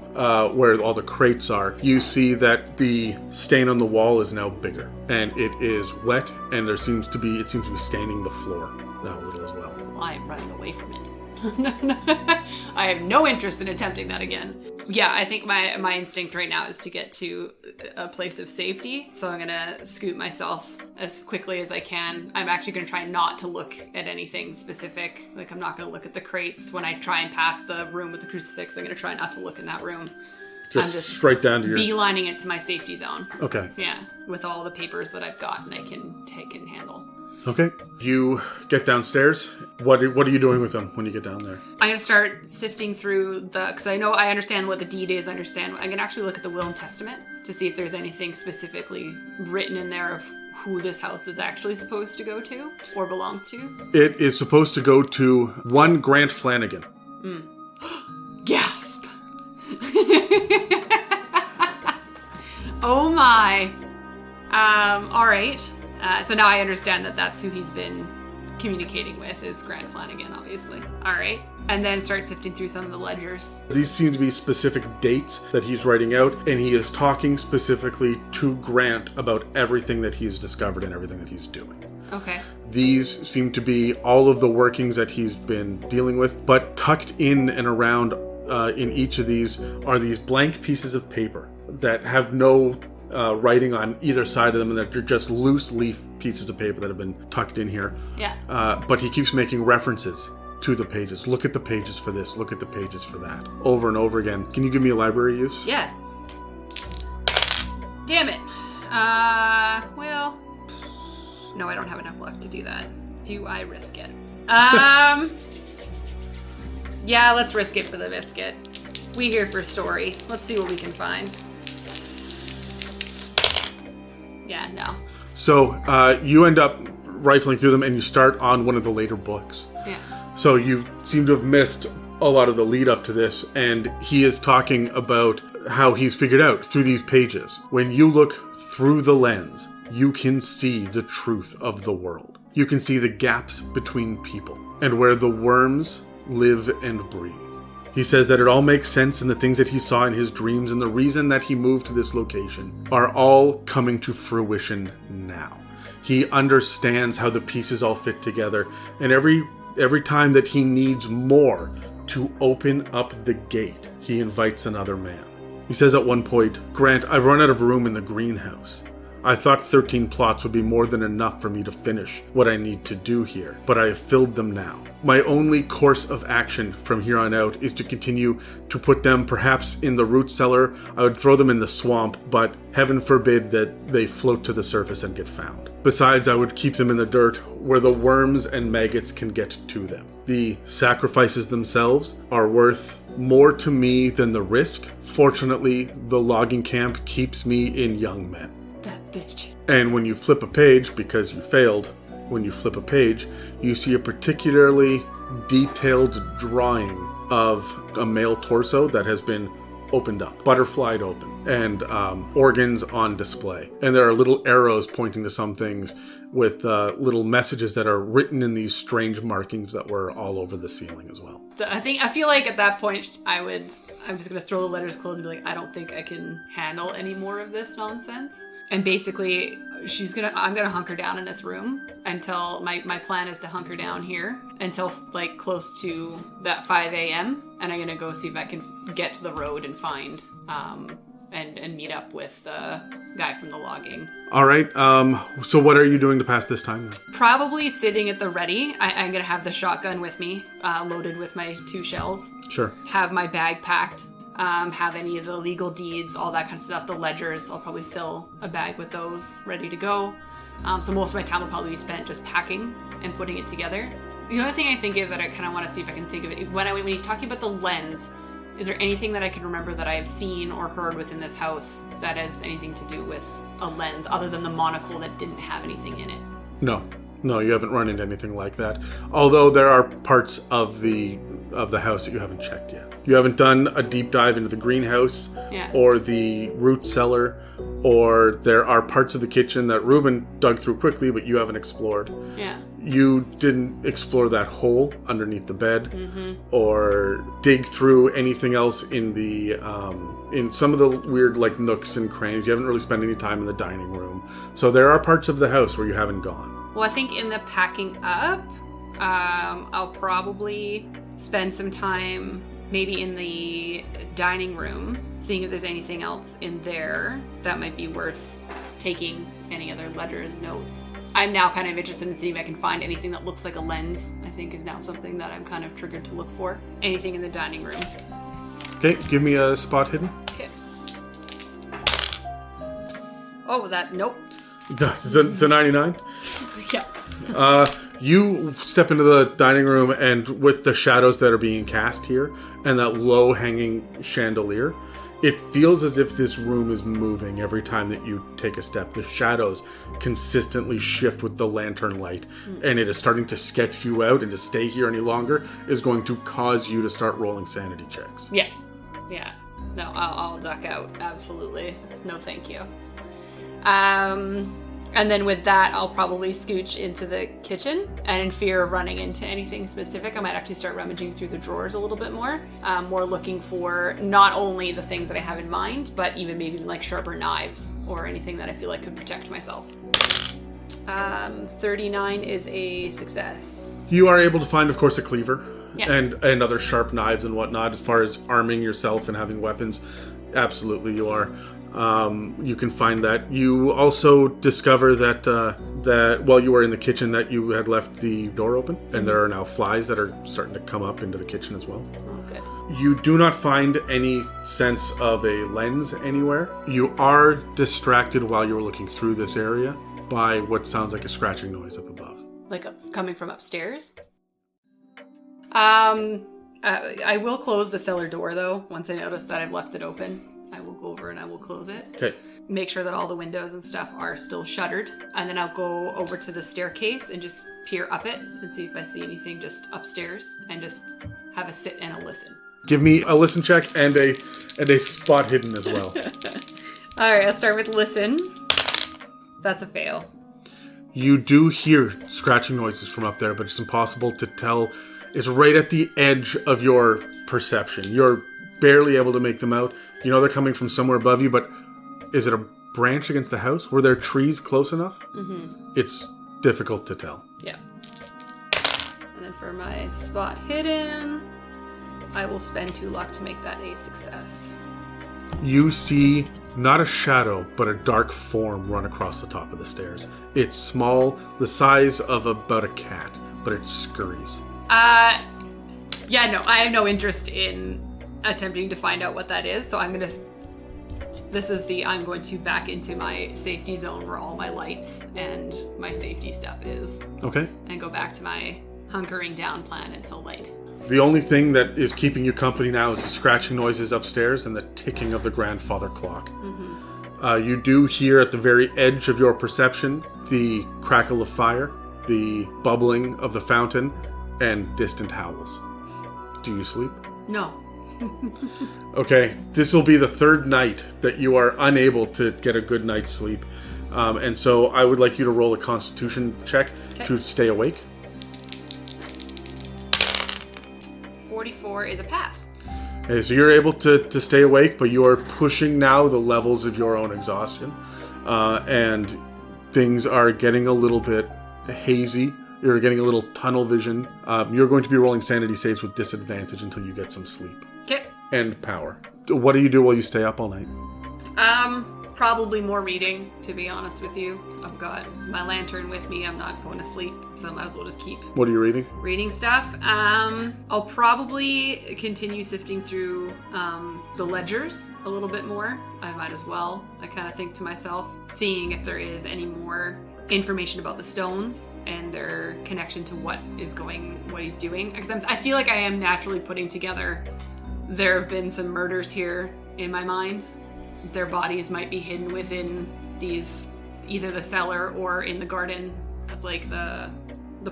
where all the crates are, you see that the stain on the wall is now bigger, and it is wet, and it seems to be staining the floor now a little as well. Well, I am running away from it. I have no interest in attempting that again. Yeah, I think my instinct right now is to get to a place of safety, so I'm gonna scoot myself as quickly as I can. I'm actually gonna try not to look at anything specific. Like, I'm not gonna look at the crates when I try and pass the room with the crucifix. I'm gonna try not to look in that room. I'm just straight down to your... beelining it to my safety zone. Okay. Yeah, with all the papers that I've got and I can take and handle. Okay. You get downstairs. What are you doing with them when you get down there? I'm going to start sifting through because I understand what the deed is. I'm going to actually look at the will and testament to see if there's anything specifically written in there of who this house is actually supposed to go to or belongs to. It is supposed to go to one Grant Flanagan. Gasp. Oh my. All right. So now I understand that that's who he's been communicating with, is Grant Flanagan, obviously. All right. And then start sifting through some of the ledgers. These seem to be specific dates that he's writing out, and he is talking specifically to Grant about everything that he's discovered and everything that he's doing. Okay. These seem to be all of the workings that he's been dealing with, but tucked in and around in each of these are these blank pieces of paper that have no writing on either side of them, and that they're just loose leaf pieces of paper that have been tucked in here. Yeah. But he keeps making references to the pages. Look at the pages for this. Look at the pages for that. Over and over again. Can you give me a library use? Yeah. Damn it. Well, no, I don't have enough luck to do that. Do I risk it? Yeah, let's risk it for the biscuit. We here for story. Let's see what we can find. Yeah, no. So you end up rifling through them, and you start on one of the later books. Yeah. So you seem to have missed a lot of the lead up to this, and he is talking about how he's figured out through these pages. When you look through the lens, you can see the truth of the world. You can see the gaps between people and where the worms live and breathe. He says that it all makes sense, and the things that he saw in his dreams and the reason that he moved to this location are all coming to fruition now. He understands how the pieces all fit together, and every time that he needs more to open up the gate, he invites another man. He says at one point, "Grant, I've run out of room in the greenhouse. I thought 13 plots would be more than enough for me to finish what I need to do here, but I have filled them now. My only course of action from here on out is to continue to put them perhaps in the root cellar. I would throw them in the swamp, but heaven forbid that they float to the surface and get found. Besides, I would keep them in the dirt where the worms and maggots can get to them. The sacrifices themselves are worth more to me than the risk. Fortunately, the logging camp keeps me in young men." That bitch. And when you flip a page, because you failed, when you flip a page, you see a particularly detailed drawing of a male torso that has been opened up, butterflied open, and organs on display. And there are little arrows pointing to some things with little messages that are written in these strange markings that were all over the ceiling as well. I feel like at that point I'm just gonna throw the letters closed and be like, I don't think I can handle any more of this nonsense. And basically I'm gonna hunker down in this room until my plan is to hunker down here until like close to that 5 a.m. and I'm gonna go see if I can get to the road and find and and meet up with the guy from the logging. All right. So what are you doing to pass this time? Probably sitting at the ready. I'm going to have the shotgun with me, loaded with my 2 shells. Sure. Have my bag packed. Have any of the legal deeds, all that kind of stuff. The ledgers, I'll probably fill a bag with those ready to go. So most of my time will probably be spent just packing and putting it together. The other thing I think of that I kind of want to see if I can think of it, when he's talking about the lens, is there anything that I can remember that I've seen or heard within this house that has anything to do with a lens, other than the monocle that didn't have anything in it? No, you haven't run into anything like that. Although there are parts of the house that you haven't checked yet. You haven't done a deep dive into the greenhouse or the root cellar, or there are parts of the kitchen that Ruben dug through quickly, but you haven't explored. Yeah. You didn't explore that hole underneath the bed, or dig through anything else in the in some of the weird like nooks and crannies. You haven't really spent any time in the dining room. So there are parts of the house where you haven't gone. Well, I think in the packing up, I'll probably spend some time maybe in the dining room, seeing if there's anything else in there that might be worth taking, any other ledgers, notes. I'm now kind of interested in seeing if I can find anything that looks like a lens. I think is now something that I'm kind of triggered to look for. Anything in the dining room. Okay, give me a spot hidden. Okay. Oh, nope. It's a 99? Yeah. You step into the dining room, and with the shadows that are being cast here and that low hanging chandelier, it feels as if this room is moving every time that you take a step. The shadows consistently shift with the lantern light, and it is starting to sketch you out, and to stay here any longer is going to cause you to start rolling sanity checks. Yeah. No, I'll duck out. Absolutely. No, thank you. And then with that, I'll probably scooch into the kitchen, and in fear of running into anything specific, I might actually start rummaging through the drawers a little bit more. More looking for not only the things that I have in mind, but even maybe like sharper knives or anything that I feel like could protect myself. 39 is a success. You are able to find, of course, a cleaver Yeah. and other sharp knives and whatnot. As far as arming yourself and having weapons, absolutely you are. You can find that. You also discover that while you were in the kitchen that you had left the door open, and there are now flies that are starting to come up into the kitchen as well. Oh, good. You do not find any sense of a lens anywhere. You are distracted while you were looking through this area by what sounds like a scratching noise up above. Like coming from upstairs? I will close the cellar door, though, once I notice that I've left it open. I will go over and I will close it. Okay. Make sure that all the windows and stuff are still shuttered. And then I'll go over to the staircase and just peer up it and see if I see anything just upstairs, and just have a sit and a listen. Give me a listen check and a spot hidden as well. Alright, I'll start with listen. That's a fail. You do hear scratching noises from up there, but it's impossible to tell. It's right at the edge of your perception. You're barely able to make them out. You know they're coming from somewhere above you, but is it a branch against the house? Were there trees close enough? Mm-hmm. It's difficult to tell. Yeah. And then for my spot hidden, I will spend 2 luck to make that a success. You see not a shadow, but a dark form run across the top of the stairs. It's small, the size of about a cat, but it scurries. Yeah, no, I have no interest in attempting to find out what that is, so I'm going to back into my safety zone where all my lights and my safety stuff is. Okay. And go back to my hunkering down plan until light. The only thing that is keeping you company now is the scratching noises upstairs and the ticking of the grandfather clock. Mm-hmm. You do hear at the very edge of your perception the crackle of fire, the bubbling of the fountain, and distant howls. Do you sleep? No. Okay, this will be the 3rd night that you are unable to get a good night's sleep. And so I would like you to roll a constitution check to stay awake. 44 is a pass. Okay, so you're able to stay awake, but you are pushing now the levels of your own exhaustion. And things are getting a little bit hazy. You're getting a little tunnel vision. You're going to be rolling sanity saves with disadvantage until you get some sleep. Okay. And power. What do you do while you stay up all night? Probably more reading, to be honest with you. I've got my lantern with me. I'm not going to sleep, so I might as well just keep What are you reading? reading stuff. I'll probably continue sifting through the ledgers a little bit more. I might as well. I kind of think to myself, seeing if there is any more information about the stones and their connection to what he's doing. Because I feel like I am naturally putting together, there have been some murders here in my mind. Their bodies might be hidden within these, either the cellar or in the garden. That's like the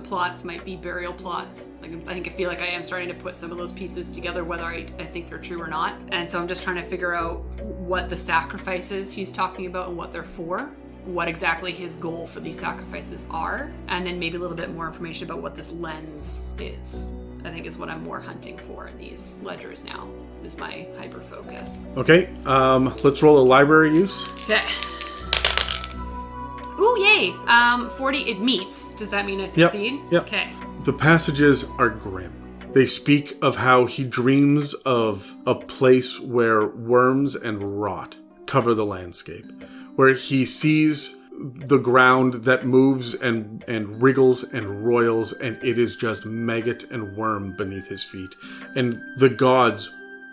plots might be burial plots. Like I feel like I am starting to put some of those pieces together, whether I think they're true or not. And so I'm just trying to figure out what the sacrifices he's talking about and what they're for. What exactly his goal for these sacrifices are. And then maybe a little bit more information about what this lens is. I think is what I'm more hunting for in these ledgers now, is my hyper focus. Okay, let's roll a library use. Okay. Ooh, yay! 40, it meets. Does that mean I succeed? Yep. Okay. The passages are grim. They speak of how he dreams of a place where worms and rot cover the landscape, where he sees the ground that moves and wriggles and roils, and it is just maggot and worm beneath his feet. And the gods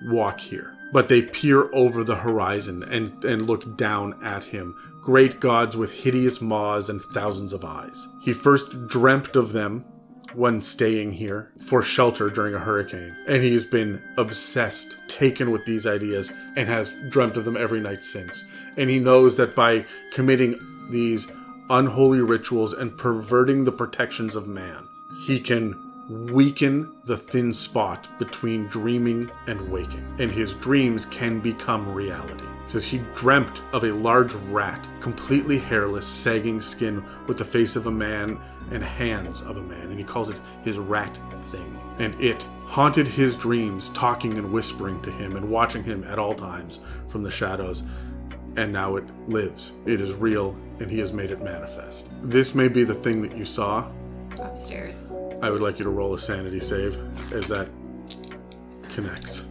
walk here, but they peer over the horizon and look down at him. Great gods with hideous maws and thousands of eyes. He first dreamt of them when staying here for shelter during a hurricane, and he has been obsessed, taken with these ideas, and has dreamt of them every night since. And he knows that by committing these unholy rituals and perverting the protections of man, he can weaken the thin spot between dreaming and waking, and his dreams can become reality. He says he dreamt of a large rat, completely hairless, sagging skin with the face of a man and hands of a man, and he calls it his rat thing. And it haunted his dreams, talking and whispering to him and watching him at all times from the shadows. And now it lives. It is real, and he has made it manifest. This may be the thing that you saw. Upstairs. I would like you to roll a sanity save as that connects.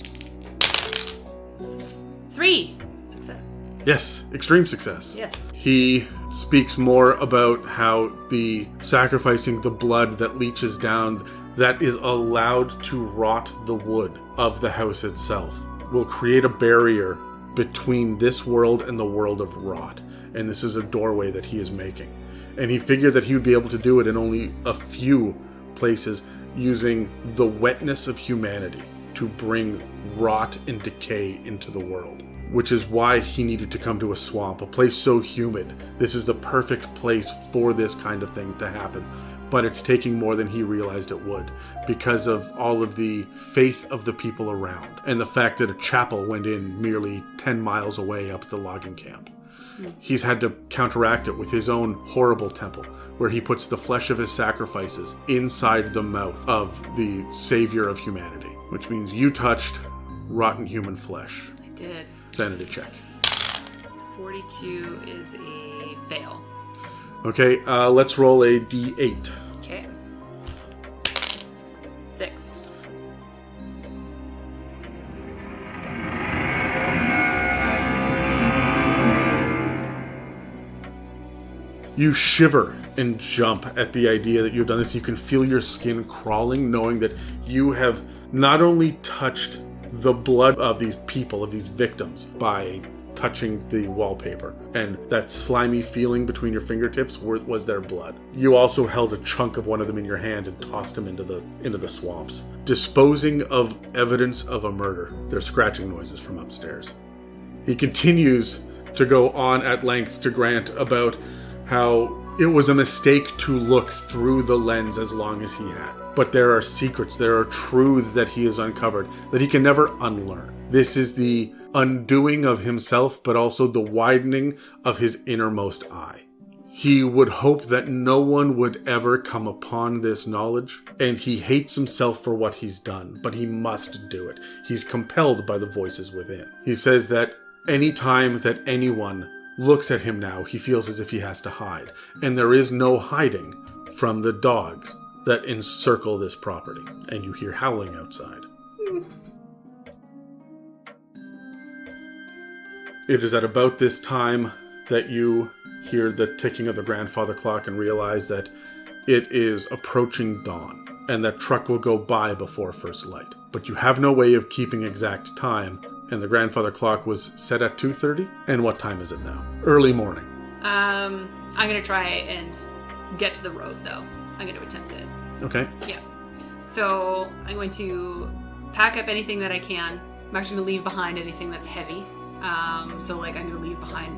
3. Success. Yes, extreme success. Yes. He speaks more about how the sacrificing the blood that leaches down, that is allowed to rot the wood of the house itself, will create a barrier between this world and the world of rot. And this is a doorway that he is making. And he figured that he would be able to do it in only a few places, using the wetness of humanity to bring rot and decay into the world. Which is why he needed to come to a swamp, a place so humid. This is the perfect place for this kind of thing to happen. But it's taking more than he realized it would, because of all of the faith of the people around, and the fact that a chapel went in merely 10 miles away up at the logging camp. He's had to counteract it with his own horrible temple, where he puts the flesh of his sacrifices inside the mouth of the savior of humanity, which means you touched rotten human flesh. I did. Sanity check. 42 is a fail. Okay, let's roll a d8. Okay. 6. You shiver and jump at the idea that you've done this. You can feel your skin crawling, knowing that you have not only touched the blood of these people, of these victims, by touching the wallpaper, and that slimy feeling between your fingertips was their blood. You also held a chunk of one of them in your hand and tossed him into the swamps, disposing of evidence of a murder. There's scratching noises from upstairs. He continues to go on at length to Grant about how it was a mistake to look through the lens as long as he had. But there are secrets, there are truths that he has uncovered that he can never unlearn. This is the undoing of himself, but also the widening of his innermost eye. He would hope that no one would ever come upon this knowledge, and he hates himself for what he's done, but he must do it. He's compelled by the voices within. He says that any time that anyone looks at him now, he feels as if he has to hide. And there is no hiding from the dogs that encircle this property. And you hear howling outside. It is at about this time that you hear the ticking of the grandfather clock and realize that it is approaching dawn, and that truck will go by before first light. But you have no way of keeping exact time, and the grandfather clock was set at 2:30. And what time is it now? Early morning. I'm going to try and get to the road, though. I'm going to attempt it. Okay. Yeah. So I'm going to pack up anything that I can. I'm actually going to leave behind anything that's heavy. So I'm going to leave behind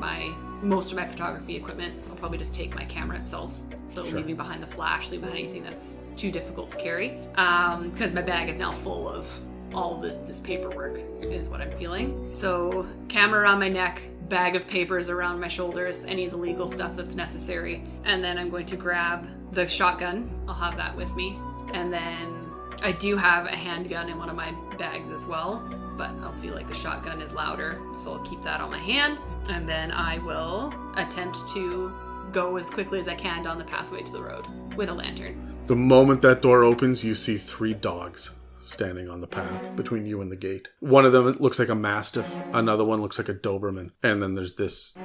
most of my photography equipment. I'll probably just take my camera itself. So Sure. leaving behind the flash, leave behind anything that's too difficult to carry. Because my bag is now full of all this paperwork is what I'm feeling. So camera around my neck, bag of papers around my shoulders, any of the legal stuff that's necessary. And then I'm going to grab the shotgun. I'll have that with me. And then I do have a handgun in one of my bags as well, but I'll feel like the shotgun is louder, so I'll keep that on my hand. And then I will attempt to go as quickly as I can down the pathway to the road with a lantern. The moment that door opens, you see 3 dogs standing on the path between you and the gate. One of them looks like a mastiff, another one looks like a Doberman, and then there's this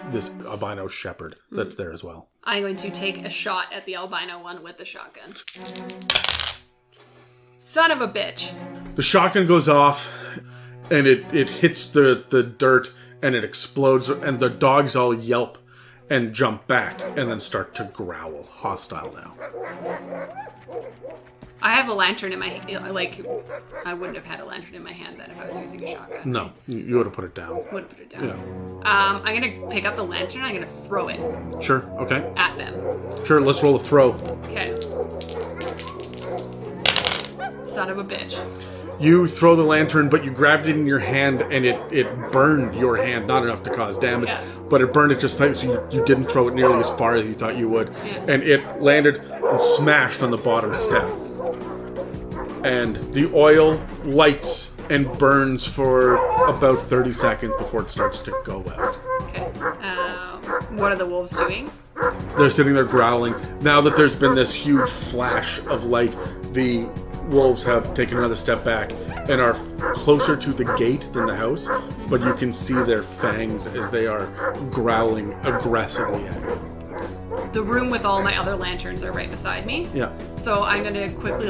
albino shepherd that's there as well. I'm going to take a shot at the albino one with the shotgun. Son of a bitch. The shotgun goes off, and it hits the dirt, and it explodes, and the dogs all yelp and jump back, and then start to growl, hostile now. I have a lantern in my hand. Like, I wouldn't have had a lantern in my hand then if I was using a shotgun. No, you would have put it down. Would have put it down. Yeah. I'm going to pick up the lantern. I'm going to throw it Sure, okay. at them. Sure, let's roll a throw. Okay. Son of a bitch. You throw the lantern, but you grabbed it in your hand, and it burned your hand. Not enough to cause damage, Yeah. but it burned it just like, so you didn't throw it nearly as far as you thought you would. Yeah. And it landed and smashed on the bottom step. And the oil lights and burns for about 30 seconds before it starts to go out. Okay. What are the wolves doing? They're sitting there growling. Now that there's been this huge flash of light, the wolves have taken another step back and are closer to the gate than the house, but you can see their fangs as they are growling aggressively at you. The room with all my other lanterns are right beside me. Yeah. So I'm going to quickly,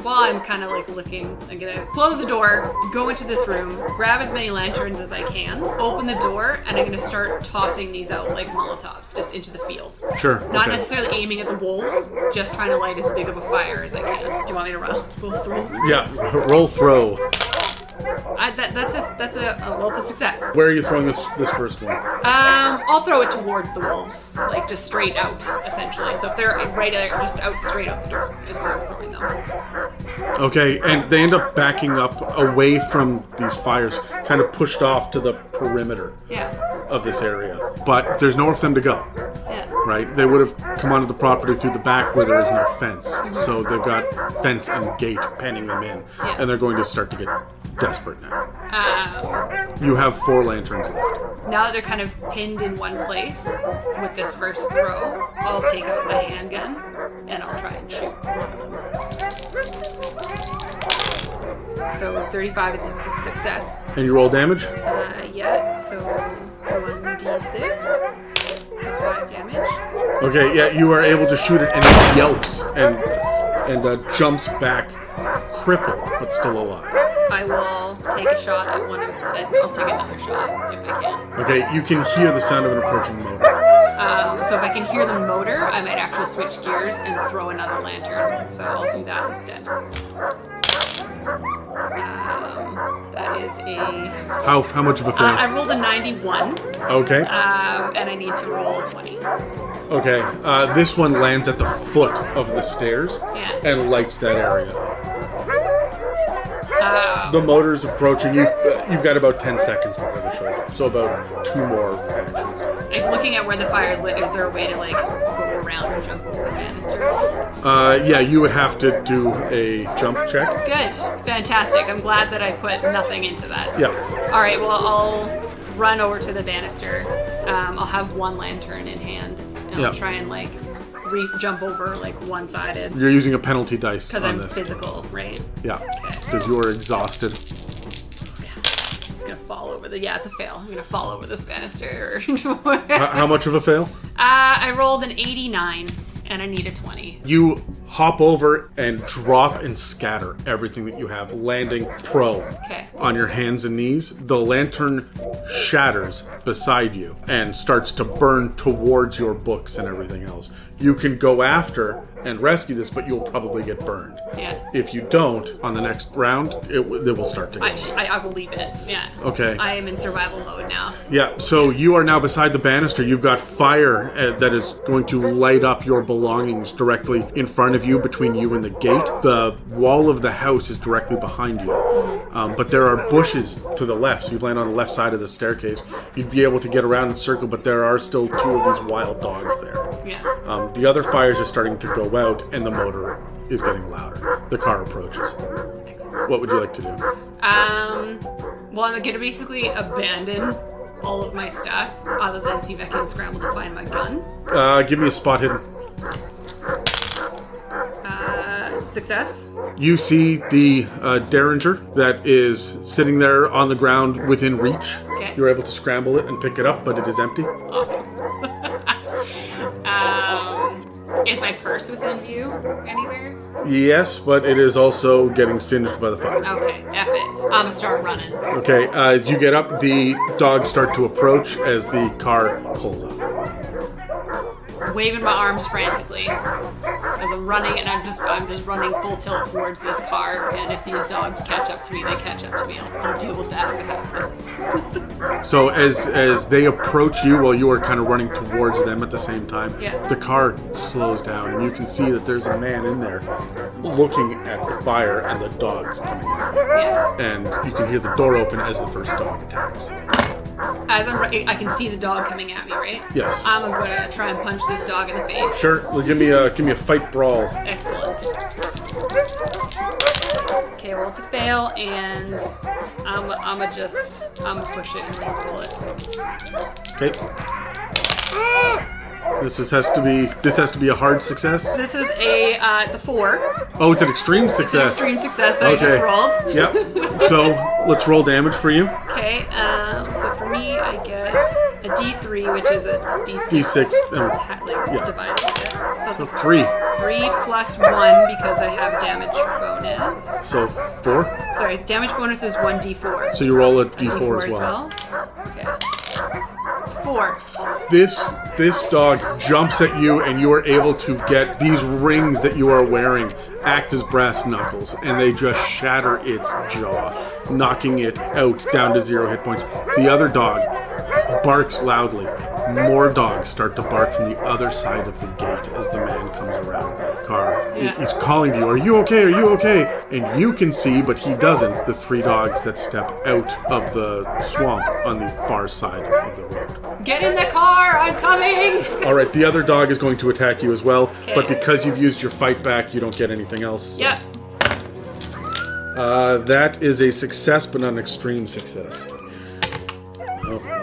while I'm kind of looking, I'm going to close the door, go into this room, grab as many lanterns as I can, open the door, and I'm going to start tossing these out like Molotovs just into the field. Sure. Not okay. necessarily aiming at the wolves, just trying to light as big of a fire as I can. Do you want me to roll both rolls? Yeah. Roll throw. It's a success. Where are you throwing this first one? I'll throw it towards the wolves, like just straight out, essentially. So if they're right there, just out straight out the door is where I'm throwing them. Okay, and they end up backing up away from these fires, kind of pushed off to the perimeter Yeah. of this area. But there's nowhere for them to go, Yeah. right? They would have come onto the property through the back where there is no fence. So they've got fence and gate penning them in, Yeah. and they're going to start to get desperate now. Um, You have 4 lanterns left. Now that they're kind of pinned in one place with this first throw, I'll take out my handgun and I'll try and shoot one of them. So 35 is a success. And you roll damage? Yeah, so 1d6. So 5 damage. Okay, yeah, you are able to shoot it, and it yelps and jumps back, crippled, but still alive. I will take a shot at one of them. I'll take another shot if I can. Okay, you can hear the sound of an approaching motor. So if I can hear the motor, I might actually switch gears and throw another lantern. So I'll do that instead. That is a... How much of a thing? I rolled a 91. Okay. And I need to roll a 20. Okay. This one lands at the foot of the stairs Yeah. and lights that area up. The motor's approaching you. You've got about 10 seconds before it shows up. So about 2 more actions. Like, looking at where the fire's lit, is there a way to, like, go around and jump over the banister? Yeah, you would have to do a jump check. Good. Fantastic. I'm glad that I put nothing into that. Yeah. All right, well, I'll run over to the banister. I'll have one lantern in hand. And Yeah. I'll try and, like, jump over, like, one-sided. You're using a penalty dice Because on I'm this. physical, right? Yeah. Okay. Because you're exhausted. It's going to fall fall over it's a fail. I'm gonna fall over this banister. How much of a fail? I rolled an 89 and I need a 20. You hop over and drop and scatter everything that you have, landing prone on your hands and knees. The lantern shatters beside you and starts to burn towards your books and everything else. You can go after and rescue this, but you'll probably get burned. Yeah. If you don't, on the next round, it will start to go. I will leave it. Yeah. Okay. I am in survival mode now. Yeah, so you are now beside the banister. You've got fire that is going to light up your belongings directly in front of you, between you and the gate. The wall of the house is directly behind you. But there are bushes to the left, so you land on the left side of the staircase. You'd be able to get around and circle, but there are still 2 of these wild dogs there. Yeah. The other fires are starting to go out, and the motor is getting louder. The car approaches. Excellent. What would you like to do? Well, I'm gonna basically abandon all of my stuff, other than see if I can scramble to find my gun. Give me a spot hidden. Success. You see the Derringer that is sitting there on the ground within reach. Okay. You're able to scramble it and pick it up, but it is empty. Awesome. Is my purse within view anywhere? Yes, but it is also getting singed by the fire. Okay, F it. I'm gonna start running. Okay, as you get up, the dogs start to approach as the car pulls up. Waving my arms frantically as I'm running, and I'm just running full tilt towards this car. And if these dogs catch up to me, they catch up to me. I'll deal with that when it happens. So as they approach you while you are kind of running towards them at the same time, the car slows down, and you can see that there's a man in there looking at the fire and the dogs coming in. Yeah. And you can hear the door open as the first dog attacks. As I can see the dog coming at me, right? Yes. I'm gonna try and punch this dog in the face. Sure. Well, give me a fight brawl. Excellent. Okay, well it's a fail, and I'm gonna push it and roll it. Okay. This has to be a hard success. This is it's a 4. Oh, it's an extreme It's an success. extreme success that I just rolled. Yep. So let's roll damage for you. Okay, so for me, I get a D3, which is a D6. Divided with it. So it's So a 3. 3 plus 1 because I have damage bonus. So 4. Sorry, damage bonus is 1d4. So you roll a D4 as well. Okay. 4. This dog jumps at you, and you are able to get these rings that you are wearing act as brass knuckles, and they just shatter its jaw, knocking it out down to 0 hit points. The other dog barks loudly. More dogs start to bark from the other side of the gate as the man comes around the car. Yeah. He's calling to you, "Are you okay? Are you okay?" And you can see, but he doesn't, the 3 dogs that step out of the swamp on the far side of the road. Get in the car! I'm coming! All right, the other dog is going to attack you as well, Okay. but because you've used your fight back, you don't get anything else. Yep. That is a success, but not an extreme success.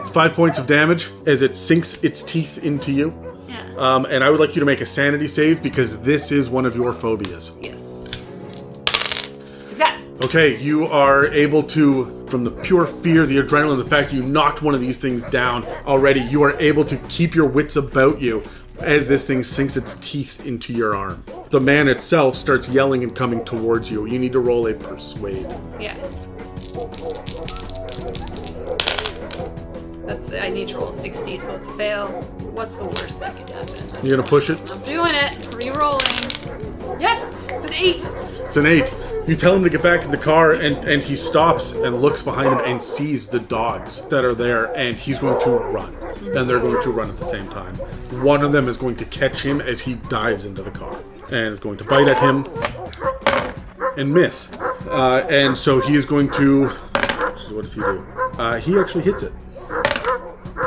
It's 5 points of damage as it sinks its teeth into you. Yeah. And I would like you to make a sanity save because this is one of your phobias. Yes. Success! Okay, you are able to, from the pure fear, the adrenaline, the fact that you knocked one of these things down already, you are able to keep your wits about you as this thing sinks its teeth into your arm. The man itself starts yelling and coming towards you. You need to roll a persuade. Yeah. I need to roll 60, so it's a fail. What's the worst that could happen? You're gonna push it? I'm doing it. Re-rolling. Yes! It's an 8! It's an 8. You tell him to get back in the car, and he stops and looks behind him and sees the dogs that are there, and he's going to run. And they're going to run at the same time. One of them is going to catch him as he dives into the car, and is going to bite at him and miss. And so he is going to... What does he do? He actually hits it.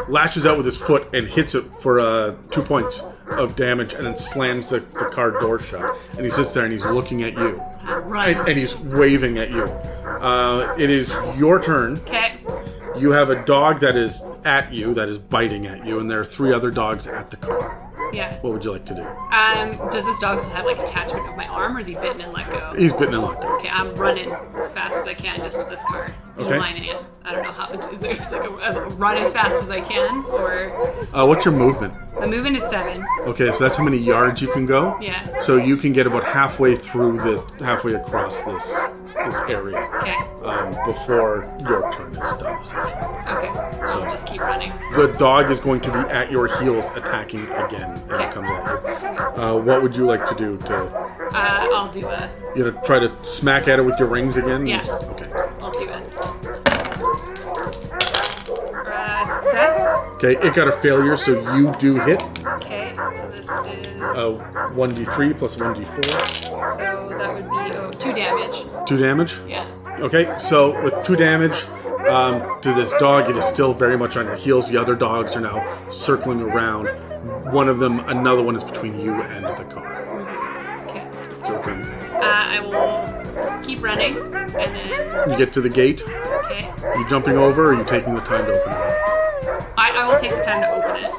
Latches out with his foot and hits it for 2 points of damage, and then slams the car door shut. And he sits there and he's looking at you. Right. And he's waving at you. It is your turn. Okay. You have a dog that is at you, that is biting at you, and there are 3 other dogs at the car. Yeah. What would you like to do? Does this dog still have like attachment of my arm, or is he bitten and let go? He's bitten and let go. Okay, I'm running as fast as I can just to this car. Okay. Lining it. I don't know how much is it. It's like a run as fast as I can, or What's your movement? the movement is 7. Okay, so that's how many yards you can go. Yeah. So you can get about halfway across this area. Okay. Before your turn is done, essentially. Okay. I'll just keep running. The dog is going to be at your heels, attacking again as it comes at you. What would you like to do to? I'll do a. You know, try to smack at it with your rings again. Yeah. Okay. I'll do it. Success. Okay, it got a failure, so you do hit. Okay, so this is 1d3 plus 1d4. so that would be 2 damage. 2 damage. Yeah. Okay, so with 2 damage to this dog, it is still very much on your heels. The other dogs are now circling around. Another one is between you and the car. Okay. Okay. I will keep running, and then You get to the gate. okay. Are you jumping over, or are you taking the time to open it up? I will take the time to open it.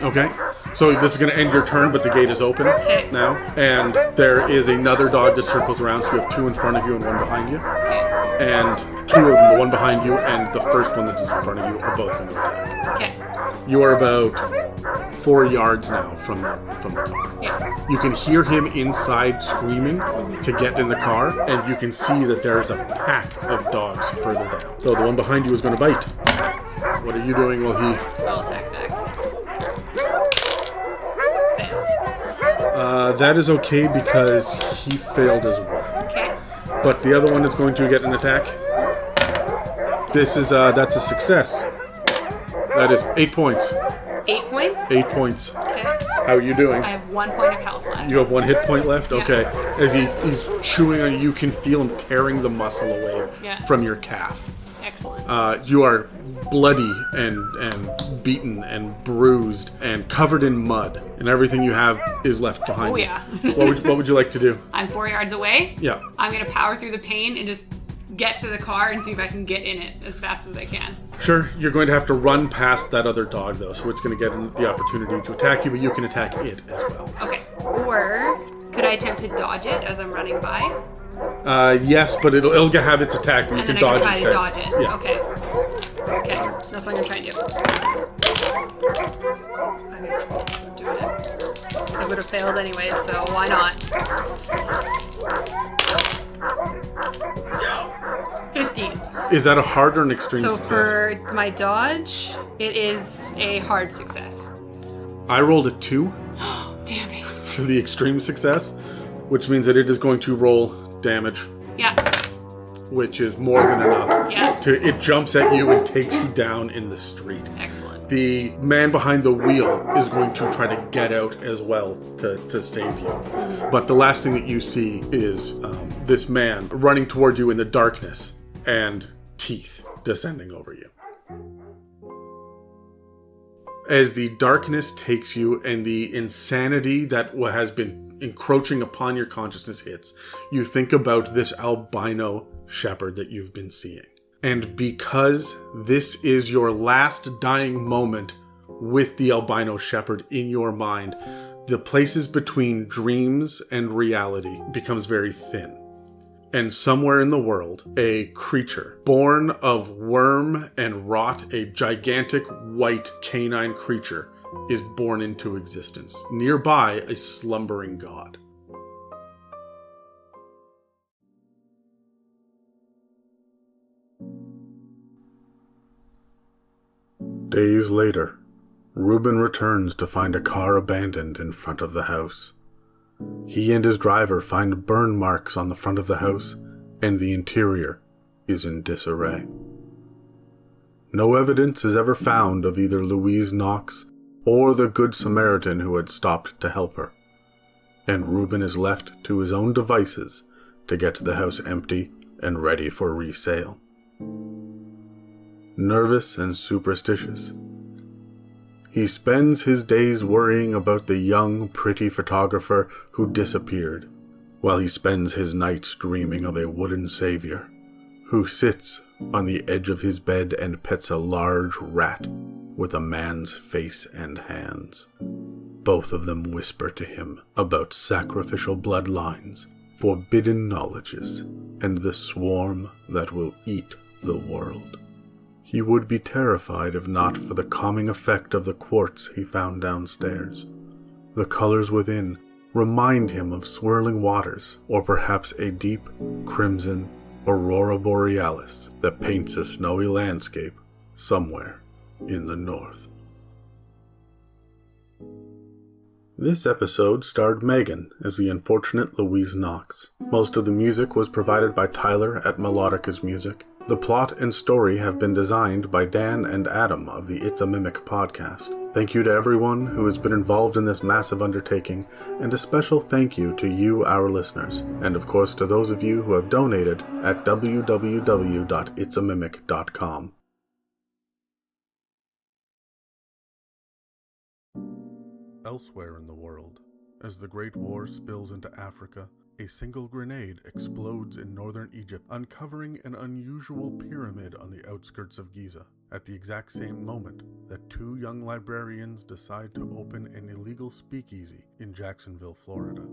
Okay. So this is going to end your turn, but the gate is open now. And there is another dog that circles around, so you have 2 in front of you and 1 behind you. Okay. And 2 of them, the one behind you and the first one that is in front of you, are both going to attack. Okay. You are about 4 yards now from the car. Yeah. You can hear him inside screaming to get in the car, and you can see that there's a pack of dogs further down. So the one behind you is going to bite. What are you doing while he... I'll attack back. Fail. that is okay because he failed as well. Okay. But the other one is going to get an attack. That's a success. That is 8 points. 8 points? 8 points. Okay. How are you doing? I have 1 point of health left. You have 1 hit point left? Yeah. Okay. As he's chewing on you, you can feel him tearing the muscle away from your calf. Excellent. You are bloody and beaten and bruised and covered in mud, and everything you have is left behind. Oh, you. yeah. What would you like to do? I'm 4 yards away. Yeah. I'm going to power through the pain and just get to the car and see if I can get in it as fast as I can. Sure, you're going to have to run past that other dog, though, so it's going to get the opportunity to attack you, but you can attack it as well. Okay. Or could I attempt to dodge it as I'm running by? Yes, but it'll have its attack, but you And can then dodge I can try it. to dodge it. Yeah. Okay. Okay. That's what I'm going to try and do. Okay. Doing it. I would have failed anyway, so why not? 15. Is that a hard or an extreme So success? for my dodge, it is a hard success. I rolled a 2 Damn it. for the extreme success, which means that it is going to roll damage, Yeah. which is more than enough. Yeah. It jumps at you and takes you down in the street. Excellent. The man behind the wheel is going to try to get out as well to save you. Mm-hmm. But the last thing that you see is this man running toward you in the darkness and teeth descending over you. As the darkness takes you and the insanity that has been encroaching upon your consciousness hits, you think about this albino shepherd that you've been seeing. And because this is your last dying moment with the albino shepherd in your mind, the places between dreams and reality becomes very thin. And somewhere in the world, a creature born of worm and rot, a gigantic white canine creature, is born into existence. Nearby, a slumbering god. Days later, Reuben returns to find a car abandoned in front of the house. He and his driver find burn marks on the front of the house, and the interior is in disarray. No evidence is ever found of either Louise Knox or the Good Samaritan who had stopped to help her, and Reuben is left to his own devices to get the house empty and ready for resale. Nervous and superstitious, he spends his days worrying about the young, pretty photographer who disappeared, while he spends his nights dreaming of a wooden savior who sits on the edge of his bed and pets a large rat with a man's face and hands. Both of them whisper to him about sacrificial bloodlines, forbidden knowledges, and the swarm that will eat the world. He would be terrified if not for the calming effect of the quartz he found downstairs. The colors within remind him of swirling waters, or perhaps a deep, crimson aurora borealis that paints a snowy landscape somewhere in the north. This episode starred Megan as the unfortunate Louise Knox. Most of the music was provided by Tyler at Melodica's Music. The plot and story have been designed by Dan and Adam of the It's a Mimic podcast. Thank you to everyone who has been involved in this massive undertaking, and a special thank you to you, our listeners, and of course to those of you who have donated at www.itsamimic.com. Elsewhere in the world, as the Great War spills into Africa, a single grenade explodes in northern Egypt, uncovering an unusual pyramid on the outskirts of Giza. At the exact same moment that two young librarians decide to open an illegal speakeasy in Jacksonville, Florida.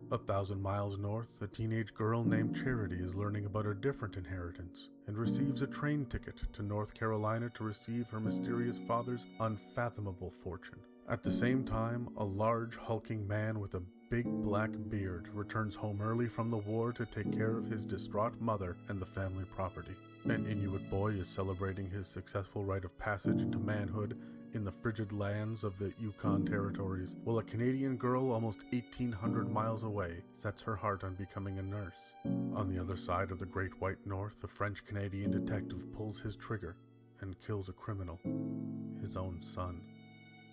1,000 miles north, a teenage girl named Charity is learning about a different inheritance and receives a train ticket to North Carolina to receive her mysterious father's unfathomable fortune. At the same time, a large, hulking man with a big black beard returns home early from the war to take care of his distraught mother and the family property. An Inuit boy is celebrating his successful rite of passage into manhood in the frigid lands of the Yukon Territories, while a Canadian girl almost 1,800 miles away sets her heart on becoming a nurse. On the other side of the Great White North, a French-Canadian detective pulls his trigger and kills a criminal, his own son.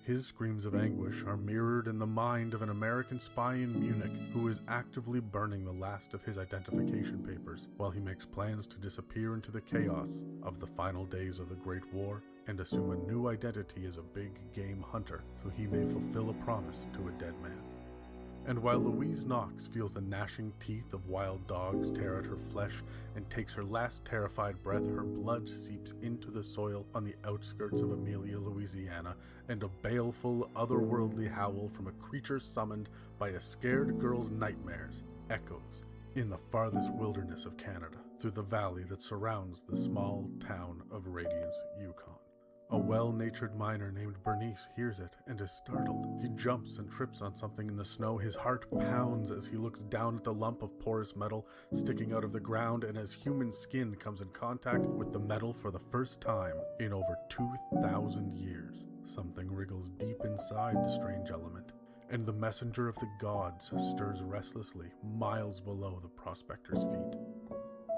His screams of anguish are mirrored in the mind of an American spy in Munich who is actively burning the last of his identification papers while he makes plans to disappear into the chaos of the final days of the Great War and assume a new identity as a big game hunter so he may fulfill a promise to a dead man. And while Louise Knox feels the gnashing teeth of wild dogs tear at her flesh and takes her last terrified breath, her blood seeps into the soil on the outskirts of Amelia, Louisiana, and a baleful, otherworldly howl from a creature summoned by a scared girl's nightmares echoes in the farthest wilderness of Canada through the valley that surrounds the small town of Radiance, Yukon. A well-natured miner named Bernice hears it and is startled. He jumps and trips on something in the snow. His heart pounds as he looks down at the lump of porous metal sticking out of the ground, and as human skin comes in contact with the metal for the first time in over 2,000 years, something wriggles deep inside the strange element, and the messenger of the gods stirs restlessly miles below the prospector's feet.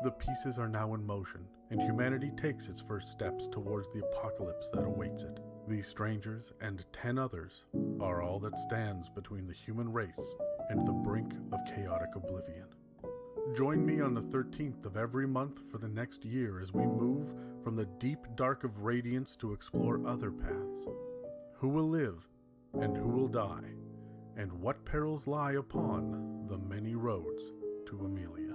The pieces are now in motion, and humanity takes its first steps towards the apocalypse that awaits it. These strangers and 10 others are all that stands between the human race and the brink of chaotic oblivion. Join me on the 13th of every month for the next year as we move from the deep dark of Radiance to explore other paths. Who will live and who will die, and what perils lie upon the many roads to Amelia.